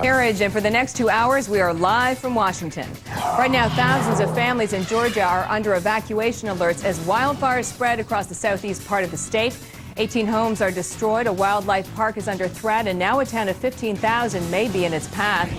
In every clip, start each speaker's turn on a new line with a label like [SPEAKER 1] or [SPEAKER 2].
[SPEAKER 1] Carriage, and for the next 2 hours, we are live from Washington. Right now, thousands of families in Georgia are under evacuation alerts as wildfires spread across the southeast part of the state. 18 homes are destroyed, a wildlife park is under threat, and now a town of 15,000 may be in its path.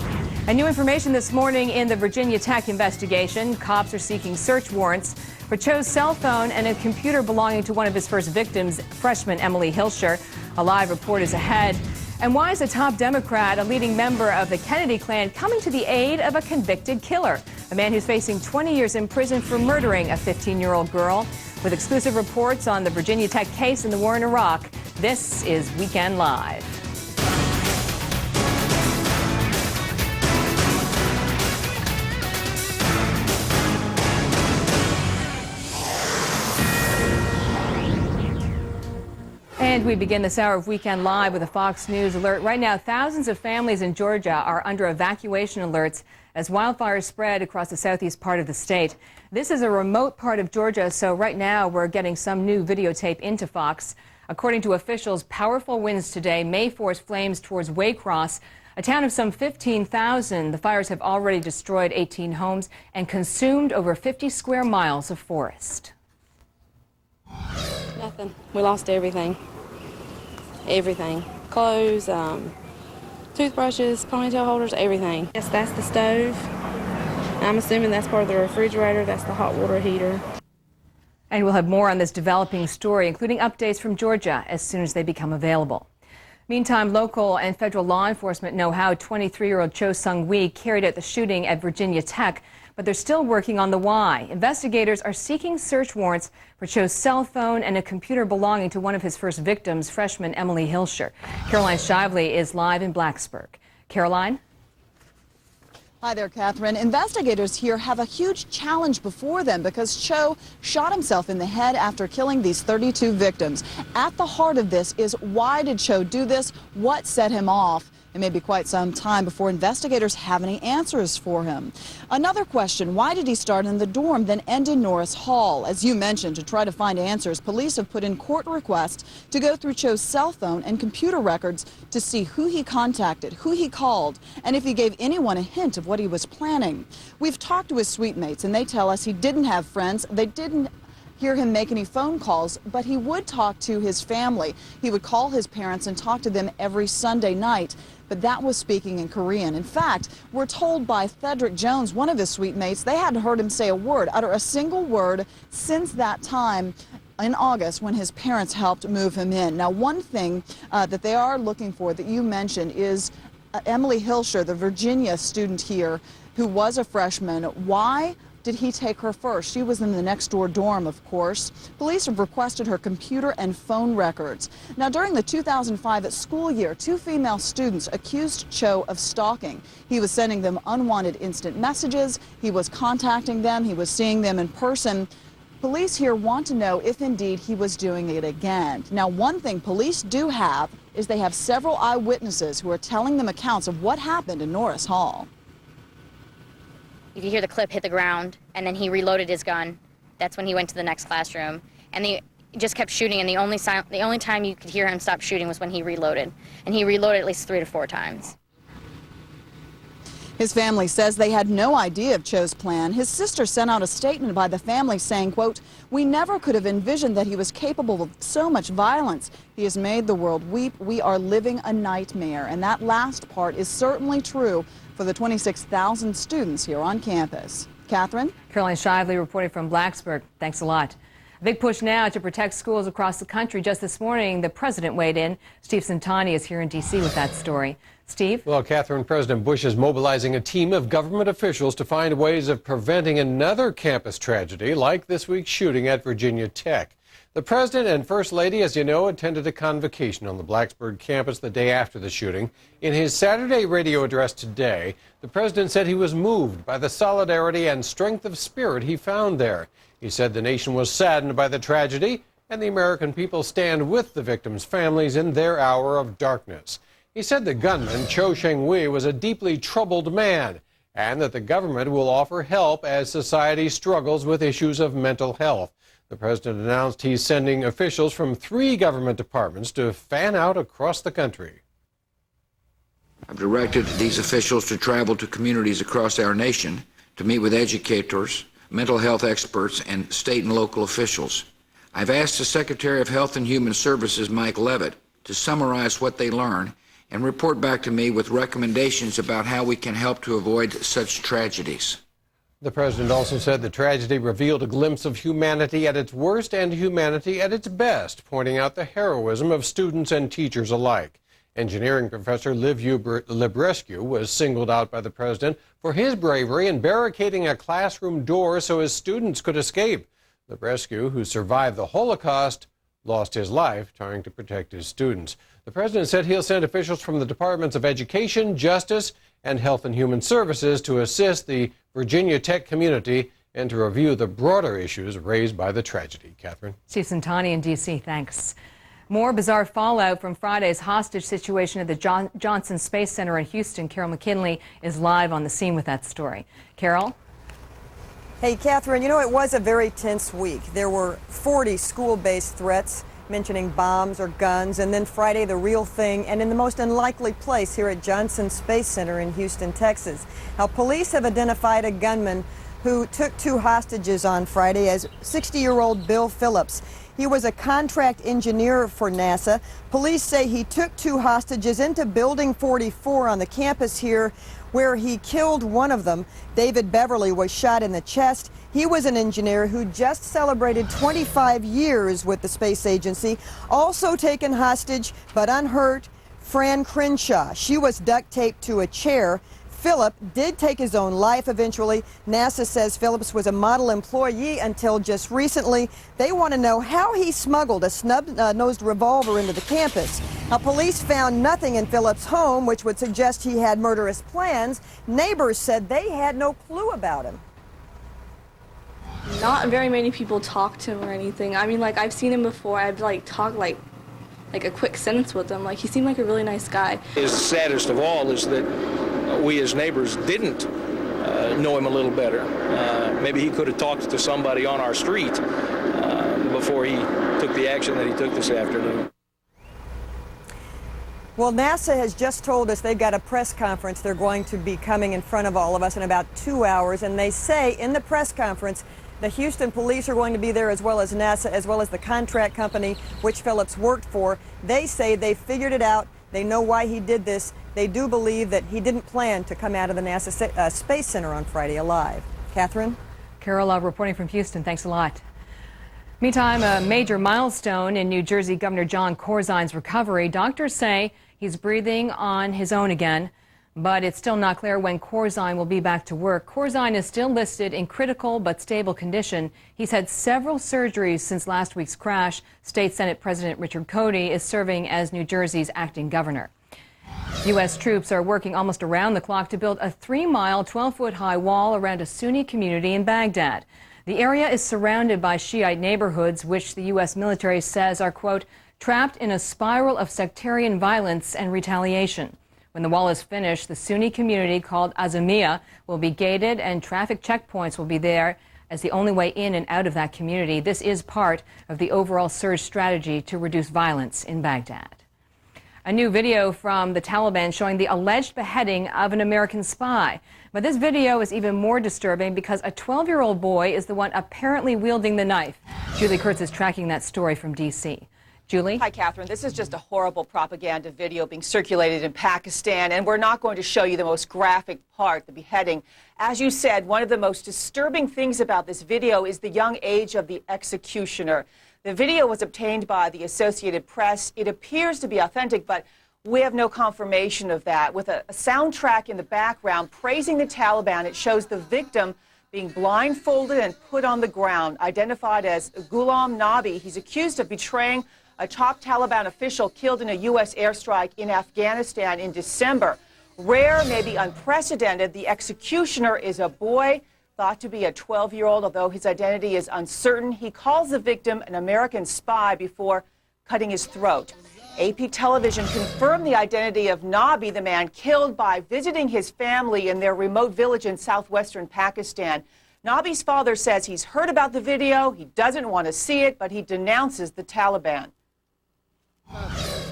[SPEAKER 1] And new information this morning in the Virginia Tech investigation. Cops are seeking search warrants for Cho's cell phone and a computer belonging to one of his first victims, freshman Emily Hilscher. A live report is ahead. And why is a top Democrat, a leading member of the Kennedy clan, coming to the aid of a convicted killer? A man who's facing 20 years in prison for murdering a 15-year-old girl. With exclusive reports on the Virginia Tech case and the war in Iraq, this is Weekend Live. And we begin this hour of Weekend Live with a Fox News alert. Right now, thousands of families in Georgia are under evacuation alerts as wildfires spread across the southeast part of the state. This is a remote part of Georgia, so right now we're getting some new videotape into Fox. According to officials, powerful winds today may force flames towards Waycross, a town of some 15,000. The fires have already destroyed 18 homes and consumed over 50 square miles of forest.
[SPEAKER 2] Nothing. We lost everything. Everything. Clothes, toothbrushes, ponytail holders, everything. Yes, that's the stove. I'm assuming that's part of the refrigerator. That's the hot water heater.
[SPEAKER 1] And we'll have more on this developing story, including updates from Georgia as soon as they become available. Meantime, local and federal law enforcement know how 23-year-old Cho Seung-Hui carried out the shooting at Virginia Tech, but they're still working on the why. Investigators are seeking search warrants for Cho's cell phone and a computer belonging to one of his first victims, freshman Emily Hilscher. Caroline Shively is live in Blacksburg. Caroline?
[SPEAKER 3] Hi there, Catherine. Investigators here have a huge challenge before them because Cho shot himself in the head after killing these 32 victims. At the heart of this is, why did Cho do this? What set him off? It may be quite some time before investigators have any answers for him. Another question, why did he start in the dorm then end in Norris Hall? As you mentioned, to try to find answers, police have put in court requests to go through Cho's cell phone and computer records to see who he contacted, who he called, and if he gave anyone a hint of what he was planning. We've talked to his suite mates, and they tell us he didn't have friends. They didn't hear him make any phone calls, but he would talk to his family. He would call his parents and talk to them every Sunday night, but that was speaking in Korean. In fact, we're told by Frederick Jones, one of his suite mates, they hadn't heard him say a word, utter a single word since that time in August when his parents helped move him in. Now, one thing that they are looking for that you mentioned is Emily Hilscher, the Virginia student here who was a freshman. Why did he take her first? She was in the next door dorm, of course. Police have requested her computer and phone records. Now, during the 2005 school year, 2 female students accused Cho of stalking. He was sending them unwanted instant messages. He was contacting them. He was seeing them in person. Police here want to know if indeed he was doing it again. Now, one thing police do have is they have several eyewitnesses who are telling them accounts of what happened in Norris Hall.
[SPEAKER 4] You could hear the clip hit the ground, and then he reloaded his gun. That's when he went to the next classroom, and he just kept shooting. And the only time you could hear him stop shooting was when he reloaded, and he reloaded at least 3 to 4 times.
[SPEAKER 3] His family says they had no idea of Cho's plan. His sister sent out a statement by the family saying, quote, "We never could have envisioned that he was capable of so much violence. He has made the world weep. We are living a nightmare." And that last part is certainly true for the 26,000 students here on campus. Catherine?
[SPEAKER 1] Caroline Shively reporting from Blacksburg. Thanks a lot. A big push now to protect schools across the country. Just this morning, the president weighed in. Steve Santani is here in D.C. with that story. Steve?
[SPEAKER 5] Well, Catherine, President Bush is mobilizing a team of government officials to find ways of preventing another campus tragedy like this week's shooting at Virginia Tech. The president and first lady, as you know, attended a convocation on the Blacksburg campus the day after the shooting. In his Saturday radio address today, the president said he was moved by the solidarity and strength of spirit he found there. He said the nation was saddened by the tragedy, and the American people stand with the victims' families in their hour of darkness. He said the gunman, Cho Seung-Hui, was a deeply troubled man, and that the government will offer help as society struggles with issues of mental health. The president announced he's sending officials from 3 government departments to fan out across the country.
[SPEAKER 6] I've directed these officials to travel to communities across our nation to meet with educators, mental health experts, and state and local officials. I've asked the Secretary of Health and Human Services, Mike Leavitt, to summarize what they learn and report back to me with recommendations about how we can help to avoid such tragedies.
[SPEAKER 5] The president also said the tragedy revealed a glimpse of humanity at its worst and humanity at its best, pointing out the heroism of students and teachers alike. Engineering professor Liv Librescu was singled out by the president for his bravery in barricading a classroom door so his students could escape. Librescu, who survived the Holocaust, lost his life trying to protect his students. The president said he'll send officials from the Departments of Education, Justice, and Health and Human Services to assist the Virginia Tech community and to review the broader issues raised by the tragedy. Catherine.
[SPEAKER 1] Steve Santani in D.C., thanks. More bizarre fallout from Friday's hostage situation at the Johnson Space Center in Houston. Carol McKinley is live on the scene with that story. Carol?
[SPEAKER 7] Hey, Catherine, you know, it was a very tense week. There were 40 school-based threats mentioning bombs or guns, and then Friday, the real thing, and in the most unlikely place here at Johnson Space Center in Houston, Texas. Now, police have identified a gunman who took 2 hostages on Friday as 60-year-old Bill Phillips. He was a contract engineer for NASA. Police say he took 2 hostages into Building 44 on the campus here, where he killed one of them. David Beverly was shot in the chest. He was an engineer who just celebrated 25 years with the space agency. Also taken hostage, but unhurt, Fran Crenshaw. She was duct taped to a chair. Phillip did take his own life eventually. NASA says Phillips was a model employee until just recently. They want to know how he smuggled a snub-nosed revolver into the campus. Now, police found nothing in Phillips' home, which would suggest he had murderous plans. Neighbors said they had no clue about him.
[SPEAKER 8] Not very many people talk to him or anything. I mean, like, I've seen him before. I've, talked, like a quick sentence with him. Like, he seemed like a really nice guy.
[SPEAKER 9] The saddest of all is that we as neighbors didn't know him a little better. Maybe he could have talked to somebody on our street before he took the action that he took this afternoon.
[SPEAKER 7] Well, NASA has just told us they've got a press conference. They're going to be coming in front of all of us in about 2 hours. And they say in the press conference, the Houston police are going to be there, as well as NASA, as well as the contract company which Phillips worked for. They say they figured it out. They know why he did this. They do believe that he didn't plan to come out of the NASA Space Center on Friday alive. Catherine?
[SPEAKER 1] Carol reporting from Houston. Thanks a lot. Meantime, a major milestone in New Jersey Governor Jon Corzine's recovery. Doctors say he's breathing on his own again, but it's still not clear when Corzine will be back to work. Corzine is still listed in critical but stable condition. He's had several surgeries since last week's crash. State Senate President Richard Codey is serving as New Jersey's acting governor. U.S. troops are working almost around the clock to build a 3-mile, 12-foot-high wall around a Sunni community in Baghdad. The area is surrounded by Shiite neighborhoods, which the U.S. military says are, quote, trapped in a spiral of sectarian violence and retaliation. When the wall is finished, the Sunni community called Azamiya will be gated and traffic checkpoints will be there as the only way in and out of that community. This is part of the overall surge strategy to reduce violence in Baghdad. A new video from the Taliban showing the alleged beheading of an American spy. But this video is even more disturbing because a 12-year-old boy is the one apparently wielding the knife. Julie Kurtz is tracking that story from D.C. Julie?
[SPEAKER 10] Hi, Catherine. This is just a horrible propaganda video being circulated in Pakistan, and we're not going to show you the most graphic part, the beheading. As you said, one of the most disturbing things about this video is the young age of the executioner. The video was obtained by the Associated Press. It appears to be authentic, but we have no confirmation of that. With a soundtrack in the background praising the Taliban, it shows the victim being blindfolded and put on the ground, identified as Ghulam Nabi. He's accused of betraying a top Taliban official killed in a U.S. airstrike in Afghanistan in December. Rare, maybe unprecedented, the executioner is a boy thought to be a 12-year-old, although his identity is uncertain. He calls the victim an American spy before cutting his throat. AP television confirmed the identity of Nabi, the man killed by visiting his family in their remote village in southwestern Pakistan. Nabi's father says he's heard about the video, he doesn't want to see it, but he denounces the Taliban.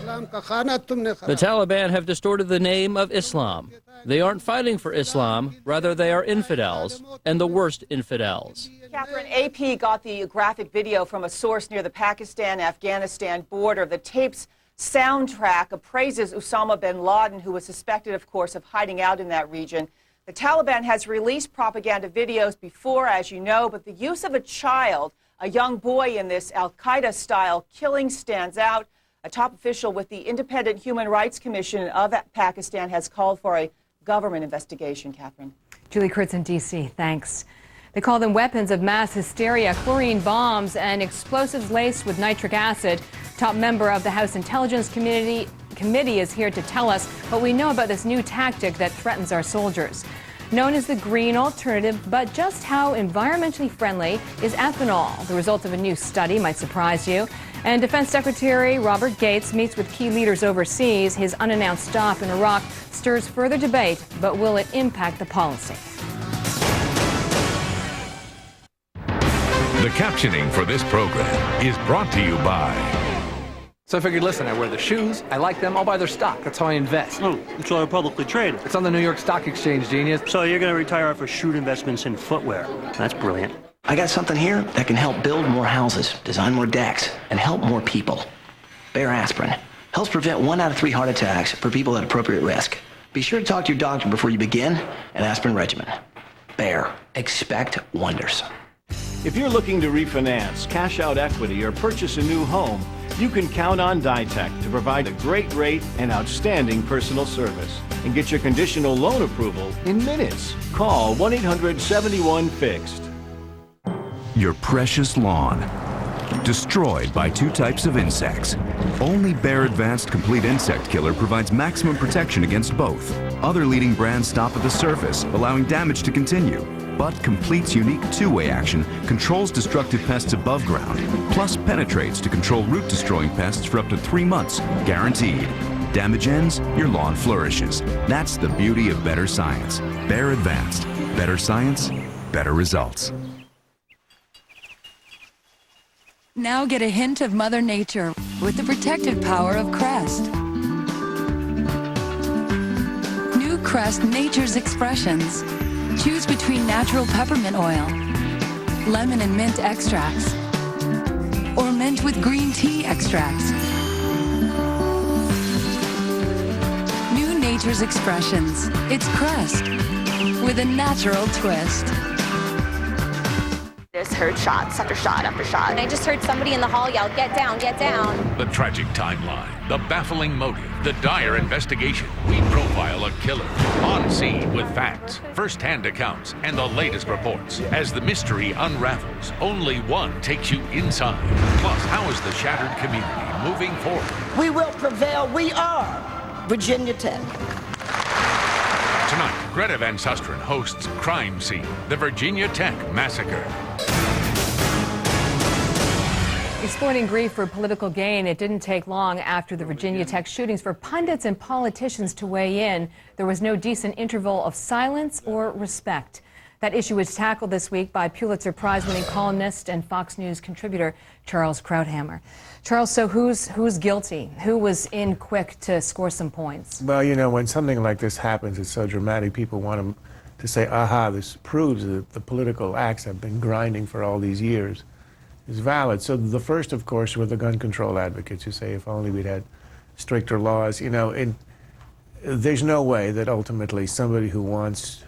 [SPEAKER 11] The Taliban have distorted the name of Islam. They aren't fighting for Islam, rather they are infidels, and the worst infidels.
[SPEAKER 10] Catherine, AP got the graphic video from a source near the Pakistan-Afghanistan border. The tape's soundtrack appraises Osama bin Laden, who was suspected, of course, of hiding out in that region. The Taliban has released propaganda videos before, as you know, but the use of a child, a young boy, in this al-Qaeda-style killing stands out. A top official with the Independent Human Rights Commission of Pakistan has called for a government investigation, Catherine.
[SPEAKER 1] Julie Kurtz in D.C., thanks. They call them weapons of mass hysteria, chlorine bombs, and explosives laced with nitric acid. Top member of the House Intelligence Committee is here to tell us what we know about this new tactic that threatens our soldiers. Known as the green alternative, but just how environmentally friendly is ethanol? The result of a new study might surprise you. And Defense Secretary Robert Gates meets with key leaders overseas. His unannounced stop in Iraq stirs further debate, but will it impact the policy?
[SPEAKER 12] The captioning for this program is brought to you by...
[SPEAKER 13] So I figured, listen, I wear the shoes, I like them, I'll buy their stock. That's how I invest.
[SPEAKER 14] Oh, it's all publicly traded.
[SPEAKER 13] It's on the New York Stock Exchange, genius.
[SPEAKER 14] So you're going to retire off of shrewd investments in footwear. That's brilliant.
[SPEAKER 15] I got something here that can help build more houses, design more decks, and help more people. Bayer Aspirin helps prevent 1 out of 3 heart attacks for people at appropriate risk. Be sure to talk to your doctor before you begin an aspirin regimen. Bayer, expect wonders.
[SPEAKER 16] If you're looking to refinance, cash out equity, or purchase a new home, you can count on Ditech to provide a great rate and outstanding personal service and get your conditional loan approval in minutes. Call 1-800-71-FIXED.
[SPEAKER 12] Your precious lawn. Destroyed by 2 types of insects. Only Bayer Advanced Complete Insect Killer provides maximum protection against both. Other leading brands stop at the surface, allowing damage to continue. But Complete's unique 2-way action controls destructive pests above ground, plus penetrates to control root-destroying pests for up to 3 months, guaranteed. Damage ends, your lawn flourishes. That's the beauty of better science. Bayer Advanced. Better science, better results.
[SPEAKER 17] Now get a hint of Mother Nature with the protective power of Crest. New Crest Nature's Expressions. Choose between natural peppermint oil, lemon and mint extracts, or mint with green tea extracts. New Nature's Expressions. It's Crest with a natural twist.
[SPEAKER 18] Just heard shots after shot after shot. And I just heard somebody in the hall yell, "Get down, get down."
[SPEAKER 12] The tragic timeline, the baffling motive, the dire investigation. We profile a killer on scene with facts, first-hand accounts, and the latest reports. As the mystery unravels, only one takes you inside. Plus, how is the shattered community moving forward?
[SPEAKER 19] We will prevail. We are Virginia Tech.
[SPEAKER 12] Tonight, Greta Van Susteren hosts Crime Scene, the Virginia Tech Massacre.
[SPEAKER 1] Exploiting grief for political gain, it didn't take long after the Virginia Tech shootings for pundits and politicians to weigh in. There was no decent interval of silence or respect. That issue was tackled this week by Pulitzer Prize-winning columnist and Fox News contributor Charles Krauthammer. Charles, so who's guilty? Who was in quick to score some points?
[SPEAKER 20] Well, you know, when something like this happens, it's so dramatic, people want to say, aha, this proves that the political acts have been grinding for all these years is valid. So the first, of course, were the gun control advocates who say, if only we'd had stricter laws. You know, there's no way that ultimately somebody who wants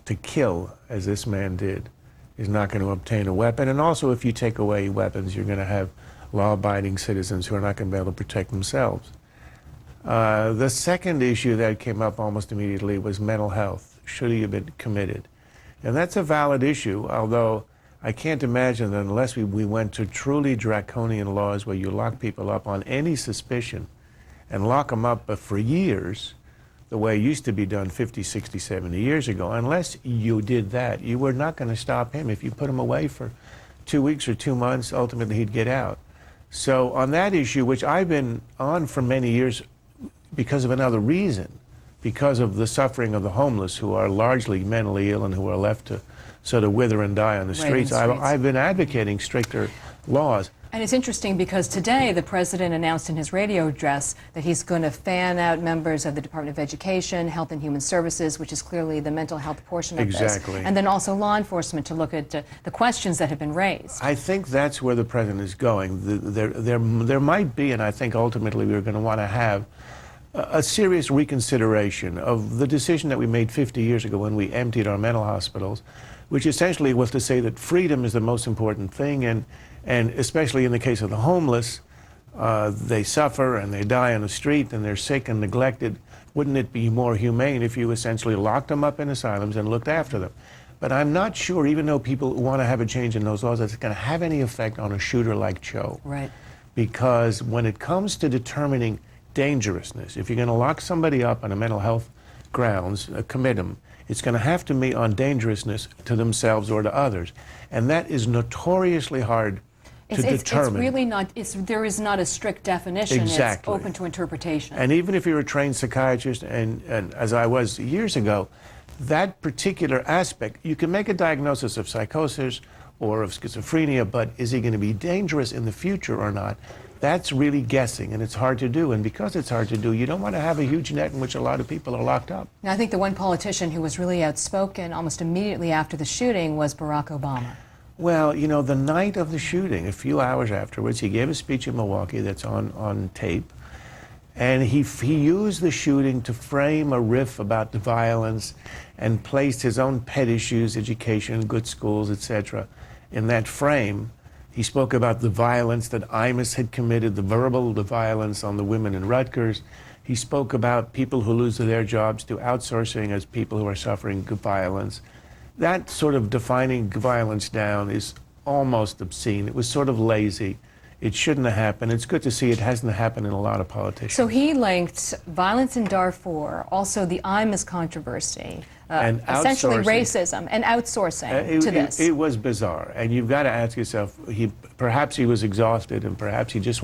[SPEAKER 20] to kill, as this man did, is not going to obtain a weapon. And also, if you take away weapons, you're going to have law-abiding citizens who are not going to be able to protect themselves. The second issue that came up almost immediately was mental health. Should he have been committed? And that's a valid issue, although I can't imagine that unless we went to truly draconian laws where you lock people up on any suspicion and lock them up for years, the way it used to be done 50, 60, 70 years ago, unless you did that, you were not going to stop him. If you put him away for 2 weeks or 2 months, ultimately he'd get out. So on that issue, which I've been on for many years because of another reason, because of the suffering of the homeless who are largely mentally ill and who are left to sort of wither and die on the streets. I've been advocating stricter laws.
[SPEAKER 1] And it's interesting because today the president announced in his radio address that he's going to fan out members of the Department of Education, Health and Human Services, which is clearly the mental health portion of this, and then also law enforcement to look at the questions that have been raised.
[SPEAKER 20] I think that's where the president is going. There might be, and I think ultimately we're going to want to have a serious reconsideration of the decision that we made 50 years ago when we emptied our mental hospitals, which essentially was to say that freedom is the most important thing, and especially in the case of the homeless, they suffer and they die on the street and they're sick and neglected. Wouldn't it be more humane if you essentially locked them up in asylums and looked after them? But I'm not sure, even though people want to have a change in those laws, that it's going to have any effect on a shooter like Cho.
[SPEAKER 1] Right.
[SPEAKER 20] Because when it comes to determining dangerousness, if you're going to lock somebody up on a mental health grounds, commit them, it's going to have to be on dangerousness to themselves or to others. And that is notoriously hard to determine.
[SPEAKER 1] It's really not, there is not a strict definition.
[SPEAKER 20] Exactly.
[SPEAKER 1] It's open to interpretation.
[SPEAKER 20] And even if you're a trained psychiatrist, and as I was years ago, that particular aspect, you can make a diagnosis of psychosis or of schizophrenia, but is he going to be dangerous in the future or not? That's really guessing, and it's hard to do. And because it's hard to do, you don't want to have a huge net in which a lot of people are locked up.
[SPEAKER 1] Now, I think the one politician who was really outspoken almost immediately after the shooting was Barack Obama.
[SPEAKER 20] Well, you know, the night of the shooting, a few hours afterwards, he gave a speech in Milwaukee that's on tape, and he used the shooting to frame a riff about the violence and placed his own pet issues, education, good schools, etc., in that frame. He spoke about the violence that Imus had committed, the violence on the women in Rutgers. He spoke about people who lose their jobs to outsourcing as people who are suffering violence. That sort of defining violence down is almost obscene. It was sort of lazy. It shouldn't have happened. It's good to see it hasn't happened in a lot of politicians.
[SPEAKER 1] So he linked violence in Darfur, also the Imus controversy,
[SPEAKER 20] and
[SPEAKER 1] essentially racism and outsourcing to this.
[SPEAKER 20] It was bizarre. And you've got to ask yourself, perhaps he was exhausted and perhaps he just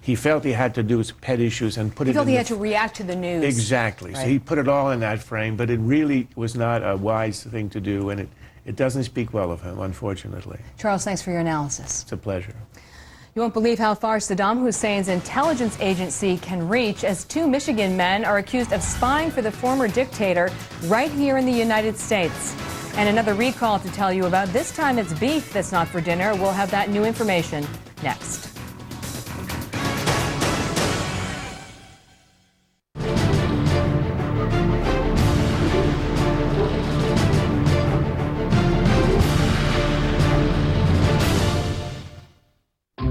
[SPEAKER 20] he felt he had to do his pet issues and put it in.
[SPEAKER 1] He felt he had to react to the news.
[SPEAKER 20] Exactly. Right. So he put it all in that frame, but it really was not a wise thing to do, and it doesn't speak well of him, unfortunately.
[SPEAKER 1] Charles, thanks for your analysis.
[SPEAKER 20] It's a pleasure.
[SPEAKER 1] You won't believe how far Saddam Hussein's intelligence agency can reach as 2 Michigan men are accused of spying for the former dictator right here in the United States. And another recall to tell you about. This time it's beef that's not for dinner. We'll have that new information next.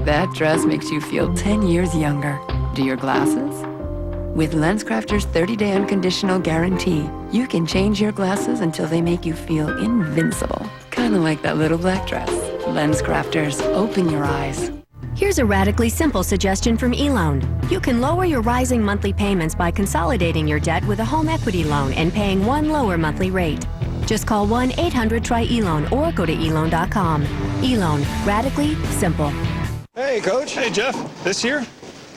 [SPEAKER 17] That dress makes you feel 10 years younger. Do your glasses? With LensCrafters 30-day unconditional guarantee, you can change your glasses until they make you feel invincible. Kind of like that little black dress. LensCrafters, open your eyes.
[SPEAKER 21] Here's a radically simple suggestion from eLoan. You can lower your rising monthly payments by consolidating your debt with a home equity loan and paying one lower monthly rate. Just call 1-800-TRY-eLoan or go to eLoan.com. eLoan, radically simple.
[SPEAKER 22] Hey, Coach. Hey, Jeff. This year,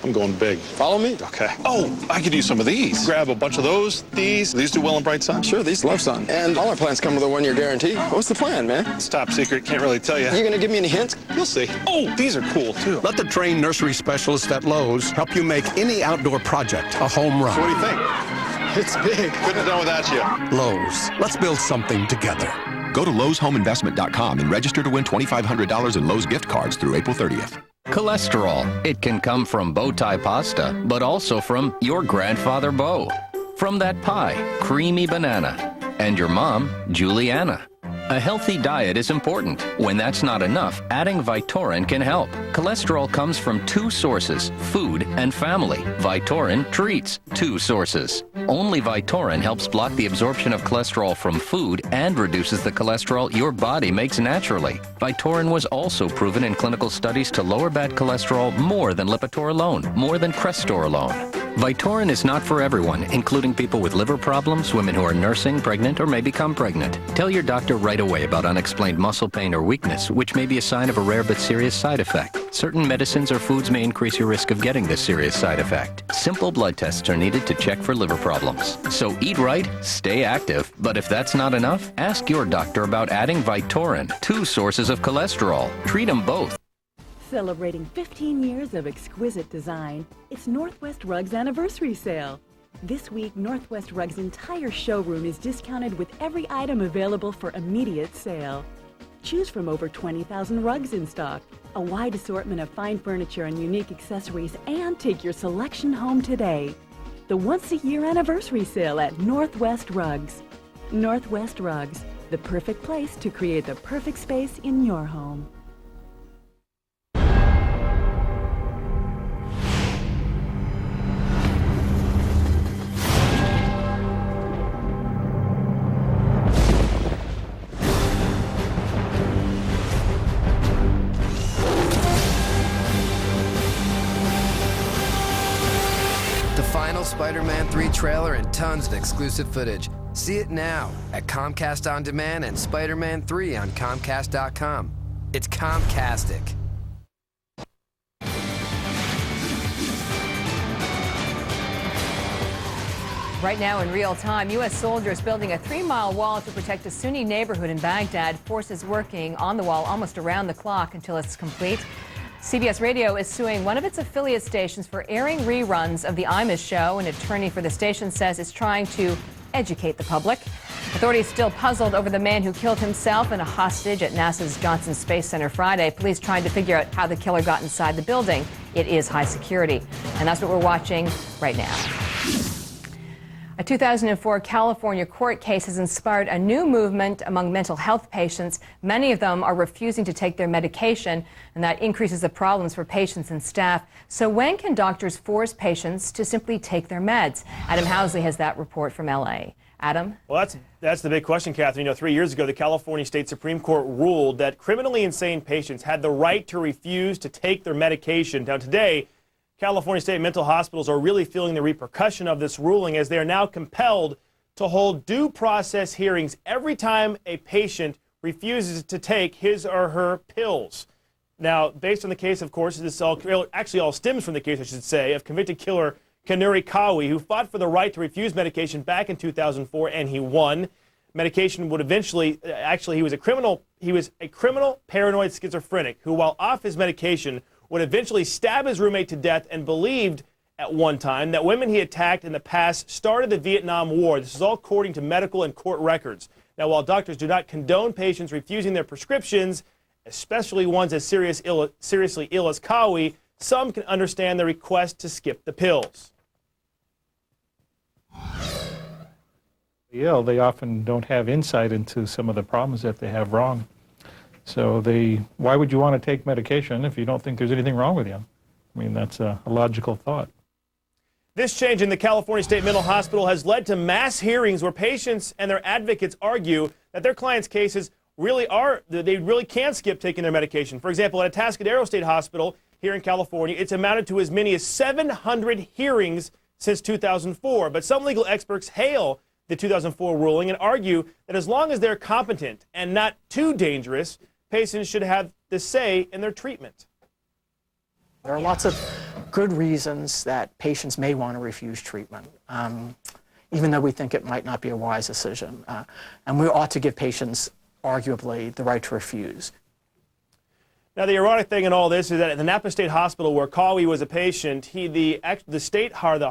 [SPEAKER 22] I'm going big. Follow me? Okay. Oh, I could use some of these. Grab a bunch of those, these do well in bright sun.
[SPEAKER 23] Sure, these love sun. And all our plans come with a 1-year guarantee. What's the plan, man?
[SPEAKER 22] It's top secret. Can't really tell you.
[SPEAKER 23] You gonna give me any hints?
[SPEAKER 22] You'll see. Oh, these are cool, too.
[SPEAKER 24] Let the trained nursery specialists at Lowe's help you make any outdoor project a home run.
[SPEAKER 22] So what do you think?
[SPEAKER 23] It's big.
[SPEAKER 22] Couldn't have done without you.
[SPEAKER 24] Lowe's. Let's build something together.
[SPEAKER 25] Go to Lowe'sHomeInvestment.com and register to win $2,500 in Lowe's gift cards through April 30th.
[SPEAKER 26] Cholesterol. It can come from bow tie pasta, but also from your grandfather Bo. From that pie, Creamy Banana. And your mom, Juliana. A healthy diet is important. When that's not enough, adding Vytorin can help. Cholesterol comes from 2 sources, food and family. Vytorin treats 2 sources. Only Vytorin helps block the absorption of cholesterol from food and reduces the cholesterol your body makes naturally. Vytorin was also proven in clinical studies to lower bad cholesterol more than Lipitor alone, more than Crestor alone. Vytorin is not for everyone, including people with liver problems, women who are nursing, pregnant, or may become pregnant. Tell your doctor right away about unexplained muscle pain or weakness, which may be a sign of a rare but serious side effect. Certain medicines or foods may increase your risk of getting this serious side effect. Simple blood tests are needed to check for liver problems. So eat right, stay active, but if that's not enough, ask your doctor about adding Vytorin, 2 sources of cholesterol. Treat them both.
[SPEAKER 2] Celebrating 15 years of exquisite design, it's Northwest Rugs Anniversary Sale. This week, Northwest Rugs' entire showroom is discounted with every item available for immediate sale. Choose from over 20,000 rugs in stock, a wide assortment of fine furniture and unique accessories, and take your selection home today. The once-a-year anniversary sale at Northwest Rugs. Northwest Rugs, the perfect place to create the perfect space in your home.
[SPEAKER 3] Spider-Man 3 trailer and tons of exclusive footage. See it now at Comcast On Demand and Spider-Man 3 on Comcast.com. It's Comcastic.
[SPEAKER 1] Right now in real time, U.S. soldiers building a 3-mile wall to protect a Sunni neighborhood in Baghdad. Forces working on the wall almost around the clock until it's complete. CBS Radio is suing one of its affiliate stations for airing reruns of The Imus Show. An attorney for the station says it's trying to educate the public. Authorities still puzzled over the man who killed himself and a hostage at NASA's Johnson Space Center Friday. Police trying to figure out how the killer got inside the building. It is high security. And that's what we're watching right now. A 2004 California court case has inspired a new movement among mental health patients. Many of them are refusing to take their medication, and that increases the problems for patients and staff. So when can doctors force patients to simply take their meds? Adam Housley has that report from L.A. Adam?
[SPEAKER 4] Well, that's the big question, Catherine. 3 years ago, the California State Supreme Court ruled that criminally insane patients had the right to refuse to take their medication. Now, today, California state mental hospitals are really feeling the repercussion of this ruling as they are now compelled to hold due process hearings every time a patient refuses to take his or her pills. Now, based on the case, of course, this all stems from the case, I should say, of convicted killer Kanuri Kawi, who fought for the right to refuse medication back in 2004, and he won. Medication would eventually, he was a criminal paranoid schizophrenic who, while off his medication, would eventually stab his roommate to death and believed at one time that women he attacked in the past started the Vietnam War. This is all according to medical and court records. Now, while doctors do not condone patients refusing their prescriptions, especially ones as seriously ill as Kawi, some can understand the request to skip the pills.
[SPEAKER 5] They often don't have insight into some of the problems that they have wrong. So why would you want to take medication if you don't think there's anything wrong with you? I mean, that's a logical thought.
[SPEAKER 4] This change in the California State Mental Hospital has led to mass hearings where patients and their advocates argue that their clients' cases they really can skip taking their medication. For example, at Atascadero State Hospital here in California, it's amounted to as many as 700 hearings since 2004. But some legal experts hail the 2004 ruling and argue that as long as they're competent and not too dangerous, patients should have the say in their treatment.
[SPEAKER 6] There are lots of good reasons that patients may want to refuse treatment, even though we think it might not be a wise decision. And we ought to give patients, arguably, the right to refuse.
[SPEAKER 4] Now, the ironic thing in all this is that at the Napa State Hospital, where Kawi was a patient, the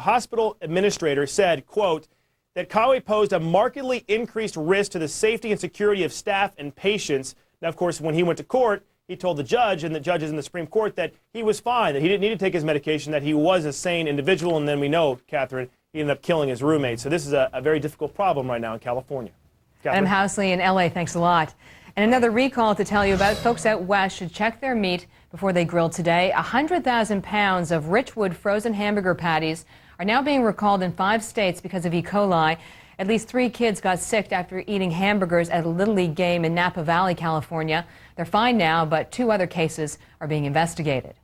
[SPEAKER 4] hospital administrator said, quote, that Kawi posed a markedly increased risk to the safety and security of staff and patients. Now, of course, when he went to court, he told the judge and the judges in the Supreme Court that he was fine, that he didn't need to take his medication, that he was a sane individual. And then we know, Catherine, he ended up killing his roommate. So this is a very difficult problem right now in California.
[SPEAKER 1] Adam Housley in L.A., thanks a lot. And another recall to tell you about. Folks out west should check their meat before they grill today. 100,000 pounds of Richwood frozen hamburger patties are now being recalled in 5 states because of E. coli. At least 3 kids got sick after eating hamburgers at a Little League game in Napa Valley, California. They're fine now, but 2 other cases are being investigated.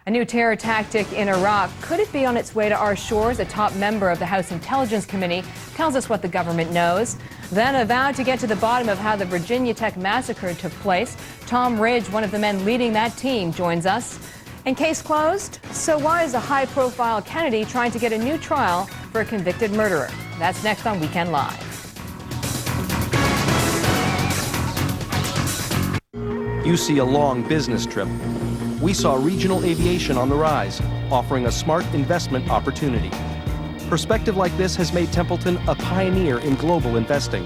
[SPEAKER 1] A new terror tactic in Iraq. Could it be on its way to our shores? A top member of the House Intelligence Committee tells us what the government knows. Then a vow to get to the bottom of how the Virginia Tech massacre took place. Tom Ridge, one of the men leading that team, joins us. And case closed? So why is a high-profile Kennedy trying to get a new trial for a convicted murderer? That's next on Weekend Live.
[SPEAKER 8] You see a long business trip.
[SPEAKER 7] we saw regional aviation on the rise, offering a smart investment opportunity. Perspective like this has made Templeton a pioneer in global investing.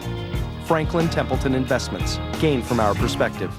[SPEAKER 7] Franklin Templeton Investments. Gain from our perspective.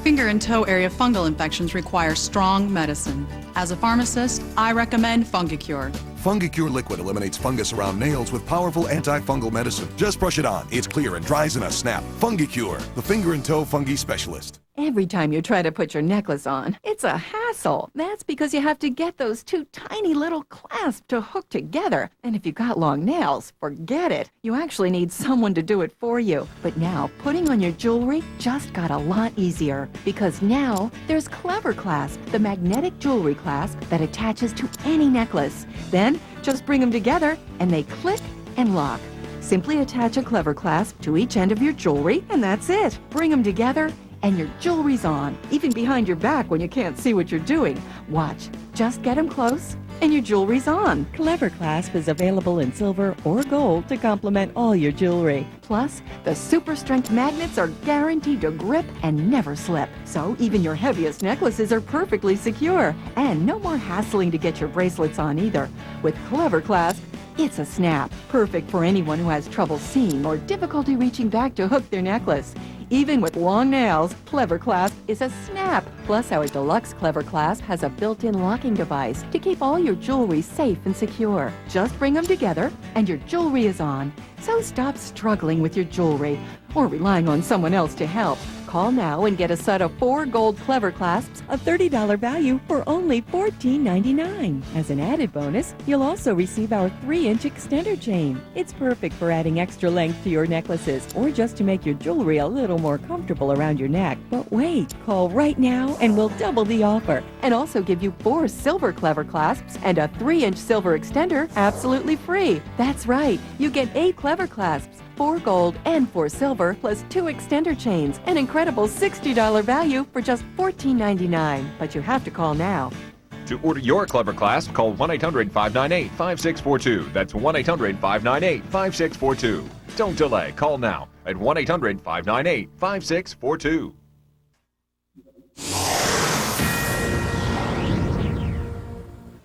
[SPEAKER 8] Finger and toe area fungal infections require strong medicine. As a pharmacist, I recommend Fungicure.
[SPEAKER 9] Fungicure Liquid eliminates fungus around nails with powerful antifungal medicine. Just brush it on. It's clear and dries in a snap. Fungicure, the finger and toe fungi specialist.
[SPEAKER 10] Every time you try to put your necklace on, it's a hassle. That's because you have to get those two tiny little clasps to hook together. And if you got long nails, forget it. You actually need someone to do it for you. But now, putting on your jewelry just got a lot easier. Because now, there's Clever Clasp, the magnetic jewelry clasp that attaches to any necklace. Then, just bring them together and they click and lock. Simply attach a Clever Clasp to each end of your jewelry and that's it. Bring them together and your jewelry's on, even behind your back when you can't see what you're doing. Watch, just get them close and your jewelry's on. Clever Clasp is available in silver or gold to complement all your jewelry. Plus, the super strength magnets are guaranteed to grip and never slip. So even your heaviest necklaces are perfectly secure. And no more hassling to get your bracelets on either. With Clever Clasp, it's a snap, perfect for anyone who has trouble seeing or difficulty reaching back to hook their necklace. Even with long nails, Clever Clasp is a snap. Plus, our deluxe Clever Clasp has a built-in locking device to keep all your jewelry safe and secure. Just bring them together and your jewelry is on. So stop struggling with your jewelry or relying on someone else to help. Call now and get a set of 4 gold Clever Clasps, a $30 value for only $14.99. As an added bonus, you'll also receive our 3-inch extender chain. It's perfect for adding extra length to your necklaces or just to make your jewelry a little more comfortable around your neck. But wait, call right now and we'll double the offer and also give you 4 silver Clever Clasps and a 3-inch silver extender absolutely free. That's right, you get 8 Clever Clasps, 4 gold and 4 silver, plus 2 extender chains, an incredible $60 value for just $14.99. But you have to call now.
[SPEAKER 11] To order your Clever Clasp, call 1-800-598-5642. That's 1-800-598-5642. Don't delay. Call now at 1-800-598-5642.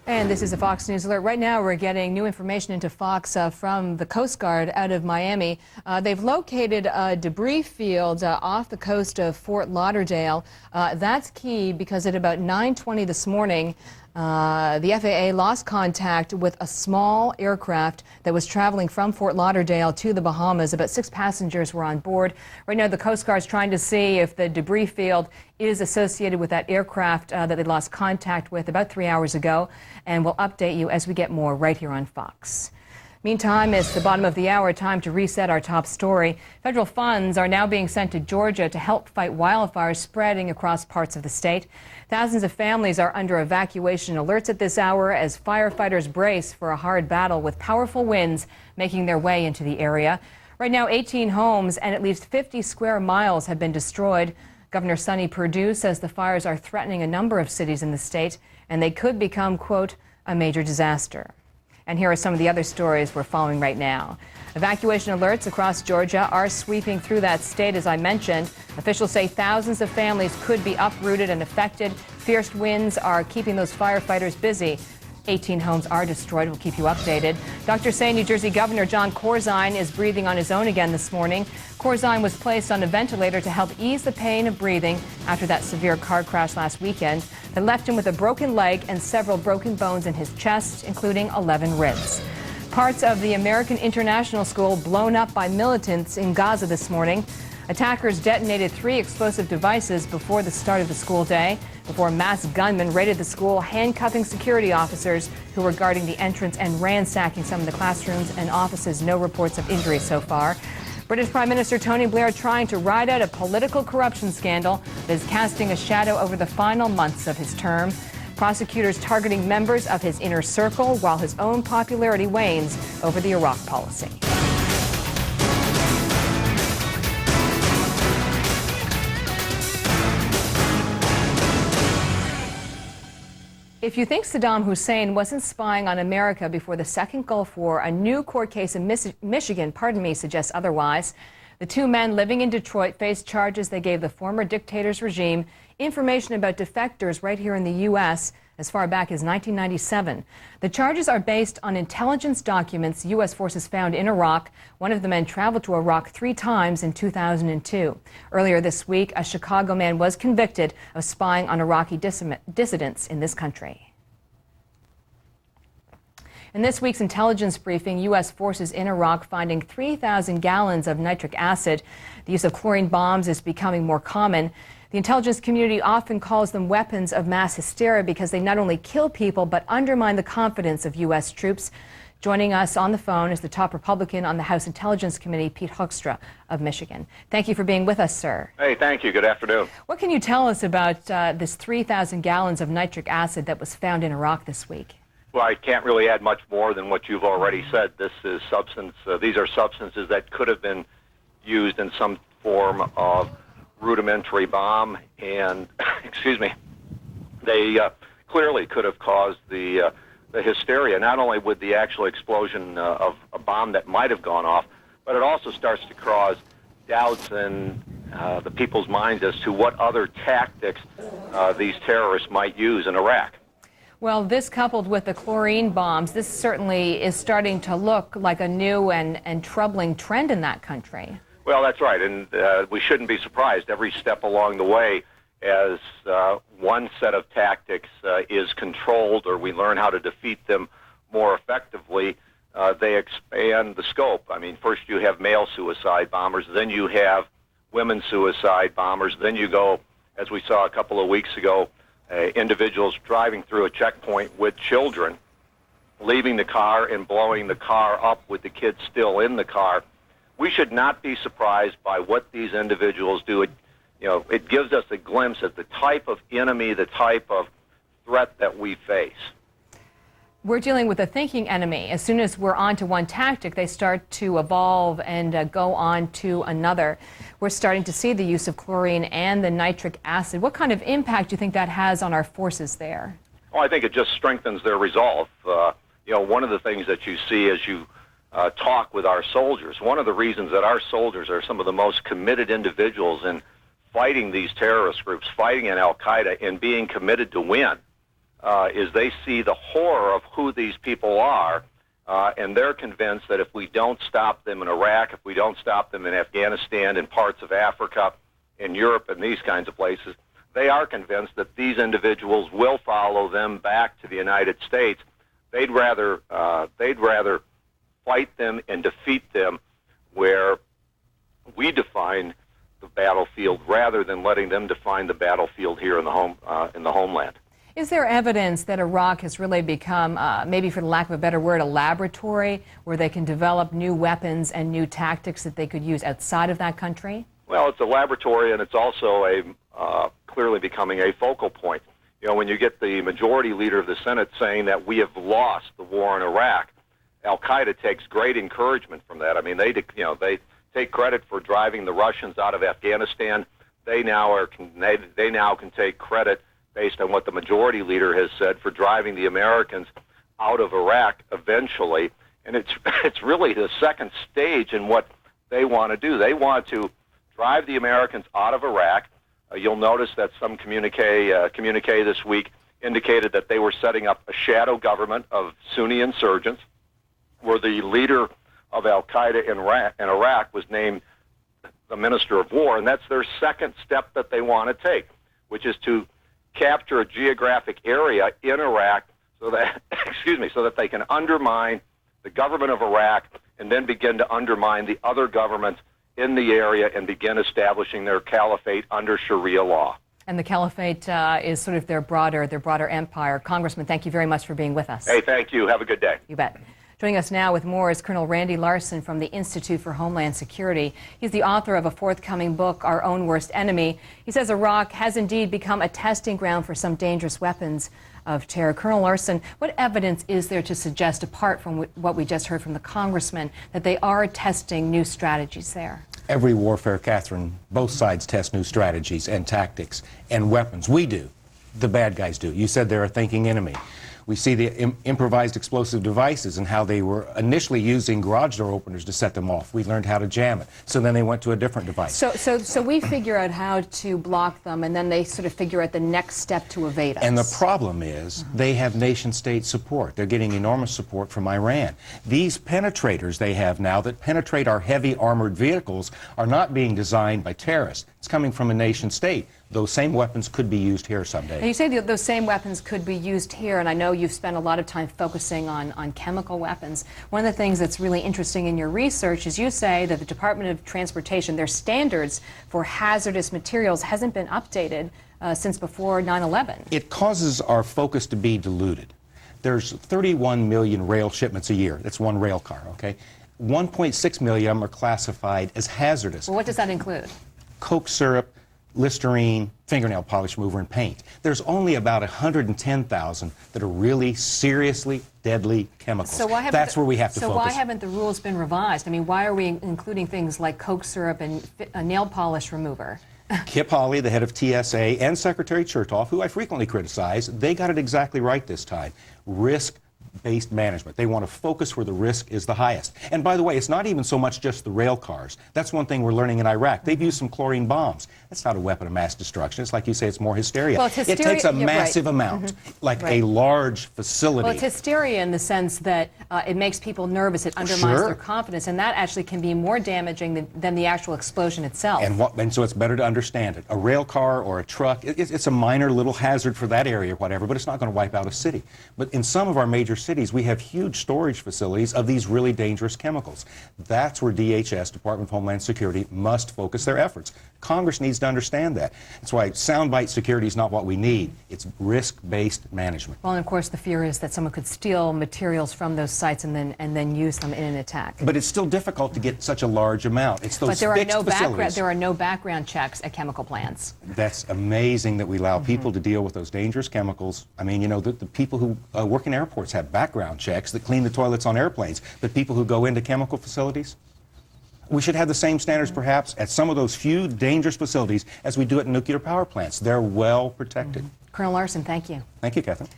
[SPEAKER 1] And this is a Fox News alert. Right now, we're getting new information into Fox from the Coast Guard out of Miami. They've located a debris field off the coast of Fort Lauderdale. That's key because at about 9:20 this morning, the FAA lost contact with a small aircraft that was traveling from Fort Lauderdale to the Bahamas. About 6 passengers were on board. Right now, the Coast Guard's trying to see if the debris field is associated with that aircraft that they lost contact with about 3 hours ago, and we'll update you as we get more right here on Fox. Meantime, it's the bottom of the hour, time to reset our top story. Federal funds are now being sent to Georgia to help fight wildfires spreading across parts of the state. Thousands of families are under evacuation alerts at this hour as firefighters brace for a hard battle with powerful winds making their way into the area. Right now, 18 homes and at least 50 square miles have been destroyed. Governor Sonny Perdue says the fires are threatening a number of cities in the state and they could become, quote, a major disaster. And here are some of the other stories we're following right now. Evacuation alerts across Georgia are sweeping through that state, as I mentioned. Officials say thousands of families could be uprooted and affected. Fierce winds are keeping those firefighters busy. 18 homes are destroyed. We'll keep you updated. Doctors say New Jersey Governor Jon Corzine is breathing on his own again this morning. Corzine was placed on a ventilator to help ease the pain of breathing after that severe car crash last weekend that left him with a broken leg and several broken bones in his chest, including 11 ribs. Parts of the American International School blown up by militants in Gaza this morning. Attackers detonated 3 explosive devices before the start of the school day, before mass gunmen raided the school, handcuffing security officers who were guarding the entrance and ransacking some of the classrooms and offices. No reports of injury so far. British Prime Minister Tony Blair trying to ride out a political corruption scandal that is casting a shadow over the final months of his term. Prosecutors targeting members of his inner circle while his own popularity wanes over the Iraq policy. If you think Saddam Hussein wasn't spying on America before the second Gulf War, a new court case in Michigan, suggests otherwise. The two men living in Detroit face charges they gave the former dictator's regime information about defectors right here in the U.S. as far back as 1997. The charges are based on intelligence documents U.S. forces found in Iraq. One of the men traveled to Iraq 3 times in 2002. Earlier this week, a Chicago man was convicted of spying on Iraqi dissidents in this country. In this week's intelligence briefing, U.S. forces in Iraq finding 3,000 gallons of nitric acid. The use of chlorine bombs is becoming more common. The intelligence community often calls them weapons of mass hysteria because they not only kill people but undermine the confidence of U.S. troops. Joining us on the phone is the top Republican on the House Intelligence Committee, Pete Hoekstra of Michigan. Thank you for being with us, sir.
[SPEAKER 13] Hey, thank you. Good afternoon.
[SPEAKER 1] What can you tell us about this 3,000 gallons of nitric acid that was found in Iraq this week?
[SPEAKER 13] Well, I can't really add much more than what you've already said. This is substance. These are substances that could have been used in some form of rudimentary bomb, and excuse me, they clearly could have caused the hysteria. Not only with the actual explosion of a bomb that might have gone off, but it also starts to cause doubts in the people's minds as to what other tactics these terrorists might use in Iraq.
[SPEAKER 1] Well, this coupled with the chlorine bombs, this certainly is starting to look like a new and troubling trend in that country.
[SPEAKER 13] Well, that's right, and we shouldn't be surprised. Every step along the way, as one set of tactics is controlled or we learn how to defeat them more effectively, they expand the scope. I mean, first you have male suicide bombers, then you have women suicide bombers, then you go, as we saw a couple of weeks ago, individuals driving through a checkpoint with children, leaving the car and blowing the car up with the kids still in the car. We should not be surprised by what these individuals do. It gives us a glimpse at the type of enemy, the type of threat that we face.
[SPEAKER 1] We're dealing with a thinking enemy. As soon as we're on to one tactic, they start to evolve and go on to another. We're starting to see the use of chlorine and the nitric acid. What kind of impact do you think that has on our forces there?
[SPEAKER 13] Well, I think it just strengthens their resolve. One of the things that you see as you talk with our soldiers, one of the reasons that our soldiers are some of the most committed individuals in fighting these terrorist groups, fighting in Al-Qaeda, and being committed to win, is they see the horror of who these people are, and they're convinced that if we don't stop them in Iraq, if we don't stop them in Afghanistan, in parts of Africa, in Europe, and these kinds of places, they are convinced that these individuals will follow them back to the United States. They'd rather fight them and defeat them where we define the battlefield rather than letting them define the battlefield here in the homeland.
[SPEAKER 1] Is there evidence that Iraq has really become, maybe for the lack of a better word, a laboratory where they can develop new weapons and new tactics that they could use outside of that country?
[SPEAKER 13] Well, it's a laboratory, and it's also clearly becoming a focal point. When you get the majority leader of the Senate saying that we have lost the war in Iraq, Al-Qaeda takes great encouragement from that. I mean, they take credit for driving the Russians out of Afghanistan. They now can take credit based on what the majority leader has said for driving the Americans out of Iraq eventually. And it's really the second stage in what they want to do. They want to drive the Americans out of Iraq. You'll notice that some communique this week indicated that they were setting up a shadow government of Sunni insurgents, where the leader of Al-Qaeda in Iraq was named the Minister of War, and that's their second step that they want to take, which is to capture a geographic area in Iraq so that, so that they can undermine the government of Iraq and then begin to undermine the other governments in the area and begin establishing their caliphate under Sharia law.
[SPEAKER 1] And the caliphate is sort of their broader empire. Congressman, thank you very much for being with us.
[SPEAKER 13] Hey, thank you. Have a good day.
[SPEAKER 1] You bet. Joining us now with more is Colonel Randy Larson from the Institute for Homeland Security. He's the author of a forthcoming book, Our Own Worst Enemy. He says Iraq has indeed become a testing ground for some dangerous weapons of terror. Colonel Larson, what evidence is there to suggest, apart from what we just heard from the congressman, that they are testing new strategies there?
[SPEAKER 14] Every warfare, Catherine, both sides test new strategies and tactics and weapons. We do. The bad guys do. You said they're a thinking enemy. We see the improvised explosive devices and how they were initially using garage door openers to set them off. We learned how to jam it. So then they went to a different device.
[SPEAKER 1] So we figure out how to block them, and then they sort of figure out the next step to evade us.
[SPEAKER 14] And the problem is they have nation-state support. They're getting enormous support from Iran. These penetrators they have now that penetrate our heavy armored vehicles are not being designed by terrorists. It's coming from a nation-state. Those same weapons could be used here someday.
[SPEAKER 1] Now you say those same weapons could be used here, and I know you've spent a lot of time focusing on chemical weapons. One of the things that's really interesting in your research is you say that the Department of Transportation, their standards for hazardous materials hasn't been updated since before 9/11.
[SPEAKER 14] It causes our focus to be diluted. There's 31 million rail shipments a year. That's one rail car, okay? 1.6 million of them are classified as hazardous.
[SPEAKER 1] Well, what does that include?
[SPEAKER 14] Coke syrup, Listerine, fingernail polish remover, and paint. There's only about 110,000 that are really seriously deadly chemicals.
[SPEAKER 1] So why
[SPEAKER 14] That's where we have to focus.
[SPEAKER 1] So why haven't the rules been revised? I mean, why are we including things like Coke syrup and nail polish remover?
[SPEAKER 14] Kip Hawley, the head of TSA, and Secretary Chertoff, who I frequently criticize, they got it exactly right this time. Risk-based management. They want to focus where the risk is the highest. And by the way, it's not even so much just the rail cars. That's one thing we're learning in Iraq. They've used some chlorine bombs. That's not a weapon of mass destruction. It's like you say, it's more hysteria.
[SPEAKER 1] Well, it's hysteria.
[SPEAKER 14] It takes a
[SPEAKER 1] Yeah,
[SPEAKER 14] massive
[SPEAKER 1] right.
[SPEAKER 14] amount, like a large facility.
[SPEAKER 1] Well, it's hysteria in the sense that it makes people nervous, it undermines their confidence, and that actually can be more damaging than the actual explosion itself.
[SPEAKER 14] And so it's better to understand it. A rail car or a truck, it's a minor little hazard for that area or whatever, but it's not going to wipe out a city. But in some of our major cities, we have huge storage facilities of these really dangerous chemicals. That's where DHS, Department of Homeland Security, must focus their efforts. Congress needs to understand that. That's why soundbite security is not what we need. It's risk-based management.
[SPEAKER 1] Well, and of course, the fear is that someone could steal materials from those sites and then use them in an attack.
[SPEAKER 14] But it's still difficult to get such a large amount. It's those fixed facilities.
[SPEAKER 1] There are no background checks at chemical plants.
[SPEAKER 14] That's amazing that we allow people to deal with those dangerous chemicals. I mean, you know, the people who work in airports have background checks that clean the toilets on airplanes. But people who go into chemical facilities, we should have the same standards, perhaps, at some of those few dangerous facilities as we do at nuclear power plants. They're well protected.
[SPEAKER 1] Colonel Larson, thank you.
[SPEAKER 14] Thank you, Catherine.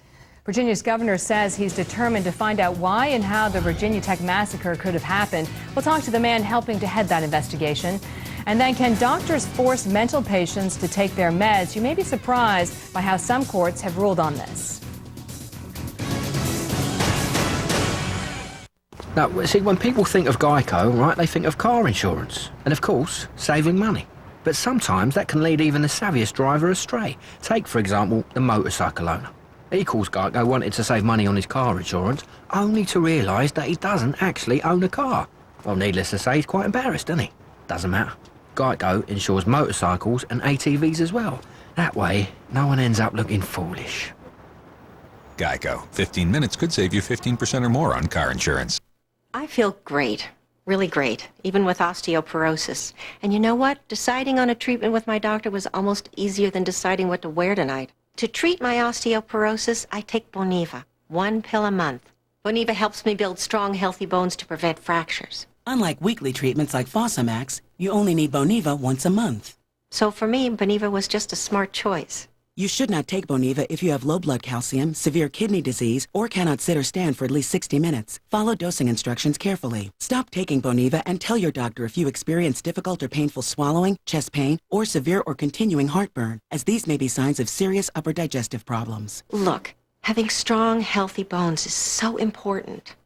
[SPEAKER 1] Virginia's governor says he's determined to find out why and how the Virginia Tech massacre could have happened. We'll talk to the man helping to head that investigation. And then, can doctors force mental patients to take their meds? You may be surprised by how some courts have ruled on this.
[SPEAKER 12] Now, see, when people think of Geico, right, they think of car insurance. And of course, saving money. But sometimes that can lead even the savviest driver astray. Take, for example, the motorcycle owner. He calls Geico wanting to save money on his car insurance, only to realise that he doesn't actually own a car. Well, needless to say, he's quite embarrassed, isn't he? Doesn't matter. Geico insures motorcycles and ATVs as well. That way, no one ends up looking foolish.
[SPEAKER 11] Geico. 15 minutes could save you 15% or more on car insurance.
[SPEAKER 15] I feel great, really great, even with osteoporosis. And you know what? Deciding on a treatment with my doctor was almost easier than deciding what to wear tonight. To treat my osteoporosis, I take Boniva, 1 pill a month. Boniva helps me build strong, healthy bones to prevent fractures.
[SPEAKER 16] Unlike weekly treatments like Fosamax, you only need Boniva once a month.
[SPEAKER 15] So for me, Boniva was just a smart choice.
[SPEAKER 16] You should not take Boniva if you have low blood calcium, severe kidney disease, or cannot sit or stand for at least 60 minutes. Follow dosing instructions carefully. Stop taking Boniva and tell your doctor if you experience difficult or painful swallowing, chest pain, or severe or continuing heartburn, as these may be signs of serious upper digestive problems.
[SPEAKER 15] Look, having strong, healthy bones is so important.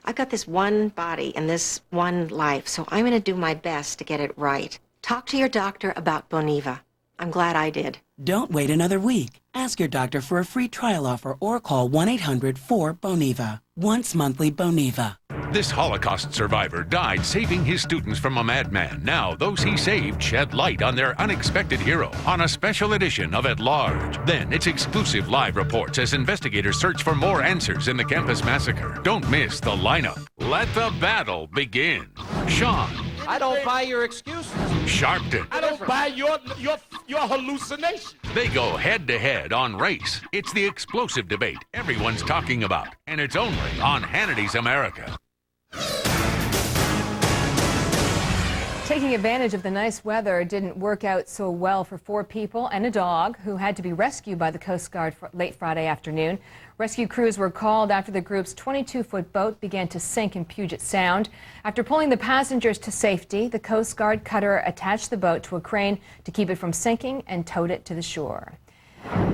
[SPEAKER 15] I've got this one body and this one life, so I'm going to do my best to get it right. Talk to your doctor about Boniva. I'm glad I did.
[SPEAKER 16] Don't wait another week. Ask your doctor for a free trial offer or call 1-800-4-BONIVA. Once monthly Boniva.
[SPEAKER 18] This Holocaust survivor died saving his students from a madman. Now, those he saved shed light on their unexpected hero on a special edition of At Large. Then, it's exclusive live reports as investigators search for more answers in the campus massacre. Don't miss the lineup. Let the battle begin. Sean.
[SPEAKER 19] I don't buy your excuses.
[SPEAKER 18] Sharpton.
[SPEAKER 19] I don't buy your hallucination.
[SPEAKER 18] They go head-to-head on race. It's the explosive debate everyone's talking about, and it's only on Hannity's America.
[SPEAKER 1] Taking advantage of the nice weather didn't work out so well for 4 people and a dog who had to be rescued by the Coast Guard late Friday afternoon. Rescue crews were called after the group's 22-foot boat began to sink in Puget Sound. After pulling the passengers to safety, the Coast Guard cutter attached the boat to a crane to keep it from sinking and towed it to the shore.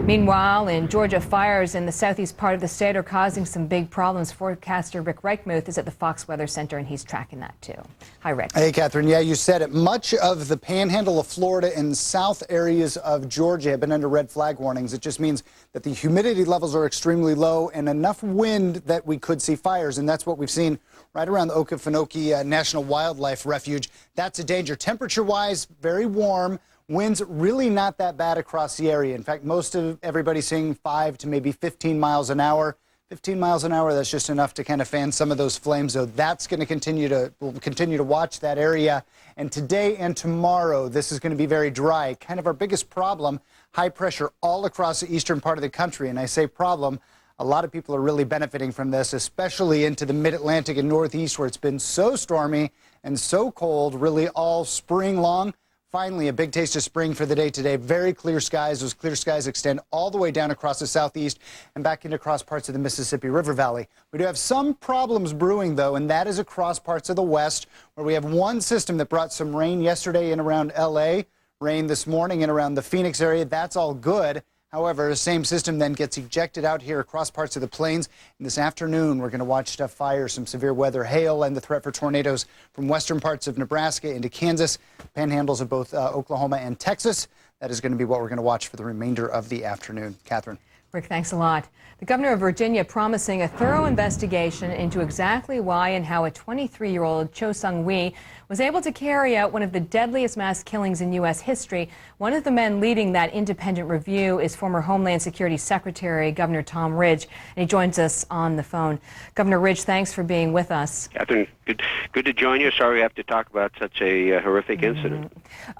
[SPEAKER 1] Meanwhile, in Georgia, fires in the southeast part of the state are causing some big problems. Forecaster Rick Reichmuth is at the Fox Weather Center, and he's tracking that too. Hi, Rick.
[SPEAKER 17] Hey, Catherine. Yeah, you said it. Much of the panhandle of Florida and south areas of Georgia have been under red flag warnings. It just means that the humidity levels are extremely low and enough wind that we could see fires, and that's what we've seen right around the Okefenokee National Wildlife Refuge. That's a danger. Temperature-wise, very warm. Winds really not that bad across the area. In fact, most of everybody's seeing 5 to maybe 15 miles an hour. 15 miles an hour, that's just enough to kind of fan some of those flames. So that's going to we'll continue to watch that area. And today and tomorrow, this is going to be very dry. Kind of our biggest problem, high pressure all across the eastern part of the country. And I say problem, a lot of people are really benefiting from this, especially into the mid-Atlantic and northeast where it's been so stormy and so cold really all spring long. Finally, a big taste of spring for the day today. Very clear skies. Those clear skies extend all the way down across the southeast and back into across parts of the Mississippi River Valley. We do have some problems brewing, though, and that is across parts of the west, where we have one system that brought some rain yesterday in around L.A., rain this morning in around the Phoenix area. That's all good. However, the same system then gets ejected out here across parts of the plains. And this afternoon, we're going to watch fire, some severe weather, hail, and the threat for tornadoes from western parts of Nebraska into Kansas, panhandles of both Oklahoma and Texas. That is going to be what we're going to watch for the remainder of the afternoon. Catherine.
[SPEAKER 1] Rick, thanks a lot. The governor of Virginia promising a thorough investigation into exactly why and how a 23-year-old Cho Seung-Hui was able to carry out one of the deadliest mass killings in U.S. history. One of the men leading that independent review is former Homeland Security Secretary Governor Tom Ridge, and he joins us on the phone. Governor Ridge, thanks for being with us.
[SPEAKER 20] Catherine, good to join you. Sorry we have to talk about such a horrific incident.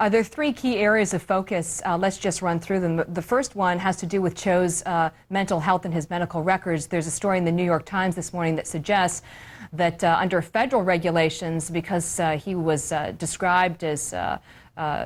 [SPEAKER 1] There are 3 key areas of focus. Let's just run through them. The first one has to do with Cho's mental health and his medical records. There's a story in the New York Times this morning that suggests that under federal regulations, because he was described as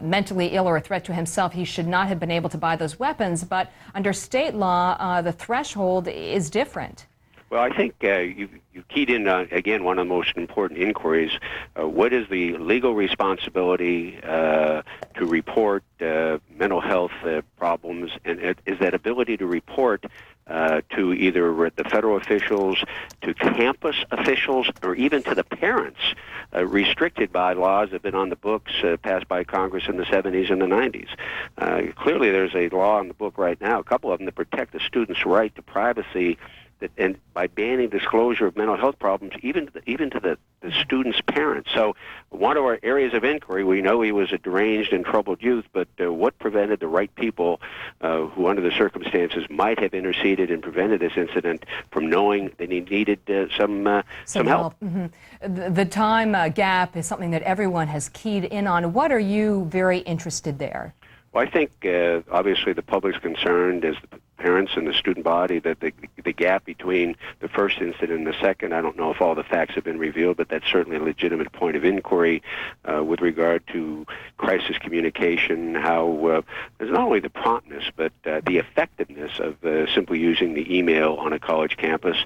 [SPEAKER 1] mentally ill or a threat to himself, he should not have been able to buy those weapons. But under state law, the threshold is different.
[SPEAKER 20] Well, I think you keyed in on, again, one of the most important inquiries. What is the legal responsibility to report mental health problems, and is that ability to report to either the federal officials, to campus officials, or even to the parents, restricted by laws that have been on the books passed by Congress in the 70s and the 90s. Clearly, there's a law on the book right now, a couple of them, that protect the student's right to privacy, and by banning disclosure of mental health problems, even to the student's parents. So one of our areas of inquiry, we know he was a deranged and troubled youth, but what prevented the right people who, under the circumstances, might have interceded and prevented this incident from knowing that he needed some help?
[SPEAKER 1] Mm-hmm. The time gap is something that everyone has keyed in on. What are you very interested there?
[SPEAKER 20] Well, I think obviously the public's concerned, as the parents and the student body, that the gap between the first incident and the second, I don't know if all the facts have been revealed, but that's certainly a legitimate point of inquiry with regard to crisis communication, how there's not only the promptness, but the effectiveness of simply using the email on a college campus.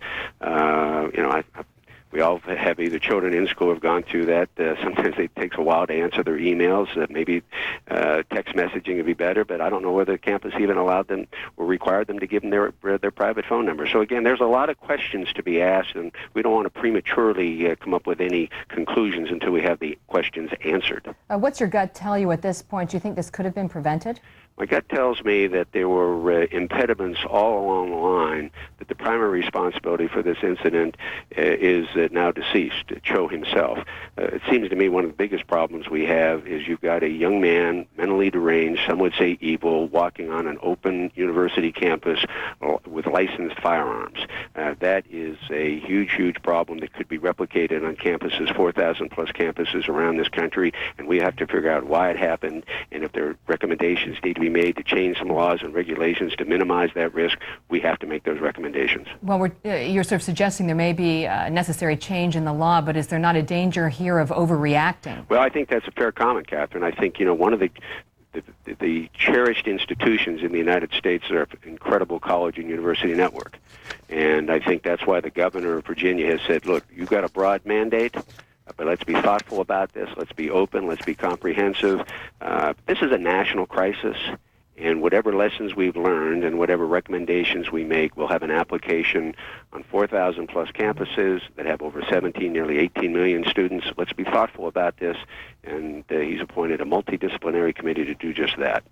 [SPEAKER 20] We all have either children in school who have gone through that. Sometimes it takes a while to answer their emails. Maybe text messaging would be better, but I don't know whether the campus even allowed them or required them to give them their private phone number. So again, there's a lot of questions to be asked, and we don't want to prematurely come up with any conclusions until we have the questions answered.
[SPEAKER 1] What's your gut tell you at this point? Do you think this could have been prevented?
[SPEAKER 20] My gut tells me that there were impediments all along the line, that the primary responsibility for this incident is now deceased, Cho himself. It seems to me one of the biggest problems we have is you've got a young man, mentally deranged, some would say evil, walking on an open university campus with licensed firearms. That is a huge, huge problem that could be replicated on campuses, 4,000 plus campuses around this country, and we have to figure out why it happened and if there are recommendations need to to be made to change some laws and regulations to minimize that risk, we have to make those recommendations.
[SPEAKER 1] Well, you're sort of suggesting there may be a necessary change in the law, but is there not a danger here of overreacting?
[SPEAKER 20] Well, I think that's a fair comment, Catherine. I think, one of the cherished institutions in the United States is our incredible college and university network. And I think that's why the governor of Virginia has said, look, you've got a broad mandate, but let's be thoughtful about this. Let's be open. Let's be comprehensive. This is a national crisis, and whatever lessons we've learned and whatever recommendations we make will have an application on 4,000 plus campuses that have over 17, nearly 18 million students. Let's be thoughtful about this, and he's appointed a multidisciplinary committee to do just that.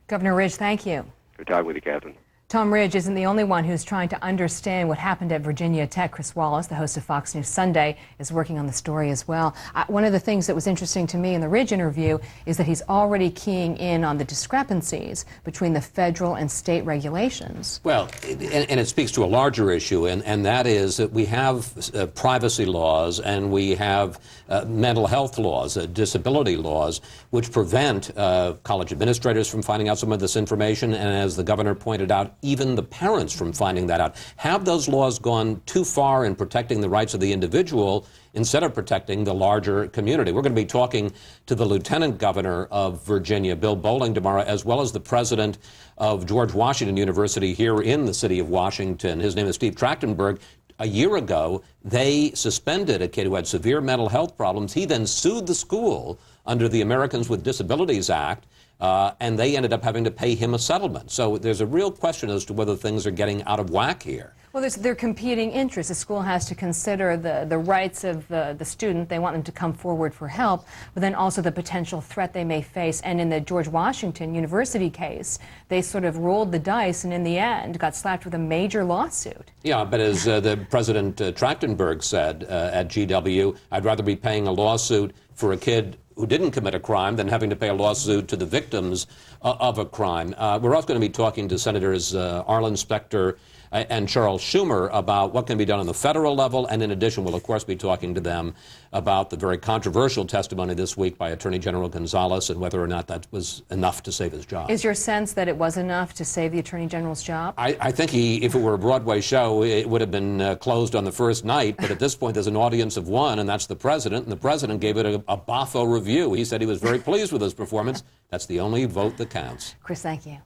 [SPEAKER 1] Governor Ridge, thank you.
[SPEAKER 20] Good talking with you, Catherine.
[SPEAKER 1] Tom Ridge isn't the only one who's trying to understand what happened at Virginia Tech. Chris Wallace, the host of Fox News Sunday, is working on the story as well. One of the things that was interesting to me in the Ridge interview is that he's already keying in on the discrepancies between the federal and state regulations.
[SPEAKER 21] Well, and it speaks to a larger issue, and that is that we have privacy laws and we have mental health laws, disability laws, which prevent college administrators from finding out some of this information, and as the governor pointed out, even the parents from finding that out. Have those laws gone too far in protecting the rights of the individual instead of protecting the larger community? We're going to be talking to the Lieutenant Governor of Virginia, Bill Bolling, tomorrow, as well as the president of George Washington University here in the city of Washington. His name is Steve Trachtenberg. A year ago, they suspended a kid who had severe mental health problems. He then sued the school under the Americans with Disabilities Act, and they ended up having to pay him a settlement. So there's a real question as to whether things are getting out of whack here.
[SPEAKER 1] Well, they're competing interests. The school has to consider the rights of the student. They want them to come forward for help, but then also the potential threat they may face. And in the George Washington University case, they sort of rolled the dice and in the end got slapped with a major lawsuit.
[SPEAKER 21] Yeah, but as the President Trachtenberg said at GW, I'd rather be paying a lawsuit for a kid who didn't commit a crime than having to pay a lawsuit to the victims of a crime. We're also going to be talking to Senators Arlen Specter and Charles Schumer about what can be done on the federal level, and in addition, we'll of course be talking to them about the very controversial testimony this week by Attorney General Gonzalez and whether or not that was enough to save his job.
[SPEAKER 1] Is your sense that it was enough to save the Attorney General's job?
[SPEAKER 21] I think if it were a Broadway show, it would have been closed on the first night, but at this point there's an audience of one, and that's the president, and the president gave it a boffo review. He said he was very pleased with his performance. That's the only vote that counts.
[SPEAKER 1] Chris, thank you.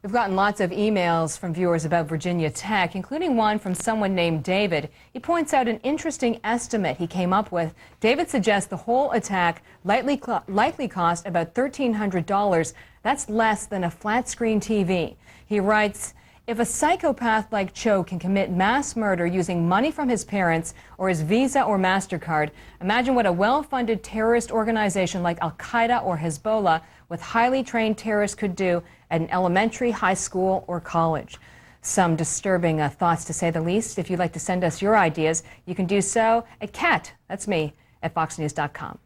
[SPEAKER 1] We've gotten lots of emails from viewers about Virginia Tech, including one from someone named David. He points out an interesting estimate he came up with. David suggests the whole attack likely cost about $1,300. That's less than a flat-screen TV. He writes, if a psychopath like Cho can commit mass murder using money from his parents or his Visa or MasterCard, imagine what a well-funded terrorist organization like Al-Qaeda or Hezbollah with highly trained terrorists could do at an elementary, high school, or college. Some disturbing thoughts, to say the least. If you'd like to send us your ideas, you can do so at Kat, that's me, at foxnews.com.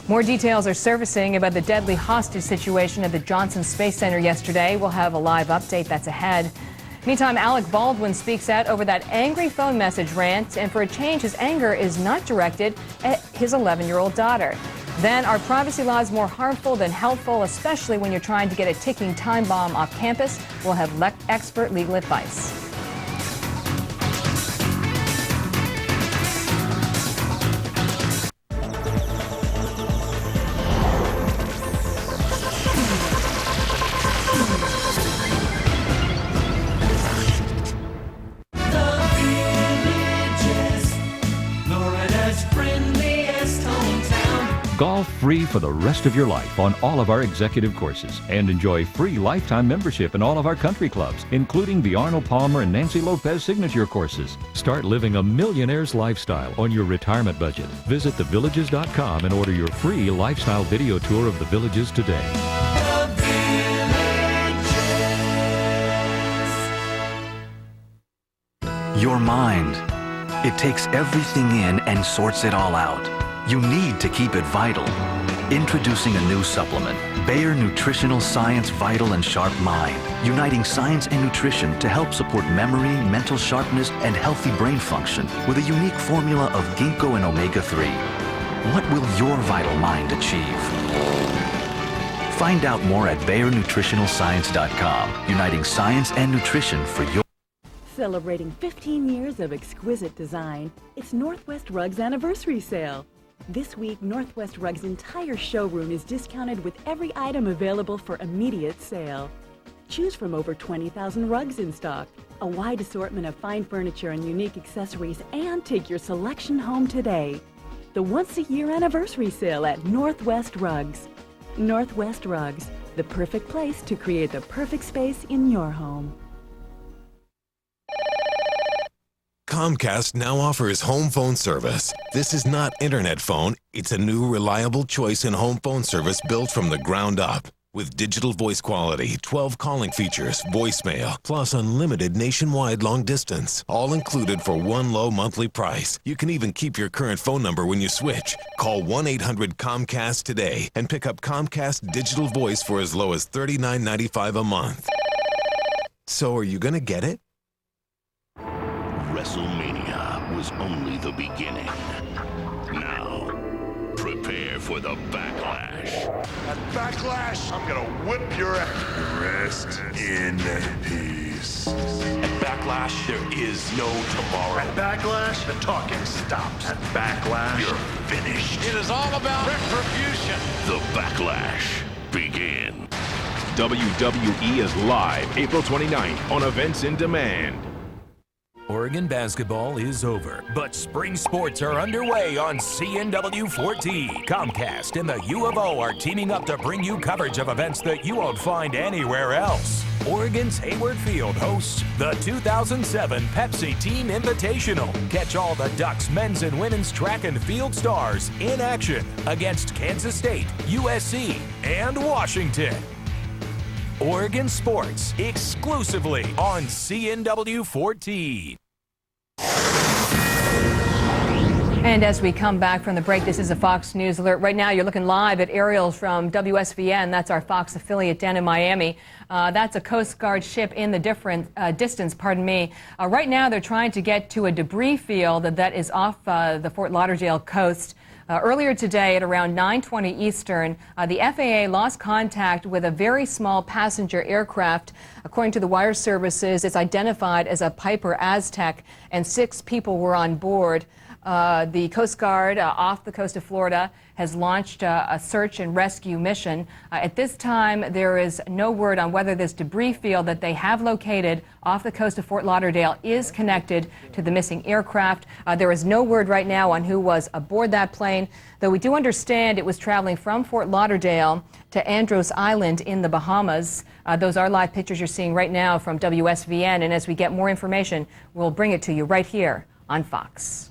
[SPEAKER 1] More details are surfacing about the deadly hostage situation at the Johnson Space Center yesterday. We'll have a live update that's ahead. Meantime, Alec Baldwin speaks out over that angry phone message rant, and for a change, his anger is not directed at his 11-year-old daughter. Then, are privacy laws more harmful than helpful, especially when you're trying to get a ticking time bomb off campus? We'll have expert legal advice.
[SPEAKER 22] Golf free for the rest of your life on all of our executive courses, and enjoy free lifetime membership in all of our country clubs, including the Arnold Palmer and Nancy Lopez signature courses. Start living a millionaire's lifestyle on your retirement budget. Visit thevillages.com and order your free lifestyle video tour of the Villages today.
[SPEAKER 23] Your mind. It takes everything in and sorts it all out. You need to keep it vital. Introducing a new supplement, Bayer Nutritional Science Vital and Sharp Mind, uniting science and nutrition to help support memory, mental sharpness, and healthy brain function with a unique formula of ginkgo and omega-3. What will your vital mind achieve? Find out more at BayerNutritionalScience.com, uniting science and nutrition for your...
[SPEAKER 2] Celebrating 15 years of exquisite design, it's Northwest Rugs Anniversary Sale. This week, Northwest Rugs' entire showroom is discounted with every item available for immediate sale. Choose from over 20,000 rugs in stock, a wide assortment of fine furniture and unique accessories, and take your selection home today. The once-a-year anniversary sale at Northwest Rugs. Northwest Rugs, the perfect place to create the perfect space in your home.
[SPEAKER 3] Comcast now offers home phone service. This is not internet phone. It's a new, reliable choice in home phone service built from the ground up. With digital voice quality, 12 calling features, voicemail, plus unlimited nationwide long distance. All included for one low monthly price. You can even keep your current phone number when you switch. Call 1-800-COMCAST today and pick up Comcast Digital Voice for as low as $39.95 a month. So are you going to get it?
[SPEAKER 5] WrestleMania was only the beginning. Now, prepare for the Backlash.
[SPEAKER 24] At Backlash, I'm gonna whip your ass.
[SPEAKER 5] Rest in peace.
[SPEAKER 24] At Backlash, there is no tomorrow. At Backlash, the talking stops. At Backlash, you're finished.
[SPEAKER 19] It is all about retribution.
[SPEAKER 5] The Backlash begins.
[SPEAKER 25] WWE is live April 29th on Events in Demand.
[SPEAKER 26] Oregon basketball is over, but spring sports are underway on CNW14. Comcast and the U of O are teaming up to bring you coverage of events that you won't find anywhere else. Oregon's Hayward Field hosts the 2007 Pepsi Team Invitational. Catch all the Ducks men's and women's track and field stars in action against Kansas State, USC, and Washington. Oregon Sports, exclusively on CNW14.
[SPEAKER 1] And as we come back from the break, this is a Fox News alert. Right now, you're looking live at aerials from WSVN. That's our Fox affiliate down in Miami. That's a Coast Guard ship in the distance. Right now, they're trying to get to a debris field that is off the Fort Lauderdale coast. Earlier today at around 9:20 Eastern, the FAA lost contact with a very small passenger aircraft. According to the wire services, it's identified as a Piper Aztec, and 6 people were on board. The Coast Guard off the coast of Florida has launched a search and rescue mission. At this time, there is no word on whether this debris field that they have located off the coast of Fort Lauderdale is connected to the missing aircraft. There is no word right now on who was aboard that plane, though we do understand it was traveling from Fort Lauderdale to Andros Island in the Bahamas. Those are live pictures you're seeing right now from WSVN, and as we get more information, we'll bring it to you right here on Fox.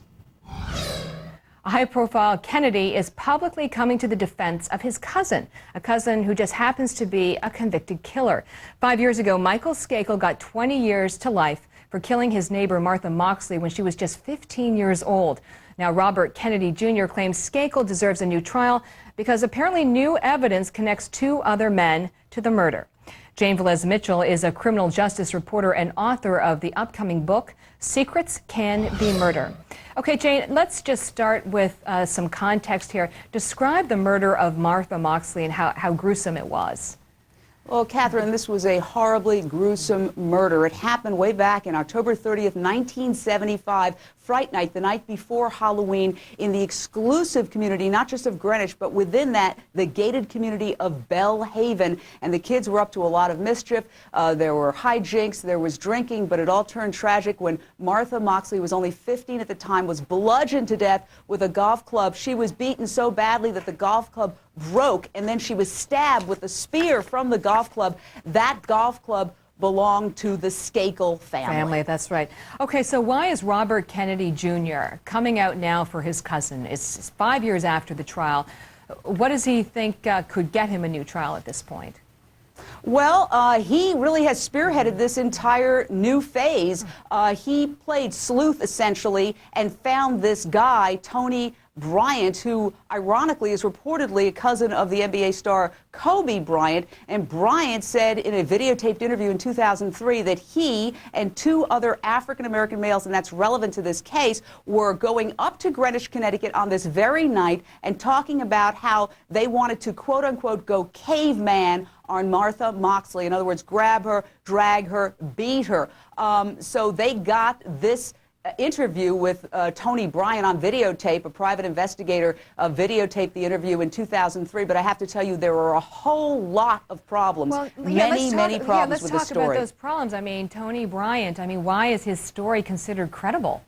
[SPEAKER 1] A high-profile Kennedy is publicly coming to the defense of his cousin, a cousin who just happens to be a convicted killer. 5 years ago, Michael Skakel got 20 years to life for killing his neighbor Martha Moxley when she was just 15 years old. Now, Robert Kennedy Jr. claims Skakel deserves a new trial because apparently new evidence connects 2 other men to the murder. Jane Velez Mitchell is a criminal justice reporter and author of the upcoming book, Secrets Can Be Murder. Okay, Jane, let's just start with some context here. Describe the murder of Martha Moxley and how gruesome it was.
[SPEAKER 27] Well, Catherine, this was a horribly gruesome murder. It happened way back in October 30th, 1975, Fright Night, the night before Halloween, in the exclusive community, not just of Greenwich, but within that, the gated community of Belle Haven. And the kids were up to a lot of mischief. There were hijinks, there was drinking, but it all turned tragic when Martha Moxley, was only 15 at the time, was bludgeoned to death with a golf club. She was beaten so badly that the golf club broke, and then she was stabbed with a spear from the golf club. That golf club belonged to the Skakel family.
[SPEAKER 1] That's right. Okay, so why is Robert Kennedy Jr. coming out now for his cousin? It's 5 years after the trial. What does he think could get him a new trial at this point?
[SPEAKER 27] Well, he really has spearheaded this entire new phase. He played sleuth, essentially, and found this guy, Tony Bryant, who ironically is reportedly a cousin of the NBA star Kobe Bryant. And Bryant said in a videotaped interview in 2003 that he and two other African-American males, and that's relevant to this case, were going up to Greenwich, Connecticut on this very night and talking about how they wanted to, quote unquote, go caveman on Martha Moxley. In other words, grab her, drag her, beat her. So they got this interview with Tony Bryant on videotape. A private investigator videotaped the interview in 2003. But I have to tell you, there are a whole lot of problems.
[SPEAKER 1] Well,
[SPEAKER 27] many problems with this story.
[SPEAKER 1] Let's talk about those problems. I mean, Tony Bryant, why is his story considered credible?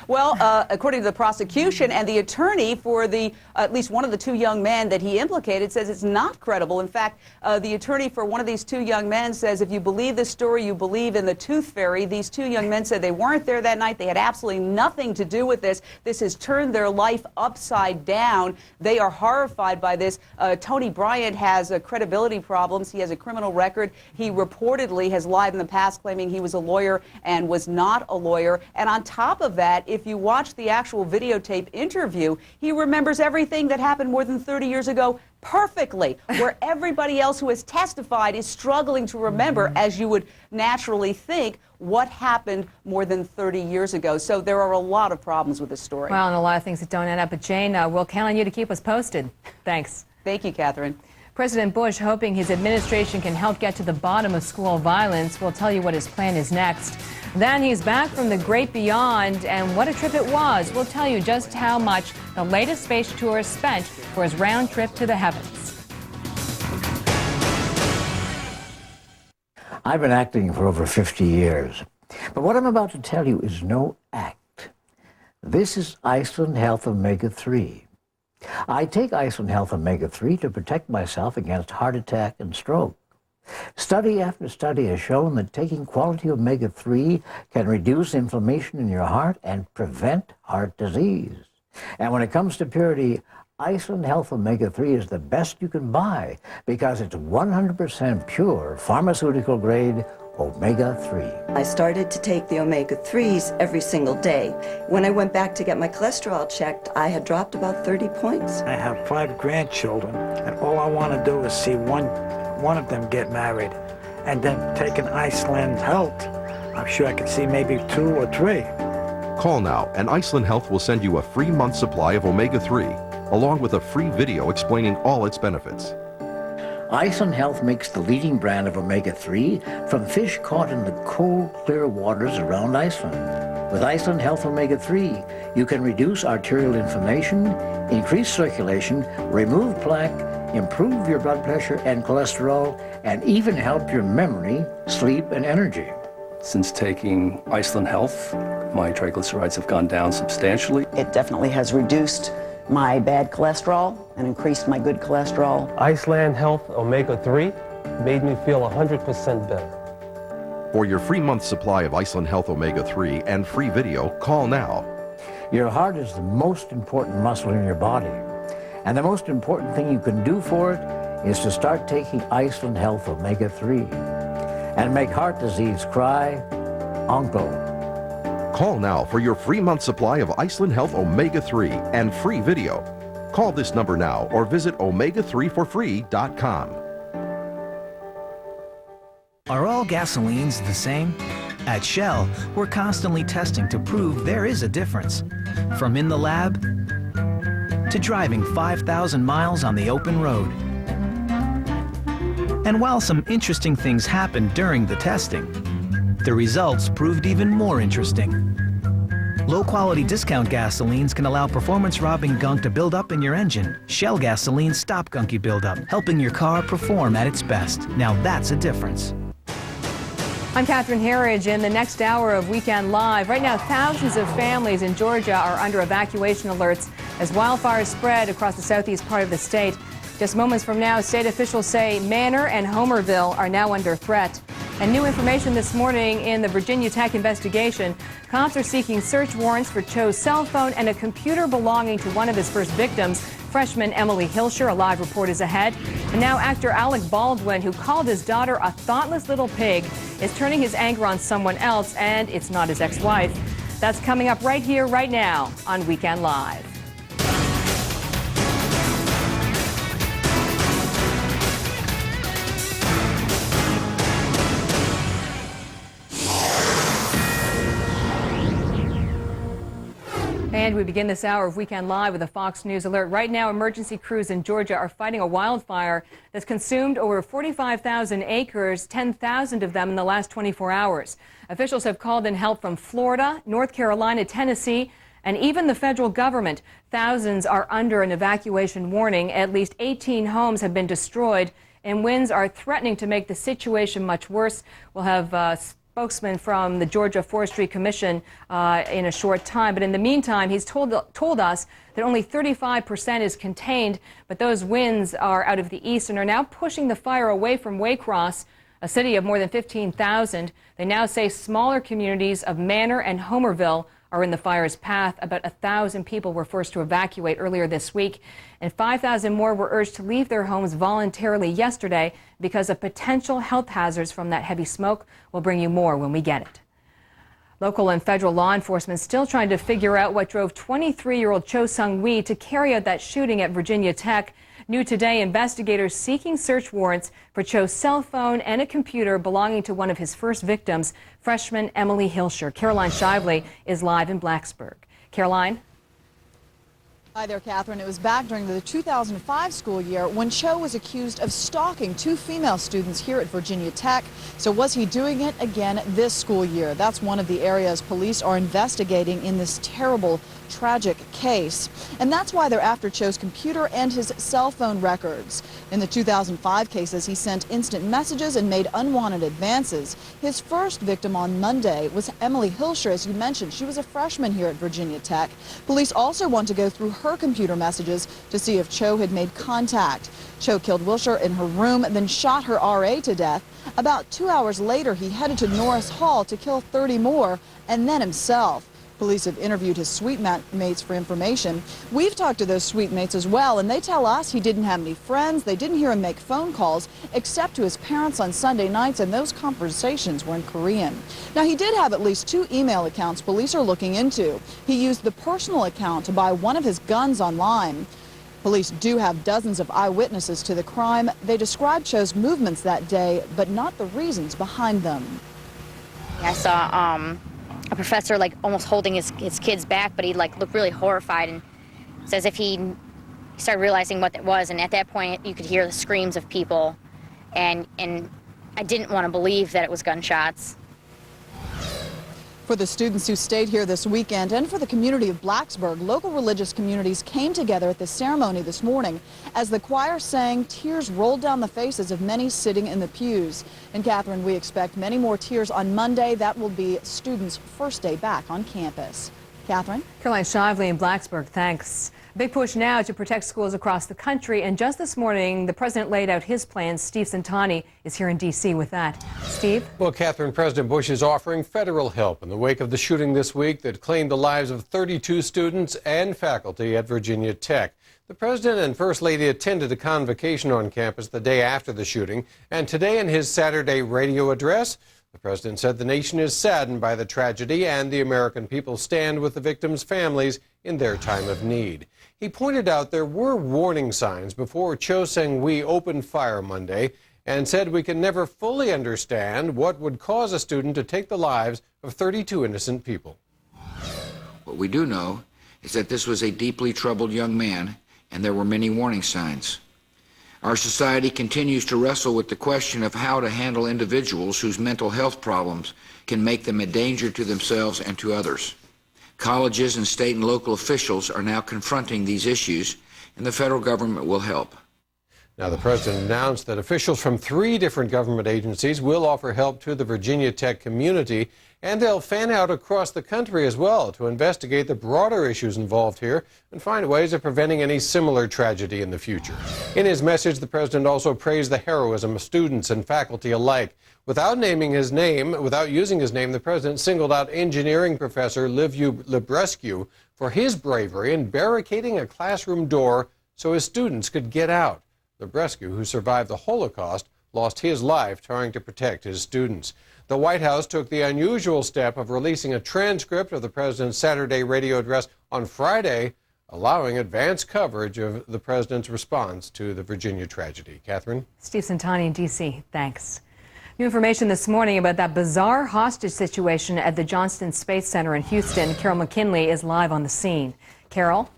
[SPEAKER 27] Well, according to the prosecution and the attorney for the at least one of the two young men that he implicated says it's not credible. In fact, the attorney for one of these two young men says if you believe this story, you believe in the Tooth Fairy. These two young men said they weren't there that night. They had absolutely nothing to do with this. This has turned their life upside down. They are horrified by this. Tony Bryant has credibility problems. He has a criminal record. He reportedly has lied in the past, claiming he was a lawyer and was not a lawyer. And on top of that, if you watch the actual videotape interview, he remembers everything that happened more than 30 years ago perfectly, where everybody else who has testified is struggling to remember, as you would naturally think, what happened more than 30 years ago. So there are a lot of problems with this story.
[SPEAKER 1] Well, and a lot of things that don't end up. But Jane, we'll count on you to keep us posted. Thanks.
[SPEAKER 27] Thank you, Catherine.
[SPEAKER 1] President Bush, hoping his administration can help get to the bottom of school violence, will tell you what his plan is next. Then he's back from the great beyond, and what a trip it was. We'll tell you just how much the latest space tourist spent for his round trip to the heavens.
[SPEAKER 4] I've been acting for over 50 years, but what I'm about to tell you is no act. This is Iceland Health Omega-3. I take Iceland Health Omega-3 to protect myself against heart attack and stroke. Study after study has shown that taking quality omega-3 can reduce inflammation in your heart and prevent heart disease. And when it comes to purity, Iceland Health Omega-3 is the best you can buy because it's 100% pure pharmaceutical grade omega-3.
[SPEAKER 6] I started to take the omega-3s every single day. When I went back to get my cholesterol checked, I had dropped about 30 points.
[SPEAKER 7] I have 5 grandchildren, and all I want to do is see one of them get married, and then take an Iceland Health. I'm sure I could see maybe 2 or 3.
[SPEAKER 8] Call now, and Iceland Health will send you a free month supply of omega-3, along with a free video explaining all its benefits.
[SPEAKER 4] Iceland Health makes the leading brand of omega-3 from fish caught in the cold, clear waters around Iceland. With Iceland Health Omega-3, you can reduce arterial inflammation, increase circulation, remove plaque, improve your blood pressure and cholesterol, and even help your memory, sleep, and energy.
[SPEAKER 9] Since taking Iceland Health, my triglycerides have gone down substantially.
[SPEAKER 10] It definitely has reduced my bad cholesterol and increased my good cholesterol.
[SPEAKER 13] Iceland Health Omega-3 made me feel 100% better.
[SPEAKER 8] For your free month supply of Iceland Health Omega-3 and free video, call now.
[SPEAKER 4] Your heart is the most important muscle in your body. And the most important thing you can do for it is to start taking Iceland Health Omega-3 and make heart disease cry, uncle.
[SPEAKER 8] Call now for your free month supply of Iceland Health Omega-3 and free video. Call this number now or visit omega3forfree.com.
[SPEAKER 28] Are all gasolines the same? At Shell, we're constantly testing to prove there is a difference. From in the lab to driving 5,000 miles on the open road. And while some interesting things happened during the testing, the results proved even more interesting. Low-quality discount gasolines can allow performance-robbing gunk to build up in your engine. Shell gasolines stop gunky buildup, helping your car perform at its best. Now that's a difference.
[SPEAKER 1] I'm Catherine Herridge. In the next hour of Weekend Live, right now thousands of families in Georgia are under evacuation alerts as wildfires spread across the southeast part of the state. Just moments from now, state officials say Manor and Homerville are now under threat. And new information this morning in the Virginia Tech investigation. Cops are seeking search warrants for Cho's cell phone and a computer belonging to one of his first victims, freshman Emily Hilscher. A live report is ahead. And now actor Alec Baldwin, who called his daughter a thoughtless little pig, is turning his anger on someone else, and it's not his ex-wife. That's coming up right here, right now on Weekend Live. And we begin this hour of Weekend Live with a Fox News alert. Right now, emergency crews in Georgia are fighting a wildfire that's consumed over 45,000 acres, 10,000 of them in the last 24 hours. Officials have called in help from Florida, North Carolina, Tennessee, and even the federal government. Thousands are under an evacuation warning. At least 18 homes have been destroyed, and winds are threatening to make the situation much worse. We'll have spokesman from the Georgia Forestry Commission in a short time. But in the meantime, he's told us that only 35% is contained, but those winds are out of the east and are now pushing the fire away from Waycross, a city of more than 15,000. They now say smaller communities of Manor and Homerville are in the fire's path. About 1,000 people were forced to evacuate earlier this week, and 5,000 more were urged to leave their homes voluntarily yesterday because of potential health hazards from that heavy smoke. We'll bring you more when we get it. Local and federal law enforcement still trying to figure out what drove 23-year-old Cho Seung-Hui to carry out that shooting at Virginia Tech. New today, investigators seeking search warrants for Cho's cell phone and a computer belonging to one of his first victims, freshman Emily Hilscher. Caroline Shively is live in Blacksburg. Caroline?
[SPEAKER 11] Hi there, Catherine. It was back during the 2005 school year when Cho was accused of stalking 2 female students here at Virginia Tech. So was he doing it again this school year? That's one of the areas police are investigating in this terrible, tragic case. And that's why they're after Cho's computer and his cell phone records. In the 2005 cases, he sent instant messages and made unwanted advances. His first victim on Monday was Emily Hilscher, as you mentioned. She was a freshman here at Virginia Tech. Police also want to go through her computer messages to see if Cho had made contact. Cho killed Hilscher in her room, then shot her RA to death. About 2 hours later, he headed to Norris Hall to kill 30 more, and then himself. Police have interviewed his suite mates for information. We've talked to those suite mates as well, and they tell us he didn't have any friends. They didn't hear him make phone calls except to his parents on Sunday nights, and those conversations were in Korean. Now, he did have at least 2 email accounts police are looking into. He used the personal account to buy one of his guns online. Police do have dozens of eyewitnesses to the crime. They described Cho's movements that day, but not the reasons behind them.
[SPEAKER 12] I saw a professor almost holding his kids back, but he looked really horrified, and it's as if he started realizing what it was. And at that point, you could hear the screams of people, and I didn't want to believe that it was gunshots.
[SPEAKER 11] For the students who stayed here this weekend and for the community of Blacksburg, local religious communities came together at the ceremony this morning. As the choir sang, tears rolled down the faces of many sitting in the pews. And Catherine, we expect many more tears on Monday. That will be students' first day back on campus. Catherine?
[SPEAKER 1] Caroline Shively in Blacksburg, thanks. Big push now to protect schools across the country, and just this morning, the president laid out his plans. Steve Centani is here in D.C. with that. Steve?
[SPEAKER 14] Well, Catherine, President Bush is offering federal help in the wake of the shooting this week that claimed the lives of 32 students and faculty at Virginia Tech. The president and first lady attended a convocation on campus the day after the shooting, and today in his Saturday radio address, the president said the nation is saddened by the tragedy and the American people stand with the victims' families in their time of need. He pointed out there were warning signs before Cho Seung-Hui opened fire Monday and said we can never fully understand what would cause a student to take the lives of 32 innocent people.
[SPEAKER 15] What we do know is that this was a deeply troubled young man, and there were many warning signs. Our society continues to wrestle with the question of how to handle individuals whose mental health problems can make them a danger to themselves and to others. Colleges and state and local officials are now confronting these issues, and the federal government will help.
[SPEAKER 14] Now, the president announced that officials from 3 different government agencies will offer help to the Virginia Tech community, and they'll fan out across the country as well to investigate the broader issues involved here and find ways of preventing any similar tragedy in the future. In his message, the president also praised the heroism of students and faculty alike. Without using his name, the president singled out engineering professor Liviu Librescu for his bravery in barricading a classroom door so his students could get out. Librescu, who survived the Holocaust, lost his life trying to protect his students. The White House took the unusual step of releasing a transcript of the president's Saturday radio address on Friday, allowing advance coverage of the president's response to the Virginia tragedy. Catherine?
[SPEAKER 1] Steve Centani in D.C., thanks. New information this morning about that bizarre hostage situation at the Johnston Space Center in Houston. Carol McKinley is live on the scene. Carol?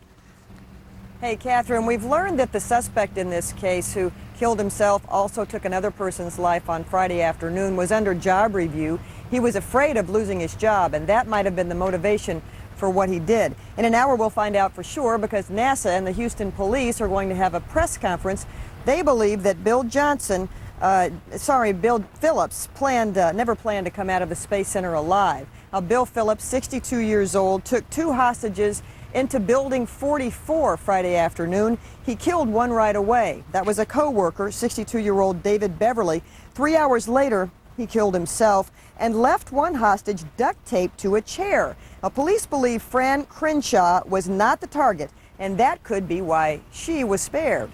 [SPEAKER 2] Hey, Catherine, we've learned that the suspect in this case, who killed himself, also took another person's life on Friday afternoon, was under job review. He was afraid of losing his job, and that might have been the motivation for what he did. In an hour, we'll find out for sure, because NASA and the Houston police are going to have a press conference. They believe that Bill Phillips never planned to come out of the Space Center alive. Now, Bill Phillips, 62 years old, took 2 hostages into Building 44 Friday afternoon. He killed one right away. That was a co-worker, 62-year-old David Beverly. 3 hours later, he killed himself and left one hostage duct taped to a chair. Now, police believe Fran Crenshaw was not the target, and that could be why she was spared.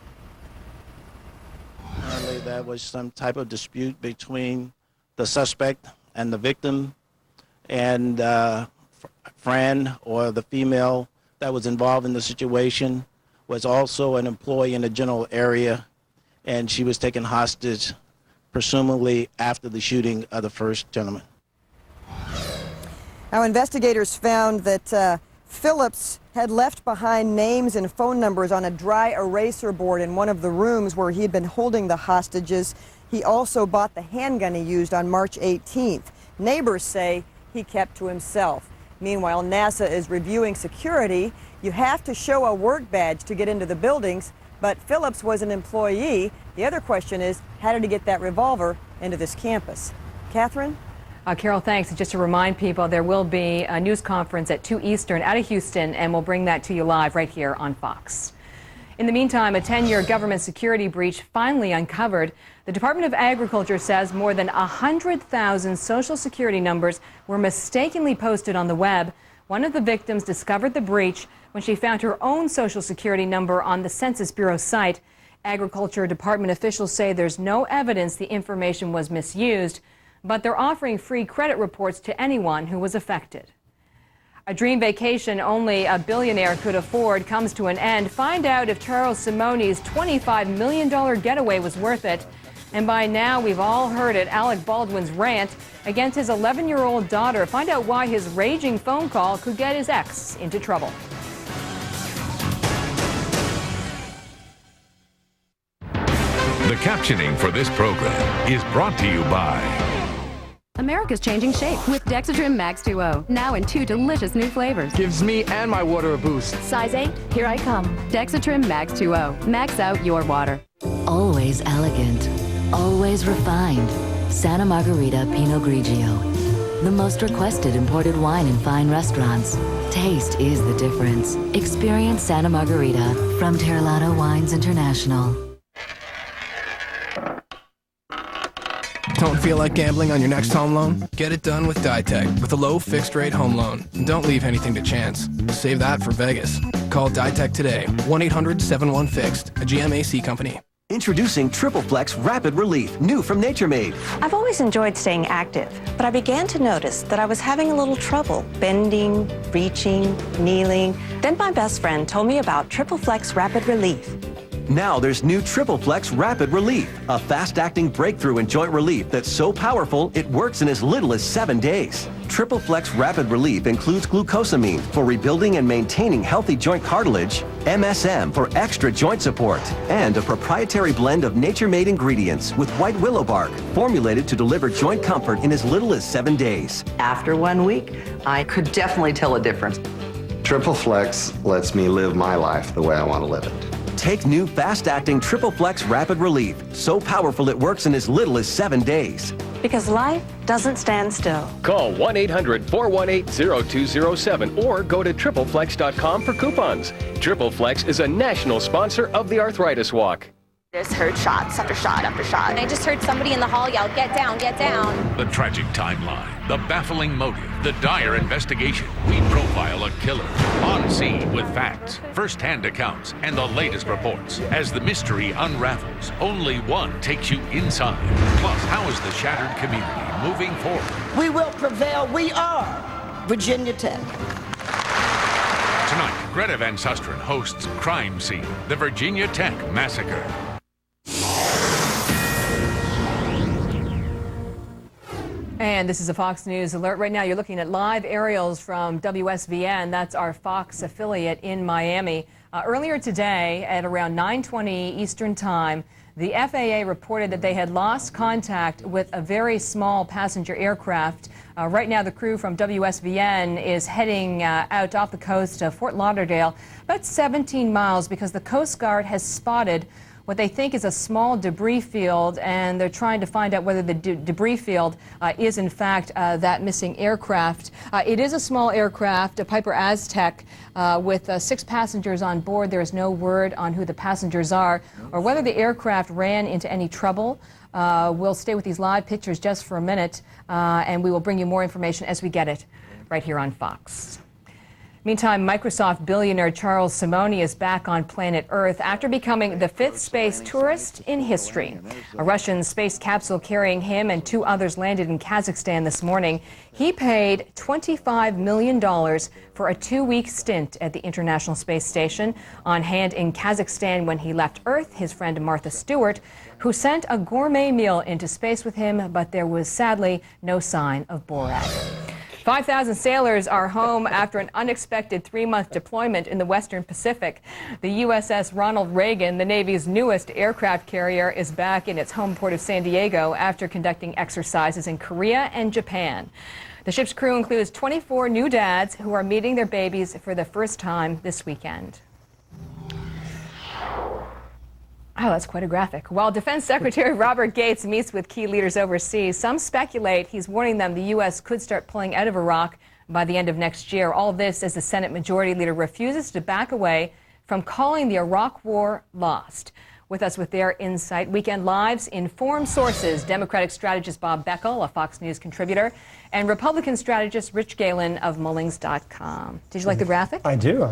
[SPEAKER 16] Apparently, there was some type of dispute between the suspect and the victim, and Fran, or the female that was involved in the situation, was also an employee in the general area, and she was taken hostage, presumably after the shooting of the first gentleman.
[SPEAKER 2] Now, investigators found that Phillips had left behind names and phone numbers on a dry eraser board in one of the rooms where he had been holding the hostages. He also bought the handgun he used on March 18th. Neighbors say he kept to himself. Meanwhile, NASA is reviewing security. You have to show a work badge to get into the buildings, but Phillips was an employee. The other question is, how did he get that revolver into this campus? Catherine?
[SPEAKER 1] Carol, thanks. Just to remind people, there will be a news conference at 2 Eastern out of Houston, and we'll bring that to you live right here on Fox. In the meantime, a 10-year government security breach finally uncovered. The Department of Agriculture says more than 100,000 Social Security numbers were mistakenly posted on the web. One of the victims discovered the breach when she found her own Social Security number on the Census Bureau site. Agriculture Department officials say there's no evidence the information was misused, but they're offering free credit reports to anyone who was affected. A dream vacation only a billionaire could afford comes to an end. Find out if Charles Simone's $25 million getaway was worth it. And by now, we've all heard it, Alec Baldwin's rant against his 11-year-old daughter. Find out why his raging phone call could get his ex into trouble.
[SPEAKER 25] The captioning for this program is brought to you by
[SPEAKER 17] America's changing shape with Dexatrim Max 2.0. Now in 2 delicious new flavors.
[SPEAKER 18] Gives me and my water a boost.
[SPEAKER 17] Size 8, here I come. Dexatrim Max 2.0. Max out your water.
[SPEAKER 20] Always elegant. Always refined. Santa Margherita Pinot Grigio. The most requested imported wine in fine restaurants. Taste is the difference. Experience Santa Margherita from Terrelato Wines International.
[SPEAKER 18] Don't feel like gambling on your next home loan? Get it done with Ditech with a low fixed rate home loan. And don't leave anything to chance. Save that for Vegas. Call Ditech today. 1-800-71-FIXED, a GMAC company.
[SPEAKER 21] Introducing Triple Flex Rapid Relief, new from Nature Made.
[SPEAKER 22] I've always enjoyed staying active, but I began to notice that I was having a little trouble bending, reaching, kneeling. Then my best friend told me about Triple Flex Rapid Relief.
[SPEAKER 21] Now there's new Triple Flex Rapid Relief, a fast-acting breakthrough in joint relief that's so powerful it works in as little as 7 days. Triple Flex Rapid Relief includes glucosamine for rebuilding and maintaining healthy joint cartilage, MSM for extra joint support, and a proprietary blend of nature-made ingredients with white willow bark, formulated to deliver joint comfort in as little as 7 days.
[SPEAKER 23] After 1 week, I could definitely tell a difference.
[SPEAKER 29] Triple Flex lets me live my life the way I want to live it.
[SPEAKER 21] Take new fast-acting Triple Flex Rapid Relief, so powerful it works in as little as 7 days.
[SPEAKER 22] Because life doesn't stand still.
[SPEAKER 30] Call 1-800-418-0207 or go to tripleflex.com for coupons. Triple Flex is a national sponsor of the Arthritis Walk.
[SPEAKER 31] Just heard shots after shot after shot. And I just heard somebody in the hall yell, "Get down, get down."
[SPEAKER 25] the tragic timeline, the baffling motive, the dire investigation. We profile a killer on scene with facts, first-hand accounts, and the latest reports. As the mystery unravels, only one takes you inside. Plus, how is the shattered community moving forward?
[SPEAKER 32] We will prevail. We are Virginia Tech.
[SPEAKER 25] Tonight, Greta Van Susteren hosts Crime Scene, the Virginia Tech Massacre.
[SPEAKER 1] And this is a Fox News alert. Right now, you're looking at live aerials from WSVN. That's our Fox affiliate in Miami. Earlier today, at around 9:20 Eastern Time, the FAA reported that they had lost contact with a very small passenger aircraft. Right now, the crew from WSVN is heading out off the coast of Fort Lauderdale, about 17 miles, because the Coast Guard has spotted what they think is a small debris field, and they're trying to find out whether the debris field is in fact that missing aircraft. It is a small aircraft, a Piper Aztec, with 6 passengers on board. There is no word on who the passengers are or whether the aircraft ran into any trouble. We'll stay with these live pictures just for a minute, and we will bring you more information as we get it right here on Fox. Meantime, Microsoft billionaire Charles Simonyi is back on planet Earth after becoming the 5th space tourist in history. A Russian space capsule carrying him and 2 others landed in Kazakhstan this morning. He paid $25 million for a 2-week stint at the International Space Station. On hand in Kazakhstan when he left Earth, his friend Martha Stewart, who sent a gourmet meal into space with him, but there was sadly no sign of Borat. 5,000 sailors are home after an unexpected 3-month deployment in the Western Pacific. The USS Ronald Reagan, the Navy's newest aircraft carrier, is back in its home port of San Diego after conducting exercises in Korea and Japan. The ship's crew includes 24 new dads who are meeting their babies for the first time this weekend. Oh, that's quite a graphic. While Defense Secretary Robert Gates meets with key leaders overseas, some speculate he's warning them the U.S. could start pulling out of Iraq by the end of next year. All of this as the Senate Majority Leader refuses to back away from calling the Iraq War lost. With us with their insight, Weekend Live's Informed Sources, Democratic strategist Bob Beckel, a Fox News contributor, and Republican strategist Rich Galen of Mullings.com. Did you like the graphic?
[SPEAKER 3] I do. I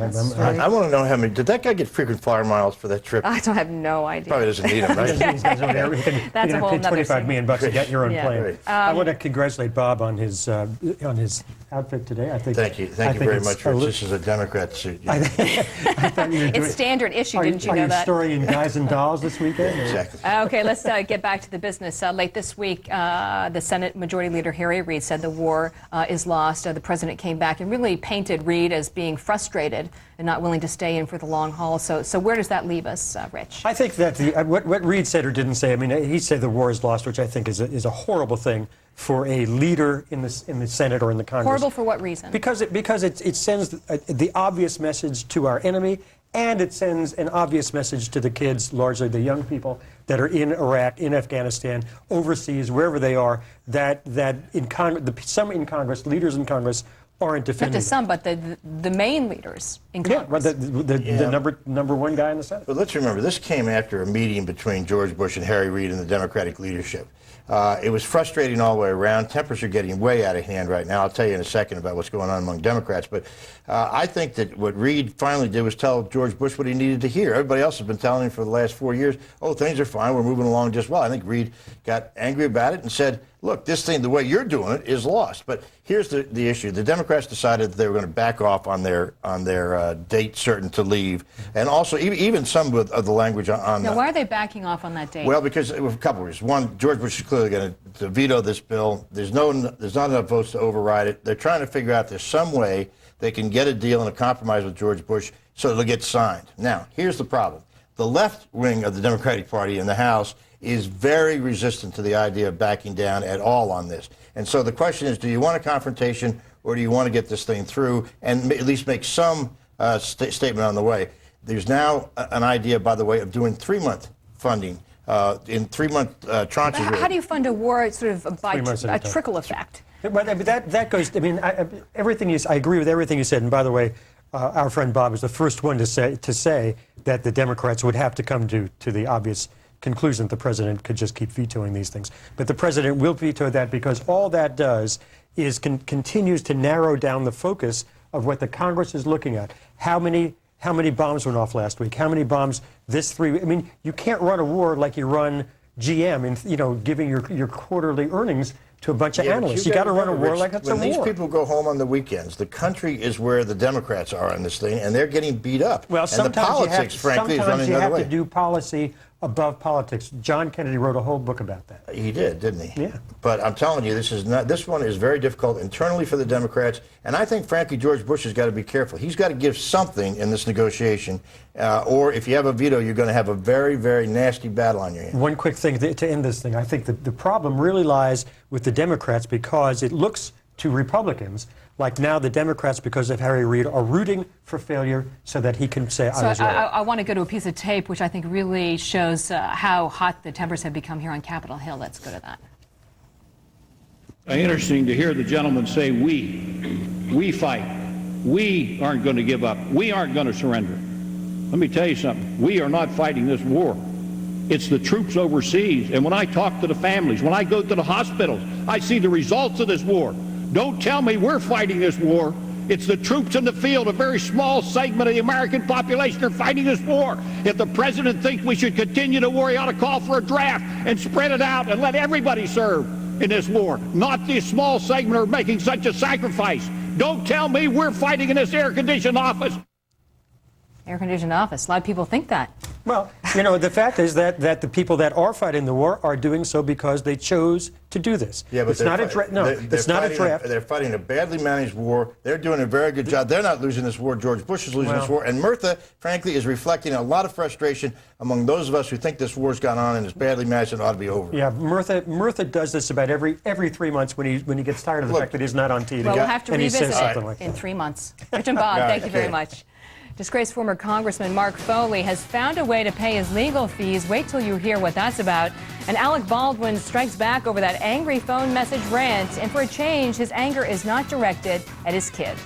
[SPEAKER 3] want to know how many. Did that guy get frequent flyer miles for that trip?
[SPEAKER 1] I don't have no idea.
[SPEAKER 3] Probably doesn't need them, right?
[SPEAKER 1] That's a whole nother
[SPEAKER 3] $25 million to get your own plane.
[SPEAKER 1] Right.
[SPEAKER 3] I want to congratulate Bob on his outfit today. I think.
[SPEAKER 4] Thank you very much, Rich. This is a Democrat suit.
[SPEAKER 1] I thought it's standard issue. Didn't you know that?
[SPEAKER 3] Are you storing in Guys and Dolls this weekend?
[SPEAKER 4] Exactly.
[SPEAKER 1] Okay, let's get back to the business. Late this week, the Senate Majority Leader Harry Reid said the war is lost. The president came back and really painted Reid as being frustrated and not willing to stay in for the long haul. So where does that leave us, Rich?
[SPEAKER 3] I think that what Reid said or didn't say, I mean, he said the war is lost, which I think is a horrible thing for a leader in the Senate or in the Congress.
[SPEAKER 1] Horrible for what reason?
[SPEAKER 3] Because it sends the obvious message to our enemy, and it sends an obvious message to the kids, largely the young people that are in Iraq, in Afghanistan, overseas, wherever they are, that some in Congress, leaders in Congress, aren't defending.
[SPEAKER 1] Not to some, but the main leaders in Congress.
[SPEAKER 3] Yeah, the number one guy in the Senate.
[SPEAKER 4] But let's remember, this came after a meeting between George Bush and Harry Reid and the Democratic leadership. It was frustrating all the way around. Tempers are getting way out of hand right now. I'll tell you in a second about what's going on among Democrats. But I think that what Reid finally did was tell George Bush what he needed to hear. Everybody else has been telling him for the last 4 years, oh, things are fine, we're moving along just well. I think Reid got angry about it and said, look, this thing, the way you're doing it, is lost. But here's the issue. The Democrats decided that they were going to back off on their date certain to leave. And also, even some of the language on
[SPEAKER 1] Now, why are they backing off on that date?
[SPEAKER 4] Well, because of a couple of reasons. One, George Bush is clearly going to veto this bill. There's not enough votes to override it. They're trying to figure out there's some way they can get a deal and a compromise with George Bush so it'll get signed. Now, here's the problem. The left wing of the Democratic Party in the House is very resistant to the idea of backing down at all on this. And so the question is, do you want a confrontation or do you want to get this thing through and at least make some statement on the way? There's now an idea, by the way, of doing 3-month funding in 3-month tranches.
[SPEAKER 1] How do you fund a war sort of by a trickle effect?
[SPEAKER 3] But that goes, I mean, I agree with everything you said. And by the way, our friend Bob is the first one to say that the Democrats would have to come to the obvious conclusion that the president could just keep vetoing these things. But the president will veto that because all that does is continues to narrow down the focus of what the Congress is looking at. How many bombs went off last week? How many bombs this 3 weeks? I mean, you can't run a war like you run GM and giving your quarterly earnings to a bunch of analysts. You got to run a war like it's a war.
[SPEAKER 4] When these people go home on the weekends, the country is where the Democrats are on this thing, and they're getting beat up.
[SPEAKER 3] Well,
[SPEAKER 4] and the politics, frankly, is running the other way.
[SPEAKER 3] Sometimes you have to do policy above politics. John Kennedy wrote a whole book about that.
[SPEAKER 4] He did, didn't he?
[SPEAKER 3] Yeah.
[SPEAKER 4] But I'm telling you, this one is very difficult internally for the Democrats, and I think, frankly, George Bush has got to be careful. He's got to give something in this negotiation, or if you have a veto, you're going to have a very, very nasty battle on your hands.
[SPEAKER 3] One quick thing to end this thing. I think the problem really lies with the Democrats because it looks to Republicans like now the Democrats, because of Harry Reid, are rooting for failure so that he can say, I was right.
[SPEAKER 1] I want to go to a piece of tape which I think really shows how hot the tempers have become here on Capitol Hill. Let's go to that.
[SPEAKER 5] Interesting to hear the gentleman say we fight. We aren't going to give up. We aren't going to surrender. Let me tell you something. We are not fighting this war. It's the troops overseas. And when I talk to the families, when I go to the hospitals, I see the results of this war. Don't tell me we're fighting this war. It's the troops in the field, a very small segment of the American population are fighting this war. If the president thinks we should continue the war, he ought to call for a draft and spread it out and let everybody serve in this war. Not this small segment are making such a sacrifice. Don't tell me we're fighting in this air-conditioned office.
[SPEAKER 1] Air-conditioned office. A lot of people think that.
[SPEAKER 3] Well, you know, the fact is that the people that are fighting the war are doing so because they chose to do this.
[SPEAKER 4] Yeah, but
[SPEAKER 3] it's not a draft.
[SPEAKER 4] They're fighting a badly managed war. They're doing a very good job. They're not losing this war. George Bush is losing this war. And Murtha, frankly, is reflecting a lot of frustration among those of us who think this war's gone on and is badly managed and ought to be over.
[SPEAKER 3] Yeah, Murtha does this about every 3 months when he gets tired of the fact that he's not on TV.
[SPEAKER 1] Well, we'll have to revisit it
[SPEAKER 3] like
[SPEAKER 1] in 3 months. Rich and Bob, thank you very much. Disgraced former Congressman Mark Foley has found a way to pay his legal fees. Wait till you hear what that's about. And Alec Baldwin strikes back over that angry phone message rant. And for a change, his anger is not directed at his kid.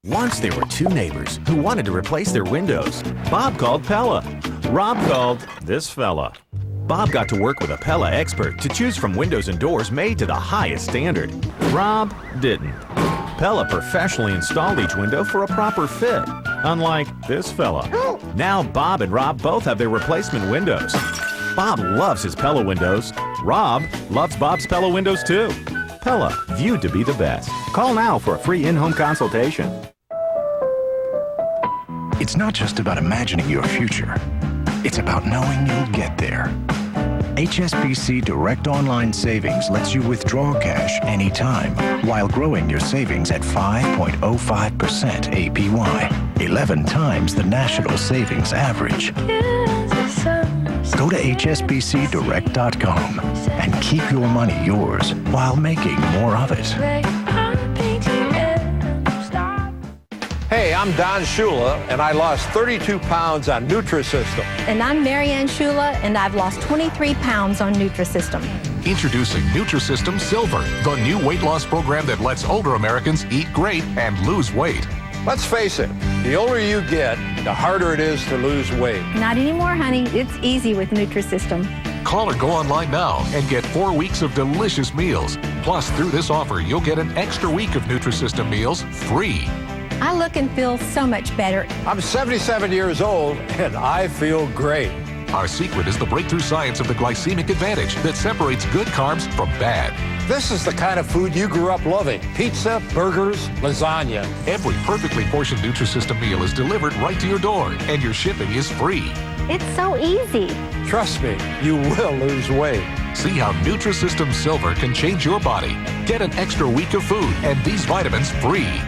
[SPEAKER 6] Once there were two neighbors who wanted to replace their windows. Bob called Pella. Rob called this fella. Bob got to work with a Pella expert to choose from windows and doors made to the highest standard. Rob didn't. Pella professionally installed each window for a proper fit, unlike this fella. Now Bob and Rob both have their replacement windows. Bob loves his Pella windows. Rob loves Bob's Pella windows too. Pella, viewed to be the best. Call now for a free in-home consultation.
[SPEAKER 7] It's not just about imagining your future. It's about knowing you'll get there. HSBC Direct Online Savings lets you withdraw cash anytime while growing your savings at 5.05% APY, 11 times the national savings average. Go to hsbcdirect.com and keep your money yours while making more of it.
[SPEAKER 8] Hey, I'm Don Shula, and I lost 32 pounds on Nutrisystem.
[SPEAKER 9] And I'm Marianne Shula, and I've lost 23 pounds on Nutrisystem.
[SPEAKER 10] Introducing Nutrisystem Silver, the new weight loss program that lets older Americans eat great and lose weight.
[SPEAKER 8] Let's face it, the older you get, the harder it is to lose weight.
[SPEAKER 9] Not anymore, honey. It's easy with Nutrisystem.
[SPEAKER 10] Call or go online now and get 4 weeks of delicious meals. Plus, through this offer, you'll get an extra week of Nutrisystem meals free.
[SPEAKER 9] I look and feel so much better.
[SPEAKER 8] I'm 77 years old, and I feel great.
[SPEAKER 10] Our secret is the breakthrough science of the glycemic advantage that separates good carbs from bad.
[SPEAKER 8] This is the kind of food you grew up loving. Pizza, burgers, lasagna.
[SPEAKER 10] Every perfectly portioned Nutrisystem meal is delivered right to your door, and your shipping is free.
[SPEAKER 9] It's so easy.
[SPEAKER 8] Trust me, you will lose weight.
[SPEAKER 10] See how Nutrisystem Silver can change your body. Get an extra week of food and these vitamins free.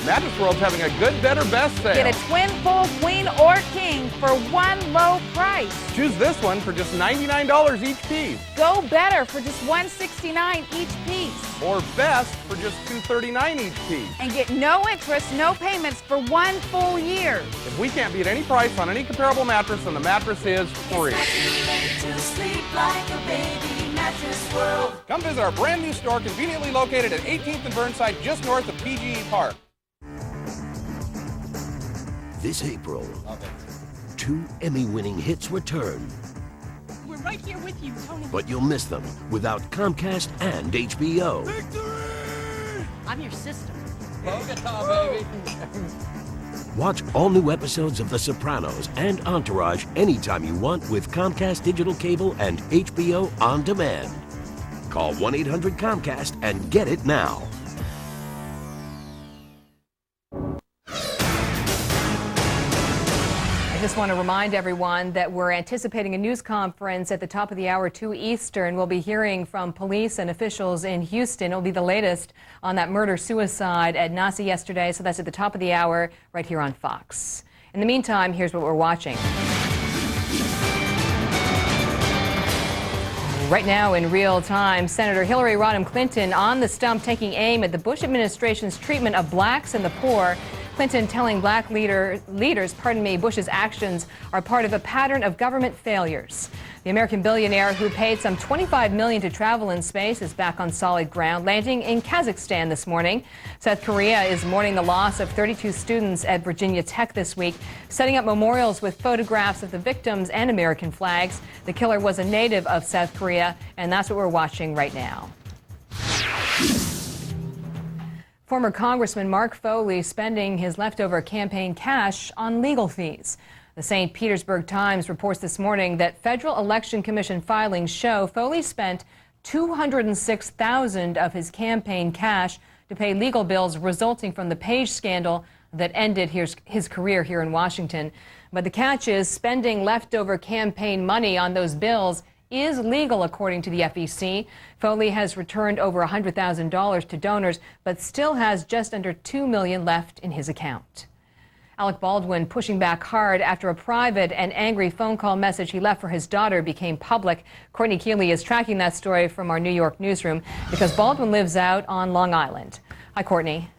[SPEAKER 13] Mattress World's having a good, better, best sale.
[SPEAKER 19] Get a twin, full, queen, or king for one low price.
[SPEAKER 13] Choose this one for just $99 each piece.
[SPEAKER 19] Go better for just $169 each piece.
[SPEAKER 13] Or best for just $239 each piece.
[SPEAKER 19] And get no interest, no payments for 1 full year.
[SPEAKER 13] If we can't beat any price on any comparable mattress, then the mattress is free. Come visit our brand new store conveniently located at 18th and Burnside, just north of PGE Park.
[SPEAKER 24] This April, 2 Emmy-winning hits return.
[SPEAKER 26] We're right here with you, Tony.
[SPEAKER 24] But you'll miss them without Comcast and HBO.
[SPEAKER 26] I'm your sister.
[SPEAKER 13] Bogota, baby.
[SPEAKER 24] Watch all new episodes of The Sopranos and Entourage anytime you want with Comcast Digital Cable and HBO On Demand. Call 1-800-COMCAST and get it now.
[SPEAKER 1] I just want to remind everyone that we're anticipating a news conference at the top of the hour, 2 Eastern. We'll be hearing from police and officials in Houston. It'll be the latest on that murder-suicide at Nasi yesterday, so that's at the top of the hour right here on Fox. In the meantime, here's what we're watching. Right now in real time, Senator Hillary Rodham Clinton on the stump taking aim at the Bush administration's treatment of blacks and the poor. Clinton telling black leaders, Bush's actions are part of a pattern of government failures. The American billionaire who paid some $25 million to travel in space is back on solid ground, landing in Kazakhstan this morning. South Korea is mourning the loss of 32 students at Virginia Tech this week, setting up memorials with photographs of the victims and American flags. The killer was a native of South Korea, and that's what we're watching right now. Former Congressman Mark Foley spending his leftover campaign cash on legal fees. The St. Petersburg Times reports this morning that Federal Election Commission filings show Foley spent $206,000 of his campaign cash to pay legal bills resulting from the Page scandal that ended his career here in Washington. But the catch is spending leftover campaign money on those bills is legal, according to the FEC. Foley has returned over $100,000 to donors, but still has just under $2 million left in his account. Alec Baldwin pushing back hard after a private and angry phone call message he left for his daughter became public. Courtney Keeley is tracking that story from our New York newsroom because Baldwin lives out on Long Island. Hi, Courtney.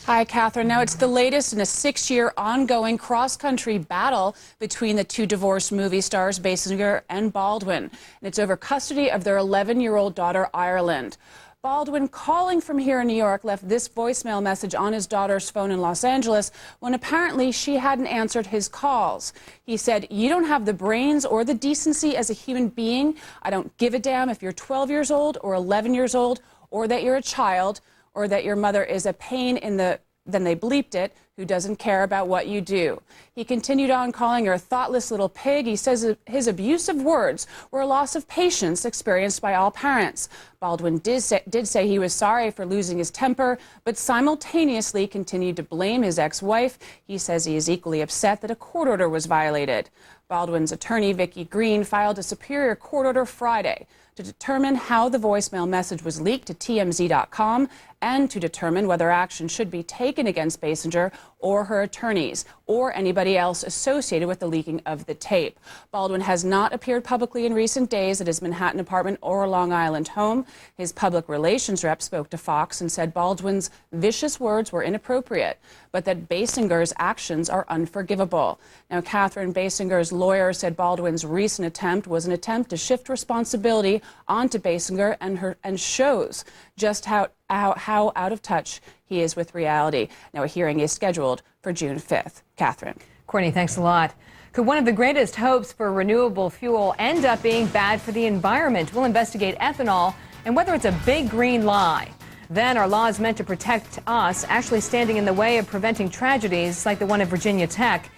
[SPEAKER 2] Hi, Catherine. Now, it's the latest in a 6-year ongoing cross-country battle between the two divorced movie stars, Basinger and Baldwin. And it's over custody of their 11-year-old daughter, Ireland. Baldwin, calling from here in New York, left this voicemail message on his daughter's phone in Los Angeles when apparently she hadn't answered his calls. He said, "You don't have the brains or the decency as a human being. I don't give a damn if you're 12 years old or 11 years old or that you're a child, or that your mother is a pain in the," then they bleeped it, "who doesn't care about what you do." He continued on calling her a thoughtless little pig. He says his abusive words were a loss of patience experienced by all parents. Baldwin did say he was sorry for losing his temper, but simultaneously continued to blame his ex-wife. He says he is equally upset that a court order was violated. Baldwin's attorney, Vicki Green, filed a Superior Court order Friday to determine how the voicemail message was leaked to TMZ.com and to determine whether action should be taken against Basinger or her attorneys or anybody else associated with the leaking of the tape. Baldwin has not appeared publicly in recent days at his Manhattan apartment or Long Island home. His public relations rep spoke to Fox and said Baldwin's vicious words were inappropriate, but that Basinger's actions are unforgivable. Now, Catherine, Basinger's lawyer said Baldwin's recent attempt was an attempt to shift responsibility onto Basinger and shows just how out of touch he is with reality. Now, a hearing is scheduled for June 5th. Catherine.
[SPEAKER 1] Courtney, thanks a lot. Could one of the greatest hopes for renewable fuel end up being bad for the environment? We'll investigate ethanol and whether it's a big green lie. Then are laws meant to protect us actually standing in the way of preventing tragedies like the one at Virginia Tech?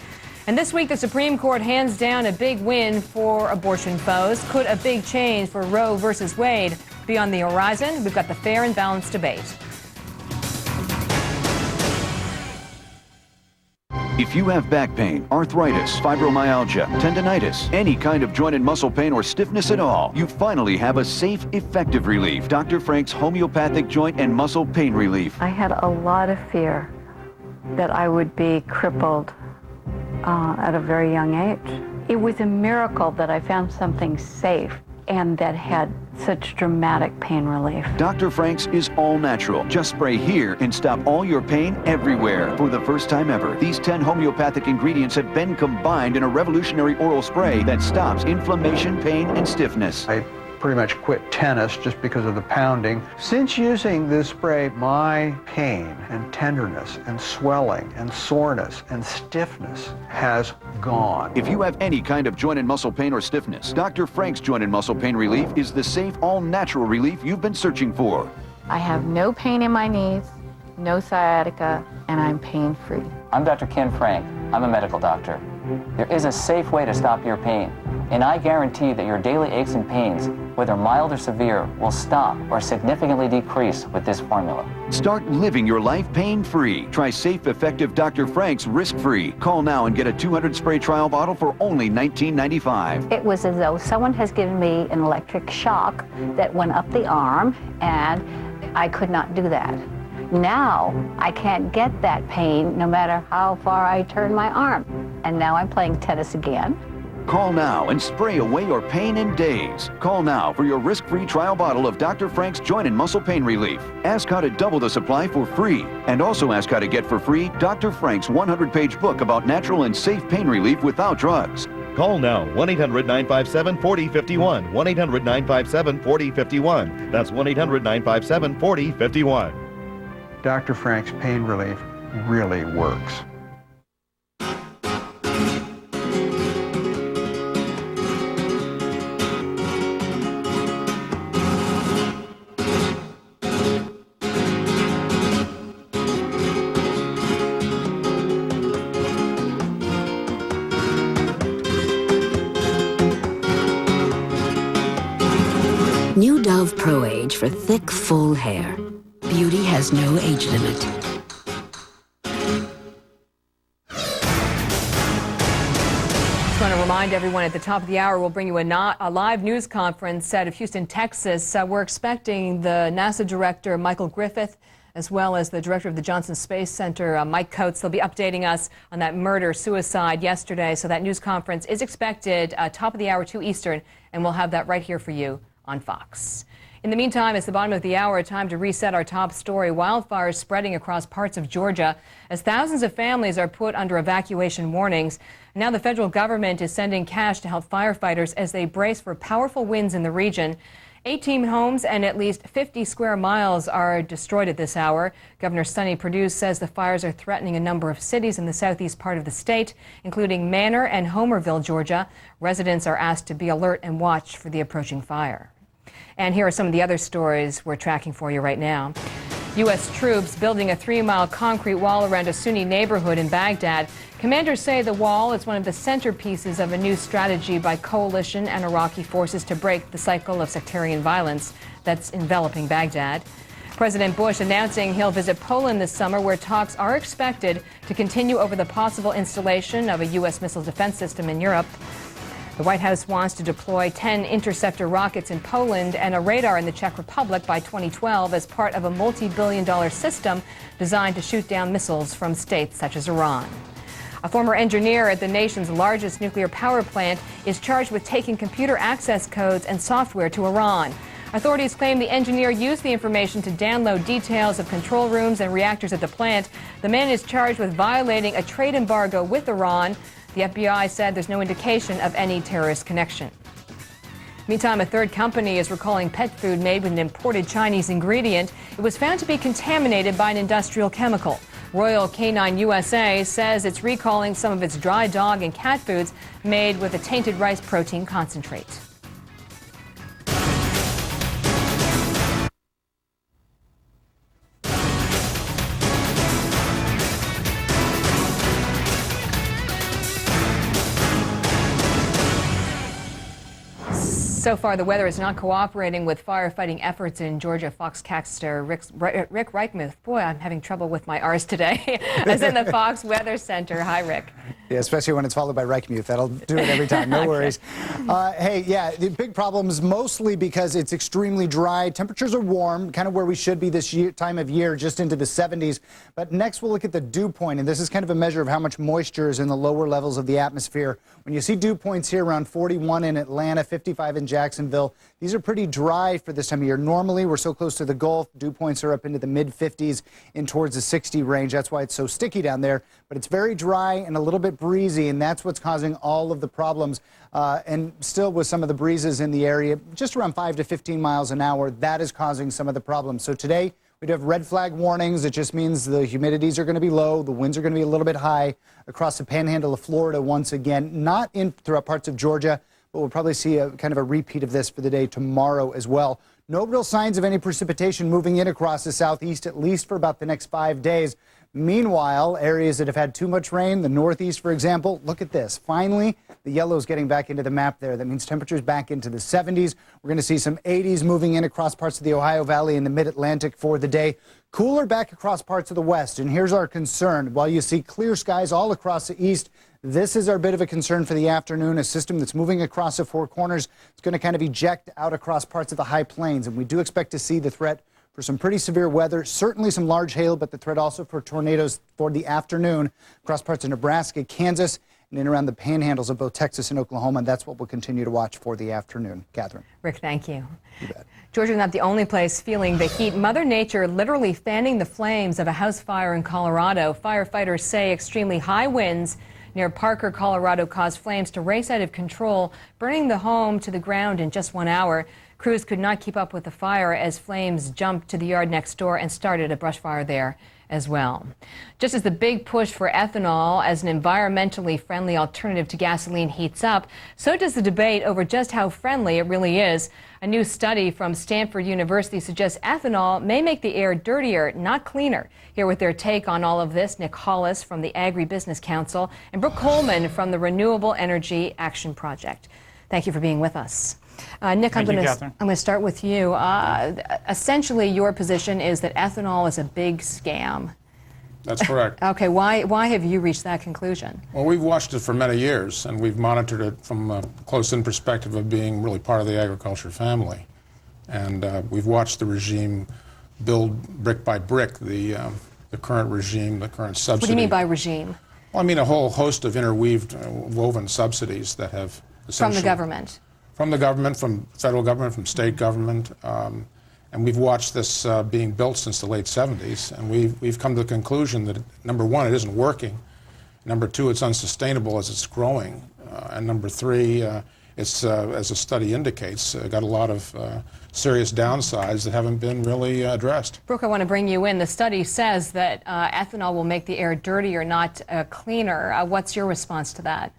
[SPEAKER 1] And this week, the Supreme Court hands down a big win for abortion foes. Could a big change for Roe versus Wade be on the horizon? We've got the fair and balanced debate.
[SPEAKER 11] If you have back pain, arthritis, fibromyalgia, tendinitis, any kind of joint and muscle pain or stiffness at all, you finally have a safe, effective relief. Dr. Frank's Homeopathic Joint and Muscle Pain Relief.
[SPEAKER 12] I had a lot of fear that I would be crippled at a very young age. It was a miracle that I found something safe and that had such dramatic pain relief.
[SPEAKER 11] Dr. Frank's is all natural. Just spray here and stop all your pain everywhere. For the first time ever, these 10 homeopathic ingredients have been combined in a revolutionary oral spray that stops inflammation, pain, and stiffness.
[SPEAKER 14] I pretty much quit tennis just because of the pounding. Since using this spray, my pain and tenderness and swelling and soreness and stiffness has gone.
[SPEAKER 11] If you have any kind of joint and muscle pain or stiffness, Dr. Frank's Joint and Muscle Pain Relief is the safe, all-natural relief you've been searching for.
[SPEAKER 12] I have no pain in my knees, no sciatica, and I'm pain-free.
[SPEAKER 15] I'm Dr. Ken Frank. I'm a medical doctor. There is a safe way to stop your pain, and I guarantee that your daily aches and pains, whether mild or severe, will stop or significantly decrease with this formula.
[SPEAKER 11] Start living your life pain-free. Try safe, effective Dr. Frank's risk-free. Call now and get a 200 spray trial bottle for only $19.95.
[SPEAKER 12] It was as though someone has given me an electric shock that went up the arm, and I could not do that. Now I can't get that pain no matter how far I turn my arm. And now I'm playing tennis again.
[SPEAKER 11] Call now and spray away your pain in days. Call now for your risk-free trial bottle of Dr. Frank's Joint and Muscle Pain Relief. Ask how to double the supply for free. And also ask how to get for free Dr. Frank's 100-page book about natural and safe pain relief without drugs.
[SPEAKER 16] Call now, 1-800-957-4051, 1-800-957-4051. That's 1-800-957-4051.
[SPEAKER 14] Dr. Frank's pain relief really works.
[SPEAKER 17] New Dove Pro Age for thick, full hair. Beauty has no age limit.
[SPEAKER 1] Just want to remind everyone at the top of the hour, we'll bring you a live news conference out of Houston, Texas. We're expecting the NASA director, Michael Griffith, as well as the director of the Johnson Space Center, Mike Coates. They'll be updating us on that murder-suicide yesterday. So that news conference is expected top of the hour, 2 Eastern, and we'll have that right here for you on Fox. In the meantime, it's the bottom of the hour, time to reset our top story. Wildfires spreading across parts of Georgia as thousands of families are put under evacuation warnings. Now the federal government is sending cash to help firefighters as they brace for powerful winds in the region. 18 homes and at least 50 square miles are destroyed at this hour. Governor Sonny Perdue says the fires are threatening a number of cities in the southeast part of the state, including Manor and Homerville, Georgia. Residents are asked to be alert and watch for the approaching fire. And here are some of the other stories we're tracking for you right now. U.S. troops building a 3-mile concrete wall around a Sunni neighborhood in Baghdad. Commanders say the wall is one of the centerpieces of a new strategy by coalition and Iraqi forces to break the cycle of sectarian violence that's enveloping Baghdad. President Bush announcing he'll visit Poland this summer, where talks are expected to continue over the possible installation of a U.S. missile defense system in Europe. The White House wants to deploy 10 interceptor rockets in Poland and a radar in the Czech Republic by 2012 as part of a multi-billion-dollar system designed to shoot down missiles from states such as Iran. A former engineer at the nation's largest nuclear power plant is charged with taking computer access codes and software to Iran. Authorities claim the engineer used the information to download details of control rooms and reactors at the plant. The man is charged with violating a trade embargo with Iran. The FBI said there's no indication of any terrorist connection. Meantime, a third company is recalling pet food made with an imported Chinese ingredient. It was found to be contaminated by an industrial chemical. Royal Canine USA says it's recalling some of its dry dog and cat foods made with a tainted rice protein concentrate. So far, the weather is not cooperating with firefighting efforts in Georgia. Foxcaster Rick Reichmuth. Boy, I'm having trouble with my R's today. As in the Fox Weather Center. Hi, Rick.
[SPEAKER 18] Yeah, especially when it's followed by Reichmuth. That'll do it every time. No worries. Hey, yeah, the big problems mostly because it's extremely dry. Temperatures are warm, kind of where we should be this time of year, just into the 70s. But next, we'll look at the dew point, and this is kind of a measure of how much moisture is in the lower levels of the atmosphere. When you see dew points here around 41 in Atlanta, 55 in Jacksonville, these are pretty dry for this time of year. Normally, we're so close to the Gulf, dew points are up into the mid-50s and towards the 60 range. That's why it's so sticky down there. But it's very dry and a little bit breezy, and that's what's causing all of the problems. And still with some of the breezes in the area, just around 5 to 15 miles an hour, that is causing some of the problems. So today, we do have red flag warnings. It just means the humidities are going to be low. The winds are going to be a little bit high across the panhandle of Florida once again. Not in throughout parts of Georgia, but we'll probably see a kind of a repeat of this for the day tomorrow as well. No real signs of any precipitation moving in across the southeast, at least for about the next 5 days. Meanwhile, areas that have had too much rain, the Northeast, for example, look at this. Finally, the yellow is getting back into the map there. That means temperatures back into the 70s. We're going to see some 80s moving in across parts of the Ohio Valley and the Mid-Atlantic for the day. Cooler back across parts of the West. And here's our concern. While you see clear skies all across the East, this is our bit of a concern for the afternoon. A system that's moving across the Four Corners. It's going to kind of eject out across parts of the high plains. And we do expect to see the threat for some pretty severe weather, certainly some large hail, but the threat also for tornadoes for the afternoon across parts of Nebraska, Kansas, and in around the panhandles of both Texas and Oklahoma. And that's what we'll continue to watch for the afternoon. Catherine.
[SPEAKER 1] Rick, thank you.
[SPEAKER 18] You bet.
[SPEAKER 1] Georgia's not the only place feeling the heat. Mother Nature literally fanning the flames of a house fire in Colorado. Firefighters say extremely high winds near Parker, Colorado, caused flames to race out of control, burning the home to the ground in just 1 hour. Crews could not keep up with the fire as flames jumped to the yard next door and started a brush fire there as well. Just as the big push for ethanol as an environmentally friendly alternative to gasoline heats up, so does the debate over just how friendly it really is. A new study from Stanford University suggests ethanol may make the air dirtier, not cleaner. Here with their take on all of this, Nick Hollis from the Agribusiness Council and Brooke Coleman from the Renewable Energy Action Project. Thank you for being with us. Nick, I'm going to start with you. Essentially, your position is that ethanol is a big scam.
[SPEAKER 16] That's correct.
[SPEAKER 1] Okay, why have you reached that conclusion?
[SPEAKER 16] Well, we've watched it for many years, and we've monitored it from a close-in perspective of being really part of the agriculture family. And we've watched the regime build brick by brick the current regime, the current subsidy.
[SPEAKER 1] What do you mean by regime?
[SPEAKER 16] Well, I mean a whole host of woven subsidies that have
[SPEAKER 1] essentially... From the government?
[SPEAKER 16] From the government, from federal government, from state government. And we've watched this being built since the late 70s, and we've come to the conclusion that, number one, it isn't working. Number two, it's unsustainable as it's growing. And number three, it's, as the study indicates, got a lot of serious downsides that haven't been really addressed.
[SPEAKER 1] Brooke, I want to bring you in. The study says that ethanol will make the air dirtier, not cleaner. What's your response to that?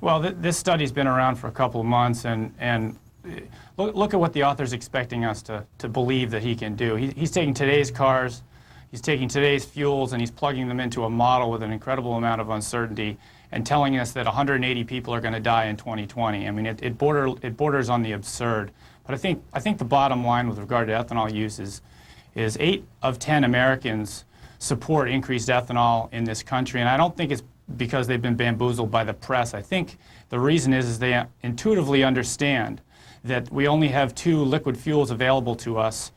[SPEAKER 20] Well, this study's been around for a couple of months, and look at what the author's expecting us to believe that he can do. He's taking today's cars, he's taking today's fuels, and he's plugging them into a model with an incredible amount of uncertainty and telling us that 180 people are going to die in 2020. I mean, it borders on the absurd. But I think the bottom line with regard to ethanol use is 8 of 10 Americans support increased ethanol in this country, and I don't think it's because they've been bamboozled by the press. I think the reason is they intuitively understand that we only have 2 liquid fuels available to us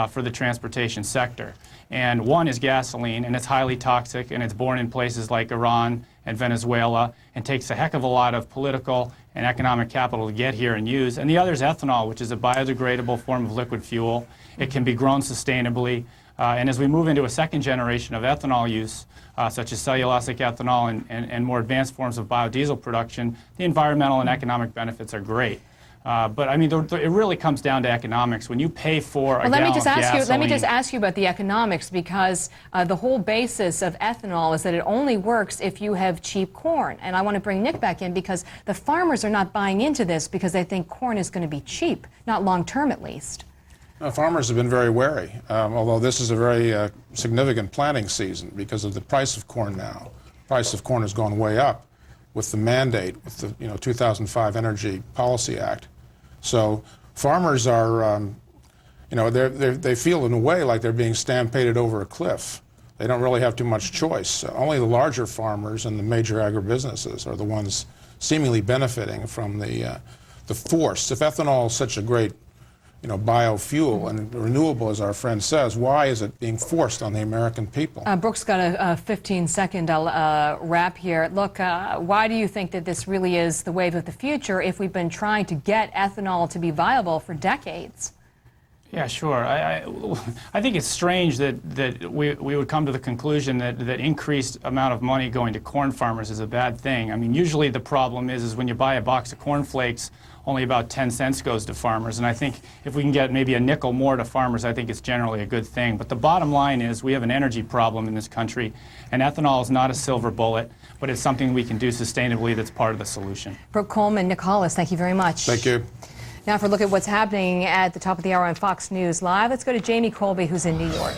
[SPEAKER 20] for the transportation sector. And one is gasoline, and it's highly toxic, and it's born in places like Iran and Venezuela, and takes a heck of a lot of political and economic capital to get here and use. And the other is ethanol, which is a biodegradable form of liquid fuel. It can be grown sustainably. And as we move into a second generation of ethanol use, such as cellulosic ethanol and more advanced forms of biodiesel production, the environmental and economic benefits are great. But I mean, it really comes down to economics. When you pay for a gallon of gasoline...
[SPEAKER 1] Let me just ask you about the economics, because the whole basis of ethanol is that it only works if you have cheap corn. And I want to bring Nick back in because the farmers are not buying into this because they think corn is going to be cheap, not long-term at least.
[SPEAKER 16] Farmers have been very wary, although this is a very significant planting season because of the price of corn now. The price of corn has gone way up with the mandate, with the 2005 Energy Policy Act. So farmers are, they feel in a way like they're being stampeded over a cliff. They don't really have too much choice. Only the larger farmers and the major agribusinesses are the ones seemingly benefiting from the force. If ethanol is such a great biofuel and renewable, as our friend says, why is it being forced on the American people?
[SPEAKER 1] Brooke's got a 15-second wrap here. Look, why do you think that this really is the wave of the future if we've been trying to get ethanol to be viable for decades?
[SPEAKER 20] Yeah, sure. I think it's strange that we would come to the conclusion that increased amount of money going to corn farmers is a bad thing. I mean, usually the problem is when you buy a box of cornflakes, only about 10 cents goes to farmers. And I think if we can get maybe a nickel more to farmers, I think it's generally a good thing. But the bottom line is we have an energy problem in this country, and ethanol is not a silver bullet, but it's something we can do sustainably that's part of the solution.
[SPEAKER 1] Brooke Coleman, Nick Hollis, thank you very much.
[SPEAKER 16] Thank you.
[SPEAKER 1] Now for a look at what's happening at the top of the hour on Fox News Live, let's go to Jamie Colby, who's in New York.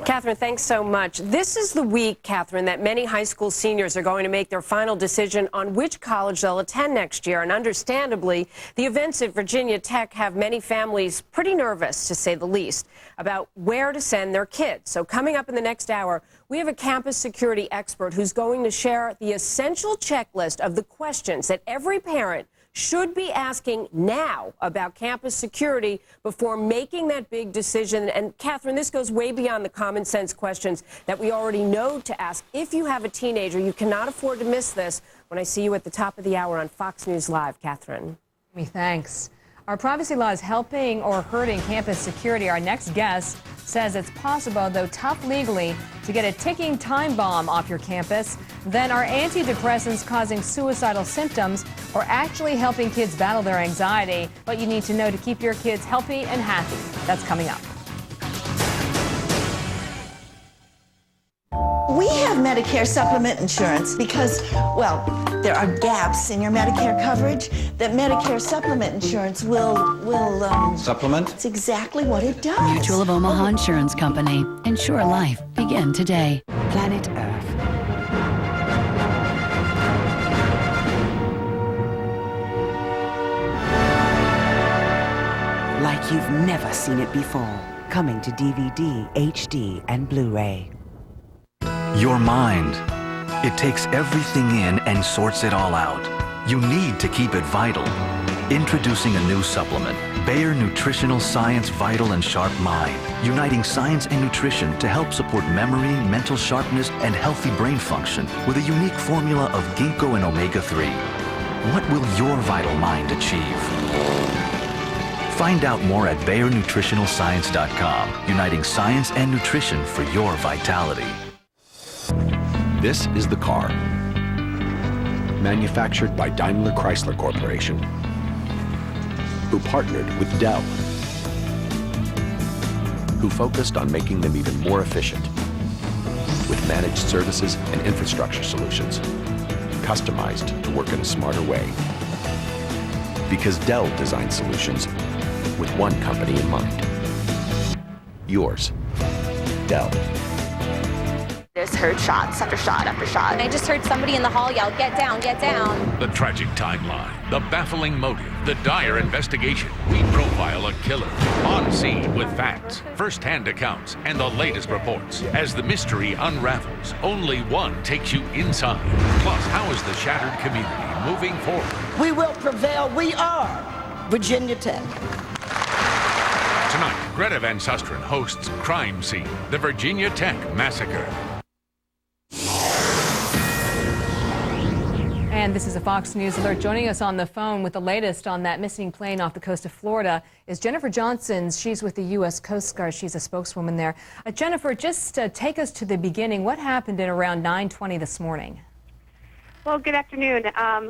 [SPEAKER 4] Catherine, thanks so much. This is the week, Catherine, that many high school seniors are going to make their final decision on which college they'll attend next year. And understandably, the events at Virginia Tech have many families pretty nervous, to say the least, about where to send their kids. So coming up in the next hour, we have a campus security expert who's going to share the essential checklist of the questions that every parent should be asking now about campus security before making that big decision. And Catherine, this goes way beyond the common sense questions that we already know to ask. If you have a teenager, you cannot afford to miss this when I see you at the top of the hour on Fox News Live. Catherine.
[SPEAKER 1] Thanks. Are privacy laws helping or hurting campus security? Our next guest says it's possible, though tough legally, to get a ticking time bomb off your campus. Then are antidepressants causing suicidal symptoms or actually helping kids battle their anxiety? What you need to know to keep your kids healthy and happy. That's coming up.
[SPEAKER 5] We have Medicare supplement insurance because, well, there are gaps in your Medicare coverage that Medicare supplement insurance will
[SPEAKER 21] Supplement?
[SPEAKER 5] It's exactly what it does.
[SPEAKER 17] Mutual of Omaha Insurance Company. Insure life. Begin today. Planet Earth.
[SPEAKER 22] Like you've never seen it before. Coming to DVD, HD, and Blu-ray.
[SPEAKER 23] Your mind. It takes everything in and sorts it all out. You need to keep it vital. Introducing a new supplement, Bayer Nutritional Science Vital and Sharp Mind, uniting science and nutrition to help support memory, mental sharpness, and healthy brain function with a unique formula of ginkgo and omega-3. What will your vital mind achieve? Find out more at BayerNutritionalScience.com, uniting science and nutrition for your vitality.
[SPEAKER 25] This is the car, manufactured by Daimler Chrysler Corporation, who partnered with Dell, who focused on making them even more efficient with managed services and infrastructure solutions, customized to work in a smarter way. Because Dell designed solutions with one company in mind. Yours, Dell.
[SPEAKER 27] Just heard shots after shot after shot. And I just heard somebody in the hall yell, "Get down, get down."
[SPEAKER 28] The tragic timeline, the baffling motive, the dire investigation. We profile a killer on scene with facts, first-hand accounts, and the latest reports. As the mystery unravels, only one takes you inside. Plus, how is the shattered community moving forward?
[SPEAKER 5] We will prevail. We are Virginia Tech.
[SPEAKER 28] Tonight, Greta Van Susteren hosts Crime Scene, the Virginia Tech Massacre.
[SPEAKER 1] And this is a Fox News alert. Joining us on the phone with the latest on that missing plane off the coast of Florida is Jennifer Johnson. She's with the U.S. Coast Guard. She's a spokeswoman there. Jennifer, just take us to the beginning. What happened at around 9:20 this morning?
[SPEAKER 29] Well, good afternoon.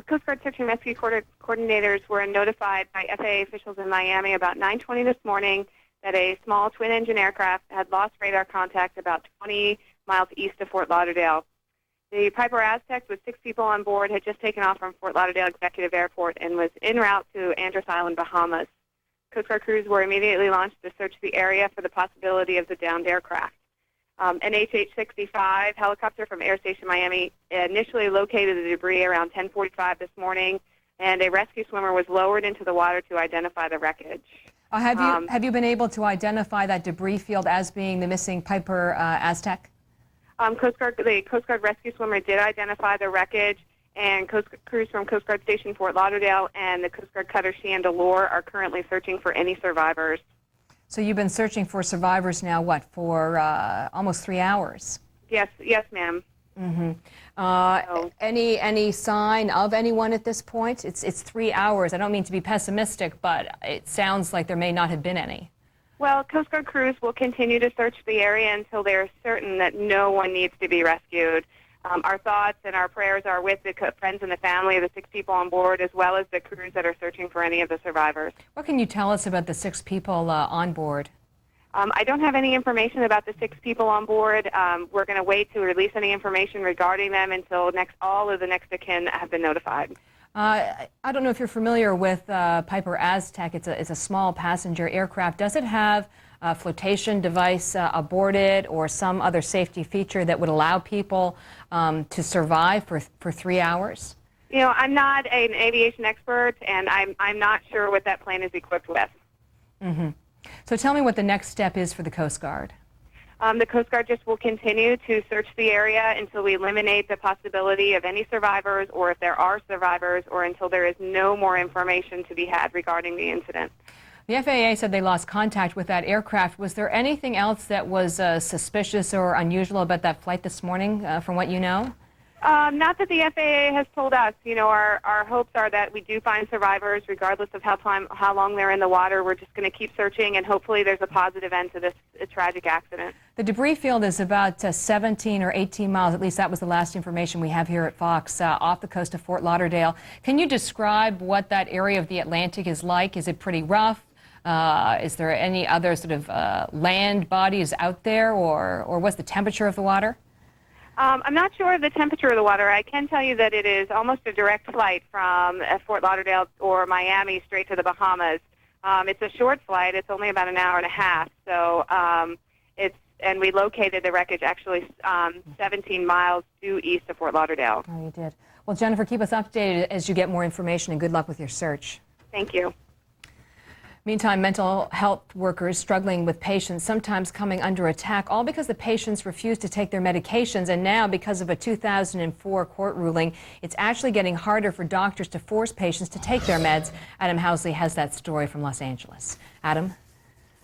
[SPEAKER 29] Coast Guard Search and Rescue coordinators were notified by FAA officials in Miami about 9:20 this morning that a small twin-engine aircraft had lost radar contact about 20 miles east of Fort Lauderdale. The Piper Aztec, with 6 people on board, had just taken off from Fort Lauderdale Executive Airport and was en route to Andros Island, Bahamas. Coast Guard crews were immediately launched to search the area for the possibility of the downed aircraft. An HH-65 helicopter from Air Station Miami initially located the debris around 10:45 this morning, and a rescue swimmer was lowered into the water to identify the wreckage.
[SPEAKER 1] Have you been able to identify that debris field as being the missing Piper Aztec?
[SPEAKER 29] The Coast Guard rescue swimmer did identify the wreckage, and crews from Coast Guard Station Fort Lauderdale and the Coast Guard cutter Chandelure are currently searching for any survivors.
[SPEAKER 1] So you've been searching for survivors now, what, for almost 3 hours?
[SPEAKER 29] Yes, ma'am.
[SPEAKER 1] Mm-hmm. Any sign of anyone at this point? It's 3 hours. I don't mean to be pessimistic, but it sounds like there may not have been any.
[SPEAKER 29] Well, Coast Guard crews will continue to search the area until they're certain that no one needs to be rescued. Our thoughts and our prayers are with the friends and the family of the 6 people on board, as well as the crews that are searching for any of the survivors.
[SPEAKER 1] What can you tell us about the 6 people on board?
[SPEAKER 29] I don't have any information about the 6 people on board. We're going to wait to release any information regarding them until all of the next of kin have been notified.
[SPEAKER 1] I don't know if you're familiar with Piper Aztec. It's a small passenger aircraft. Does it have flotation device aborted or some other safety feature that would allow people to survive for 3 hours?
[SPEAKER 29] You know, I'm not an aviation expert, and I'm not sure what that plane is equipped with.
[SPEAKER 1] Mm-hmm. So tell me what the next step is for the Coast Guard.
[SPEAKER 29] The Coast Guard just will continue to search the area until we eliminate the possibility of any survivors, or if there are survivors, or until there is no more information to be had regarding the incident.
[SPEAKER 1] The FAA said they lost contact with that aircraft. Was there anything else that was suspicious or unusual about that flight this morning, from what you know?
[SPEAKER 29] Not that the FAA has told us. You know, our hopes are that we do find survivors regardless of how long they're in the water. We're just going to keep searching, and hopefully there's a positive end to this tragic accident.
[SPEAKER 1] The debris field is about 17 or 18 miles, at least that was the last information we have here at Fox, off the coast of Fort Lauderdale. Can you describe what that area of the Atlantic is like? Is it pretty rough? Is there any other sort of land bodies out there, or what's the temperature of the water?
[SPEAKER 29] I'm not sure of the temperature of the water. I can tell you that it is almost a direct flight from Fort Lauderdale or Miami straight to the Bahamas. It's a short flight. It's only about an hour and a half. So and we located the wreckage actually 17 miles due east of Fort Lauderdale.
[SPEAKER 1] Oh, you did. Well, Jennifer, keep us updated as you get more information, and good luck with your search.
[SPEAKER 29] Thank you.
[SPEAKER 1] Meantime, mental health workers struggling with patients sometimes coming under attack, all because the patients refuse to take their medications. And now, because of a 2004 court ruling, it's actually getting harder for doctors to force patients to take their meds. Adam Housley has that story from Los Angeles. Adam?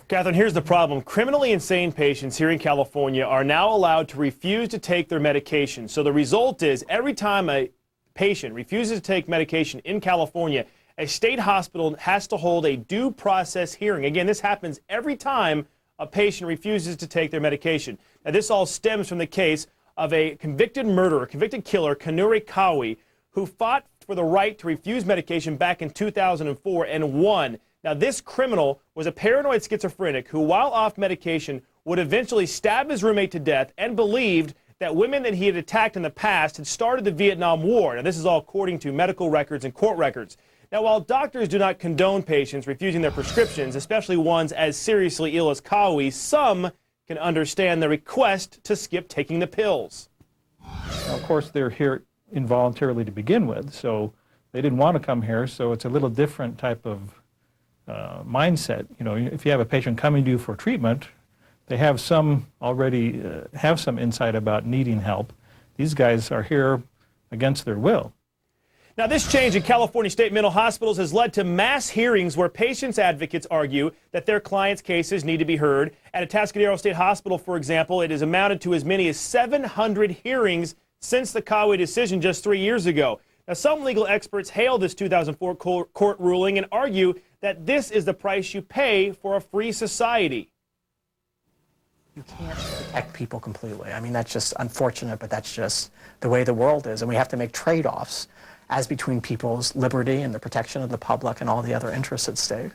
[SPEAKER 3] Catherine, here's the problem. Criminally insane patients here in California are now allowed to refuse to take their medication. So the result is every time a patient refuses to take medication in California, a state hospital has to hold a due process hearing. Again, this happens every time a patient refuses to take their medication. Now, this all stems from the case of a convicted murderer, convicted killer, Kanuri Kawi, who fought for the right to refuse medication back in 2004 and won. Now, this criminal was a paranoid schizophrenic who, while off medication, would eventually stab his roommate to death and believed that women that he had attacked in the past had started the Vietnam War. Now, this is all according to medical records and court records. Now, while doctors do not condone patients refusing their prescriptions, especially ones as seriously ill as Kawi, some can understand the request to skip taking the pills.
[SPEAKER 6] Now, of course, they're here involuntarily to begin with, so they didn't want to come here, so it's a little different type of mindset. You know, if you have a patient coming to you for treatment, they have already have some insight about needing help. These guys are here against their will.
[SPEAKER 3] Now, this change in California state mental hospitals has led to mass hearings where patients' advocates argue that their clients' cases need to be heard. At Atascadero State Hospital, for example, it has amounted to as many as 700 hearings since the Kawi decision just 3 years ago. Now, some legal experts hail this 2004 court ruling and argue that this is the price you pay for a free society.
[SPEAKER 7] You can't protect people completely. I mean, that's just unfortunate, but that's just the way the world is, and we have to make trade-offs as between people's liberty and the protection of the public and all the other interests at stake.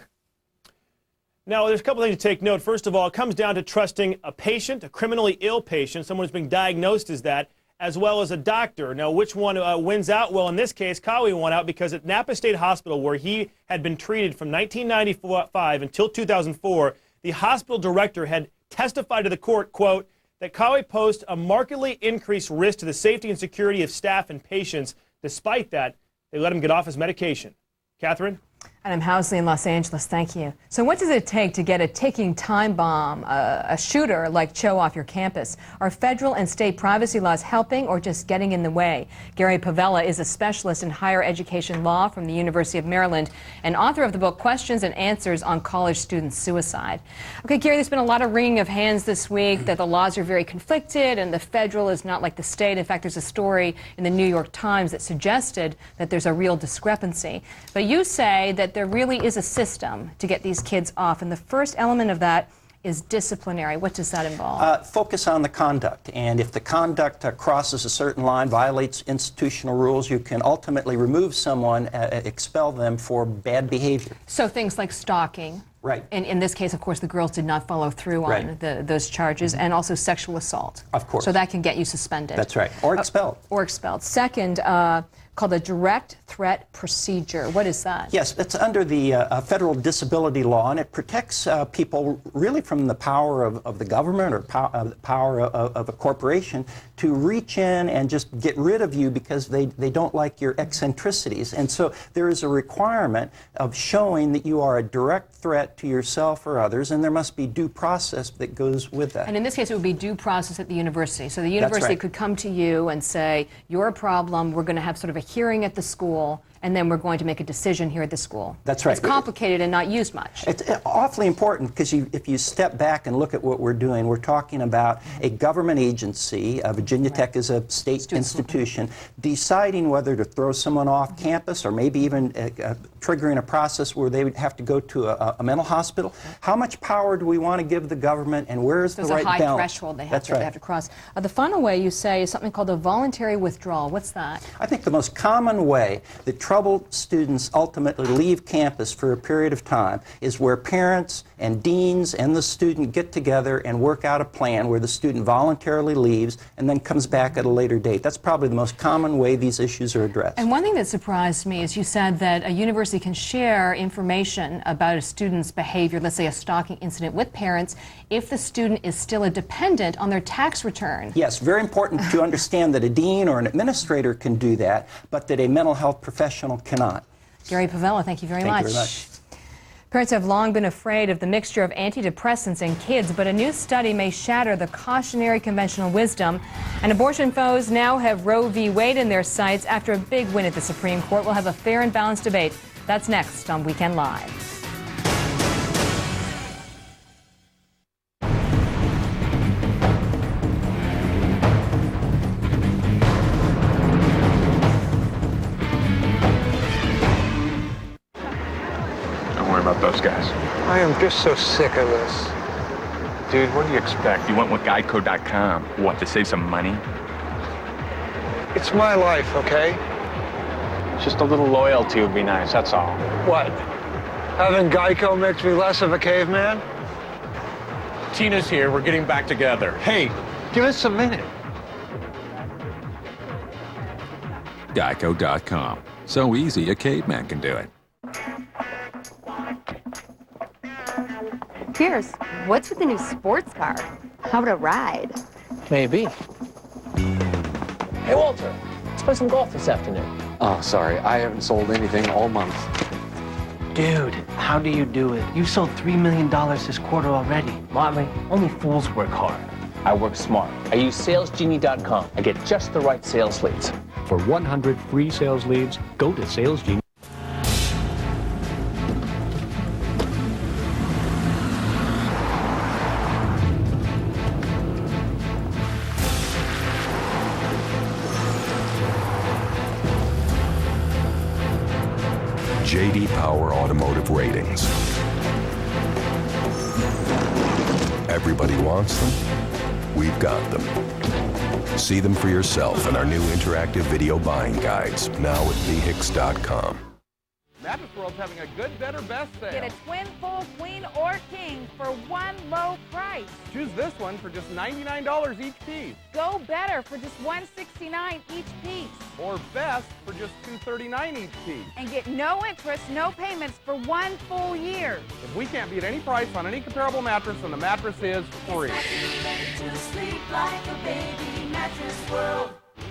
[SPEAKER 3] Now, there's a couple things to take note. First of all, it comes down to trusting a patient, a criminally ill patient, someone who's been diagnosed as that, as well as a doctor. Now, which one wins out? Well, in this case, Kawi won out because at Napa State Hospital, where he had been treated from 1995 until 2004, the hospital director had testified to the court, quote, that Kawi posed a markedly increased risk to the safety and security of staff and patients. Despite that, they let him get off his medication. Catherine?
[SPEAKER 1] Adam Housley in Los Angeles, thank you. So what does it take to get a ticking time bomb, a shooter like Cho off your campus? Are federal and state privacy laws helping or just getting in the way? Gary Pavella is a specialist in higher education law from the University of Maryland and author of the book Questions and Answers on College Student Suicide. Okay, Gary, there's been a lot of wringing of hands this week that the laws are very conflicted and the federal is not like the state. In fact, there's a story in the New York Times that suggested that there's a real discrepancy. But you say that there really is a system to get these kids off, and the first element of that is disciplinary. What does that involve?
[SPEAKER 21] Focus on the conduct, and if the conduct crosses a certain line, violates institutional rules, you can ultimately remove someone, expel them for bad behavior.
[SPEAKER 1] So things like stalking.
[SPEAKER 21] Right.
[SPEAKER 1] And in this case, of course, the girls did not follow through on those charges, and also sexual assault.
[SPEAKER 21] Of course.
[SPEAKER 1] So that can get you suspended.
[SPEAKER 21] That's right. Or expelled.
[SPEAKER 1] Or expelled. Second, called a direct threat procedure. What is that?
[SPEAKER 21] Yes, it's under the federal disability law, and it protects people really from the power of the government or power of a corporation to reach in and just get rid of you because they don't like your eccentricities. And so there is a requirement of showing that you are a direct threat to yourself or others, and there must be due process that goes with that.
[SPEAKER 1] And in this case, it would be due process at the university. So the university could come to you and say, you're a problem, we're going to have sort of a hearing at the school, and then we're going to make a decision here at the school.
[SPEAKER 21] That's right.
[SPEAKER 1] It's complicated and not used much.
[SPEAKER 21] It's awfully important because if you step back and look at what we're doing, we're talking about a government agency. Virginia Tech is a state institution, deciding whether to throw someone off campus or maybe even triggering a process where they would have to go to a mental hospital. How much power do we want to give the government, and where is the right balance?
[SPEAKER 1] There's a high threshold they have to cross. The final way you say is something called a voluntary withdrawal. What's that?
[SPEAKER 21] I think the most common way that troubled students ultimately leave campus for a period of time is where parents and deans and the student get together and work out a plan where the student voluntarily leaves and then comes back at a later date. That's probably the most common way these issues are addressed.
[SPEAKER 1] And one thing that surprised me is you said that a university can share information about a student's behavior, let's say a stalking incident, with parents if the student is still a dependent on their tax return.
[SPEAKER 21] Yes, very important to understand that a dean or an administrator can do that, but that a mental health professional cannot.
[SPEAKER 1] Gary Pavella, thank you very much.
[SPEAKER 21] Thank you very much.
[SPEAKER 1] Parents have long been afraid of the mixture of antidepressants in kids, but a new study may shatter the cautionary conventional wisdom. And abortion foes now have Roe v. Wade in their sights after a big win at the Supreme Court. We'll have a fair and balanced debate. That's next on Weekend Live.
[SPEAKER 2] About those guys. I am just so sick of this. Dude, what do you expect? You went with Geico.com. What, to save some money? It's my life, okay? Just a little loyalty would be nice, that's all. What? Having Geico makes me less of a caveman? Tina's here, we're getting back together. Hey, give us a minute.
[SPEAKER 8] Geico.com. So easy a caveman can do it.
[SPEAKER 9] Pierce, what's with the new sports car? How about a ride?
[SPEAKER 10] Maybe. Hey, Walter, let's play some golf this afternoon.
[SPEAKER 13] Oh, sorry, I haven't sold anything all month.
[SPEAKER 10] Dude, how do you do it? You sold $3 million this quarter already. Motley, only fools work hard. I work smart. I use SalesGenie.com. I get just the right sales leads.
[SPEAKER 15] For 100 free sales leads, go to SalesGenie.
[SPEAKER 25] J.D. Power Automotive Ratings. Everybody wants them. We've got them. See them for yourself in our new interactive video buying guides, now at vehix.com.
[SPEAKER 19] Mattress World's having a good, better, best sale.
[SPEAKER 24] Get a twin, full, queen, or king for one low price.
[SPEAKER 19] Choose this one for just $99 each piece.
[SPEAKER 24] Go better for just $169 each piece.
[SPEAKER 19] Or best for just $239 each piece.
[SPEAKER 24] And get no interest, no payments for 1 full year.
[SPEAKER 19] If we can't beat any price on any comparable mattress, then the mattress is free.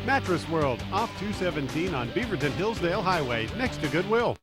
[SPEAKER 26] Mattress World, off 217 on Beaverton Hillsdale Highway, next to Goodwill.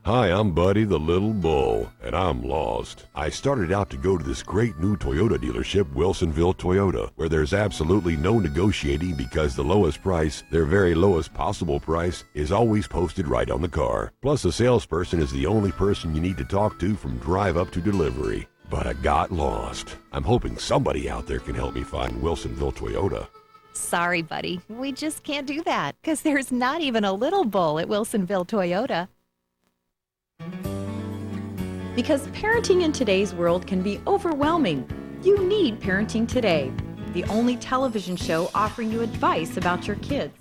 [SPEAKER 30] Hi, I'm Buddy the Little Bull, and I'm lost. I started out to go to this great new Toyota dealership, Wilsonville Toyota, where there's absolutely no negotiating because the lowest price, their very lowest possible price, is always posted right on the car. Plus, the salesperson is the only person you need to talk to from drive up to delivery. But I got lost. I'm hoping somebody out there can help me find Wilsonville Toyota.
[SPEAKER 31] Sorry, buddy. We just can't do that because there's not even a little bull at Wilsonville Toyota.
[SPEAKER 32] Because parenting in today's world can be overwhelming. You need Parenting Today, the only television show offering you advice about your kids.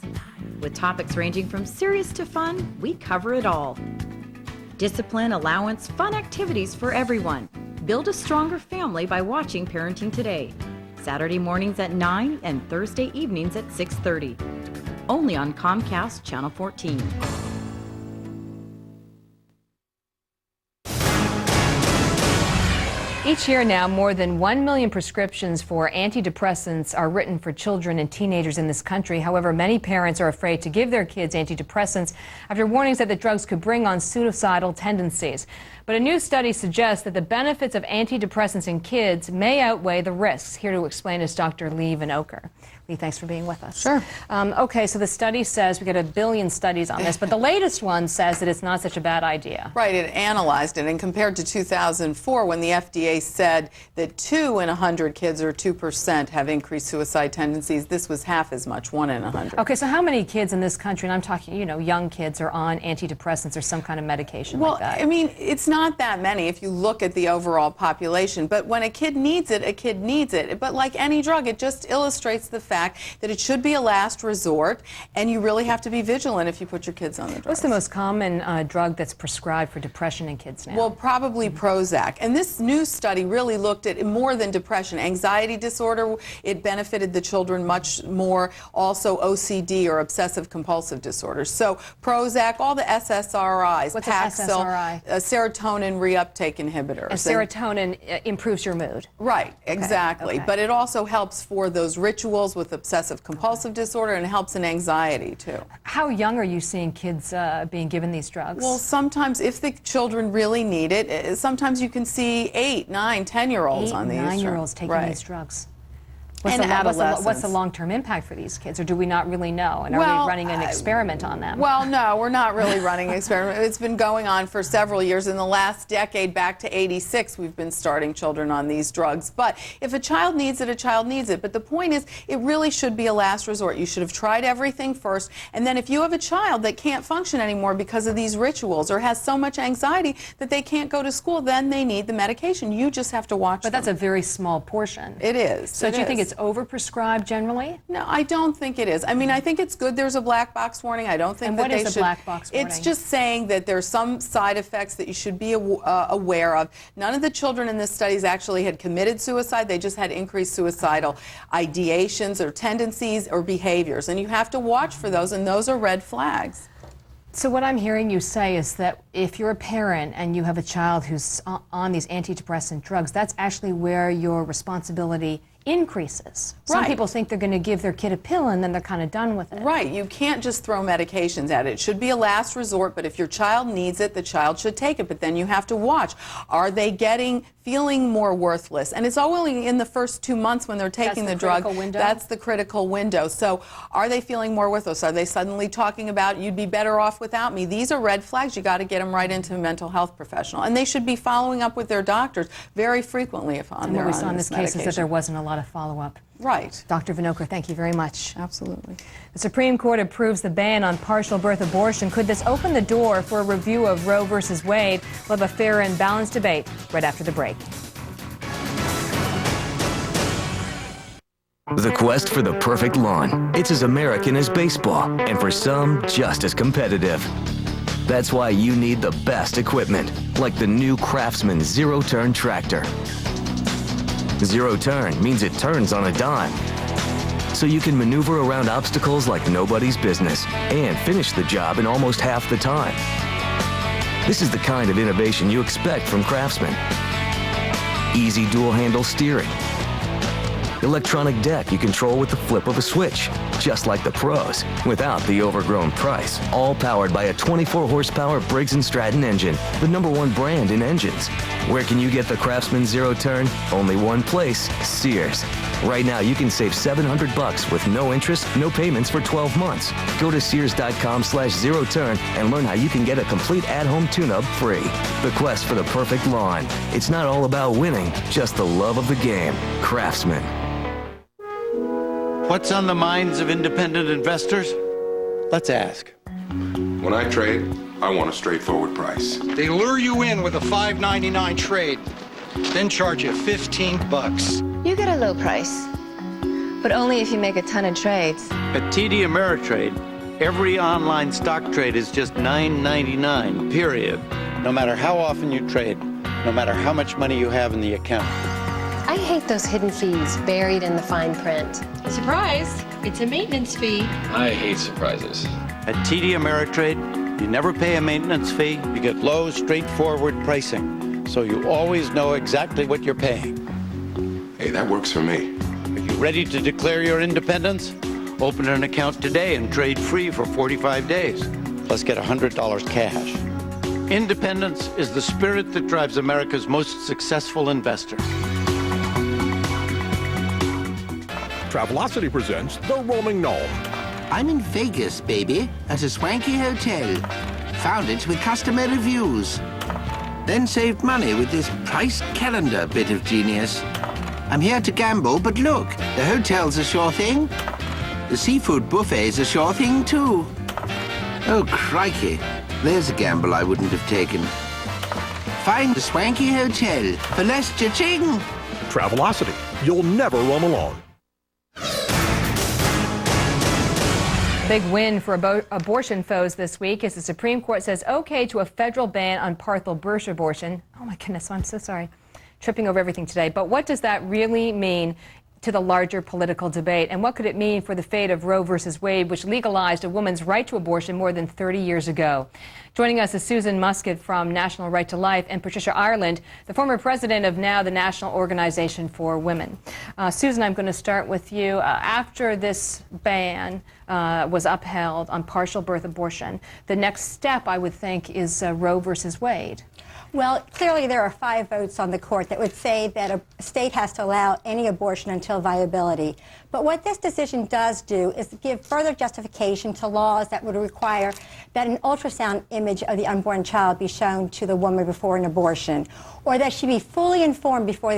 [SPEAKER 32] With topics ranging from serious to fun, we cover it all. Discipline, allowance, fun activities for everyone. Build a stronger family by watching Parenting Today. Saturday mornings at 9 and Thursday evenings at 6:30. only on Comcast Channel 14.
[SPEAKER 1] Each year now, more than 1 million prescriptions for antidepressants are written for children and teenagers in this country. However, many parents are afraid to give their kids antidepressants after warnings that the drugs could bring on suicidal tendencies. But a new study suggests that the benefits of antidepressants in kids may outweigh the risks. Here to explain is Dr. Lee Vinokur. Lee, thanks for being with us.
[SPEAKER 4] Sure.
[SPEAKER 1] Okay, so the study says, we got 1 billion studies on this, but the latest one says that it's not such a bad idea.
[SPEAKER 4] Right, it analyzed it, and compared to 2004, when the FDA said that 2 in 100 kids, or 2%, have increased suicide tendencies, this was half as much, 1 in 100.
[SPEAKER 1] Okay, so how many kids in this country, and I'm talking, young kids, are on antidepressants or some kind of medication like that?
[SPEAKER 4] Well, I mean, it's not that many if you look at the overall population, but when a kid needs it, a kid needs it. But like any drug, it just illustrates the fact that it should be a last resort, and you really have to be vigilant if you put your kids on the drugs.
[SPEAKER 1] What's the most common drug that's prescribed for depression in kids now?
[SPEAKER 4] Well, probably Prozac. And this new study really looked at more than depression. Anxiety disorder, it benefited the children much more. Also OCD, or obsessive compulsive disorders. So Prozac, all the SSRIs,
[SPEAKER 1] What's
[SPEAKER 4] Paxil,
[SPEAKER 1] an SSRI?
[SPEAKER 4] Serotonin reuptake inhibitors.
[SPEAKER 1] And serotonin improves your mood.
[SPEAKER 4] Right, exactly.
[SPEAKER 1] Okay.
[SPEAKER 4] But it also helps for those rituals with obsessive compulsive disorder, and helps in anxiety too.
[SPEAKER 1] How young are you seeing kids being given these drugs?
[SPEAKER 4] Well, sometimes if the children really need it, sometimes you can see 8, 9, 10-year-olds on these drugs.
[SPEAKER 1] 9-year-olds taking
[SPEAKER 4] Right.
[SPEAKER 1] these drugs.
[SPEAKER 4] And adolescents.
[SPEAKER 1] What's the long-term impact for these kids, or do we not really know? And are we running an experiment on them?
[SPEAKER 4] Well, no, we're not really running an experiment. It's been going on for several years. In the last decade, back to '86, we've been starting children on these drugs. But if a child needs it, a child needs it. But the point is, it really should be a last resort. You should have tried everything first. And then if you have a child that can't function anymore because of these rituals, or has so much anxiety that they can't go to school, then they need the medication. You just have to watch them.
[SPEAKER 1] But that's a very small portion.
[SPEAKER 4] It is.
[SPEAKER 1] So do you think it's overprescribed generally?
[SPEAKER 4] No, I don't think it is. I mean, I think it's good there's a black box warning. I don't think
[SPEAKER 1] and
[SPEAKER 4] that they should.
[SPEAKER 1] What is a black box warning?
[SPEAKER 4] It's just saying that there's some side effects that you should be aware of. None of the children in this studies actually had committed suicide. They just had increased suicidal ideations or tendencies or behaviors. And you have to watch for those, and those are red flags.
[SPEAKER 1] So what I'm hearing you say is that if you're a parent and you have a child who's on these antidepressant drugs, that's actually where your responsibility increases. Some people think they're going to give their kid a pill and then they're kind of done with it.
[SPEAKER 4] Right. You can't just throw medications at it. It should be a last resort, but if your child needs it, the child should take it. But then you have to watch. Are they feeling more worthless? And it's only in the first 2 months when they're taking the drug. That's the critical window. So are they feeling more worthless? Are they suddenly talking about, you'd be better off without me? These are red flags. You got to get them right into a mental health professional. And they should be following up with their doctors very frequently if on
[SPEAKER 1] and
[SPEAKER 4] their
[SPEAKER 1] what we saw in this case is that there wasn't a lot of follow-up.
[SPEAKER 4] Right.
[SPEAKER 1] Dr. Vinokur, thank you very much.
[SPEAKER 4] Absolutely.
[SPEAKER 1] The Supreme Court approves the ban on partial birth abortion. Could this open the door for a review of Roe versus Wade? We'll have a fair and balanced debate right after the break.
[SPEAKER 5] The quest for the perfect lawn. It's as American as baseball, and for some, just as competitive. That's why you need the best equipment, like the new Craftsman zero-turn tractor. Zero turn means it turns on a dime, so you can maneuver around obstacles like nobody's business and finish the job in almost half the time. This is the kind of innovation you expect from Craftsman. Easy dual-handle steering. Electronic deck you control with the flip of a switch, just like the pros, without the overgrown price. All powered by a 24-horsepower Briggs & Stratton engine, the #1 brand in engines. Where can you get the Craftsman Zero Turn? Only one place, Sears. Right now, you can save $700 with no interest, no payments for 12 months. Go to Sears.com/zero-turn and learn how you can get a complete at-home tune-up free. The quest for the perfect lawn. It's not all about winning, just the love of the game. Craftsman.
[SPEAKER 11] What's on the minds of independent investors? Let's ask.
[SPEAKER 12] When I trade, I want a straightforward price.
[SPEAKER 14] They lure you in with a $5.99 trade, then charge you $15.
[SPEAKER 9] You get a low price, but only if you make a ton of trades.
[SPEAKER 11] At TD Ameritrade, every online stock trade is just $9.99, period. No matter how often you trade, no matter how much money you have in the account.
[SPEAKER 3] I hate those hidden fees buried in the fine print.
[SPEAKER 6] Surprise! It's a maintenance fee.
[SPEAKER 7] I hate surprises.
[SPEAKER 11] At TD Ameritrade, you never pay a maintenance fee. You get low, straightforward pricing, so you always know exactly what you're paying.
[SPEAKER 12] Hey, that works for me.
[SPEAKER 11] Are you ready to declare your independence? Open an account today and trade free for 45 days. Plus get $100 cash. Independence is the spirit that drives America's most successful investors.
[SPEAKER 16] Travelocity presents The Roaming Gnome.
[SPEAKER 17] I'm in Vegas, baby, at a swanky hotel. Found it with customer reviews. Then saved money with this price calendar bit of genius. I'm here to gamble, but look, the hotel's a sure thing. The seafood buffet's a sure thing, too. Oh, crikey. There's a gamble I wouldn't have taken. Find a swanky hotel for less cha-ching.
[SPEAKER 16] Travelocity. You'll never roam alone.
[SPEAKER 1] Big win for abortion foes this week as the Supreme Court says okay to a federal ban on partial birth abortion. Oh my goodness, I'm so sorry. Tripping over everything today. But what does that really mean to the larger political debate? And what could it mean for the fate of Roe versus Wade, which legalized a woman's right to abortion more than 30 years ago? Joining us is Susan Muscat from National Right to Life and Patricia Ireland, the former president of NOW, the National Organization for Women. Susan, I'm going to start with you. After this ban was upheld on partial birth abortion, the next step, I would think, is Roe versus Wade.
[SPEAKER 18] Well, clearly there are 5 votes on the court that would say that a state has to allow any abortion until viability. But what this decision does do is give further justification to laws that would require that an ultrasound image of the unborn child be shown to the woman before an abortion, or that she be fully informed before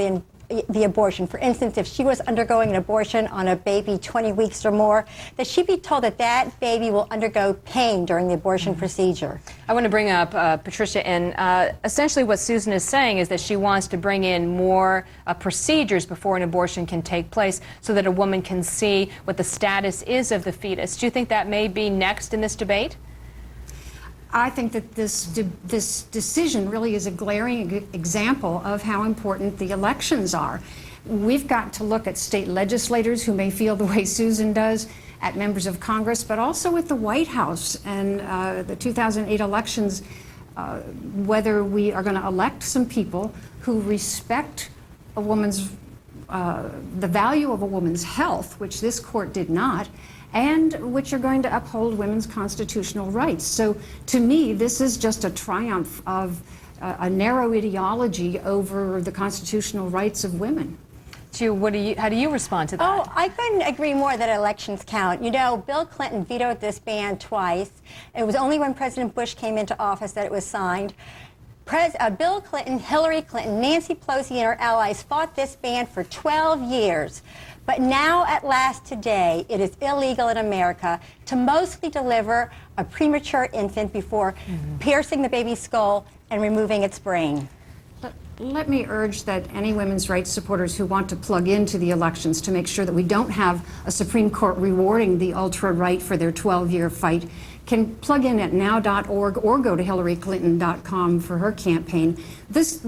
[SPEAKER 18] the abortion. For instance, if she was undergoing an abortion on a baby 20 weeks or more, that she be told that that baby will undergo pain during the abortion procedure.
[SPEAKER 1] I want to bring up Patricia, and essentially what Susan is saying is that she wants to bring in more procedures before an abortion can take place so that a woman can see what the status is of the fetus. Do you think that may be next in this debate?
[SPEAKER 20] I think that this decision really is a glaring example of how important the elections are. We've got to look at state legislators who may feel the way Susan does, at members of Congress, but also at the White House and the 2008 elections, whether we are going to elect some people who respect a woman's, the value of a woman's health, which this court did not, and which are going to uphold women's constitutional rights. So to me, this is just a triumph of a narrow ideology over the constitutional rights of women.
[SPEAKER 1] How do you respond to that?
[SPEAKER 18] Oh, I couldn't agree more that elections count. You know, Bill Clinton vetoed this ban twice. It was only when President Bush came into office that it was signed. Bill Clinton, Hillary Clinton, Nancy Pelosi, and her allies fought this ban for 12 years. But now, at last, today, it is illegal in America to mostly deliver a premature infant before piercing the baby's skull and removing its brain.
[SPEAKER 20] Let me urge that any women's rights supporters who want to plug into the elections to make sure that we don't have a Supreme Court rewarding the ultra-right for their 12-year fight can plug in at now.org or go to HillaryClinton.com for her campaign. This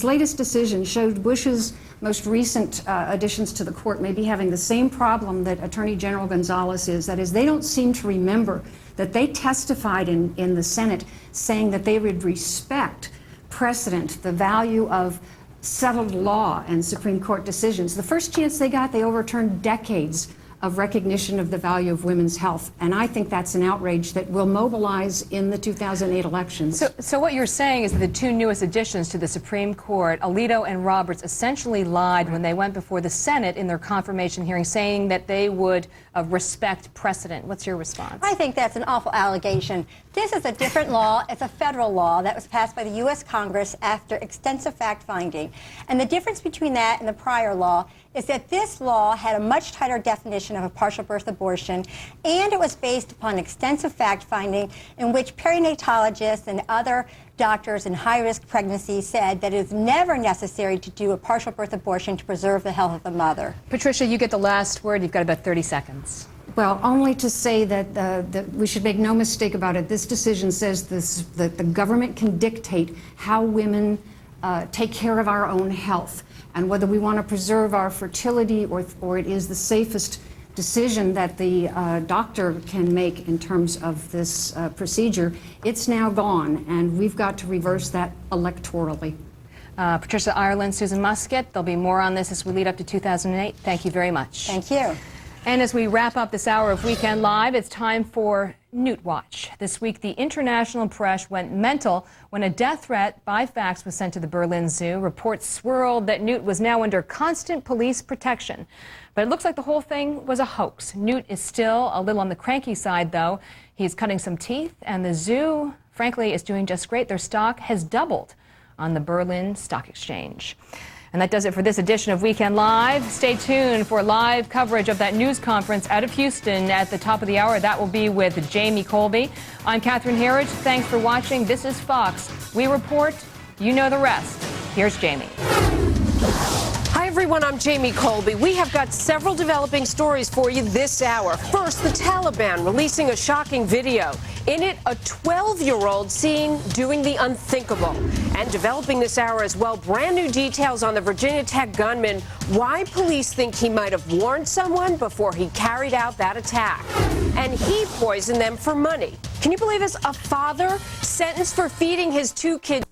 [SPEAKER 20] latest decision showed Bush's most recent additions to the court may be having the same problem that Attorney General Gonzalez is. That is, they don't seem to remember that they testified in the Senate saying that they would respect precedent, the value of settled law and Supreme Court decisions. The first chance they got, they overturned decades of recognition of the value of women's health. And I think that's an outrage that will mobilize in the 2008 elections.
[SPEAKER 1] So what you're saying is that the 2 newest additions to the Supreme Court, Alito and Roberts, essentially lied when they went before the Senate in their confirmation hearing, saying that they would respect precedent. What's your response?
[SPEAKER 18] I think that's an awful allegation. This is a different law. It's a federal law that was passed by the U.S. Congress after extensive fact-finding. And the difference between that and the prior law is that this law had a much tighter definition of a partial birth abortion, and it was based upon extensive fact-finding in which perinatologists and other doctors in high-risk pregnancy said that it is never necessary to do a partial birth abortion to preserve the health of the mother.
[SPEAKER 1] Patricia, you get the last word. You've got about 30 seconds.
[SPEAKER 20] Well, only to say that we should make no mistake about it. This decision says that the government can dictate how women take care of our own health, and whether we want to preserve our fertility or it is the safest decision that the doctor can make in terms of this procedure, it's now gone, and we've got to reverse that electorally.
[SPEAKER 1] Patricia Ireland, Susan Muscat, there'll be more on this as we lead up to 2008. Thank you very much.
[SPEAKER 18] Thank you.
[SPEAKER 1] And as we wrap up this hour of Weekend Live, it's time for Newt Watch. This week, the international press went mental when a death threat by fax was sent to the Berlin Zoo. Reports swirled that Newt was now under constant police protection. But it looks like the whole thing was a hoax. Newt is still a little on the cranky side, though. He's cutting some teeth, and the zoo, frankly, is doing just great. Their stock has doubled on the Berlin Stock Exchange. And that does it for this edition of Weekend Live. Stay tuned for live coverage of that news conference out of Houston at the top of the hour. That will be with Jamie Colby. I'm Catherine Herridge. Thanks for watching. This is Fox. We report, you know the rest. Here's Jamie.
[SPEAKER 2] Hi, everyone. I'm Jamie Colby. We have got several developing stories for you this hour. First, the Taliban releasing a shocking video. In it, a 12-year-old seen doing the unthinkable. And developing this hour as well, brand new details on the Virginia Tech gunman, why police think he might have warned someone before he carried out that attack. And he poisoned them for money. Can you believe this? A father sentenced for feeding his 2 kids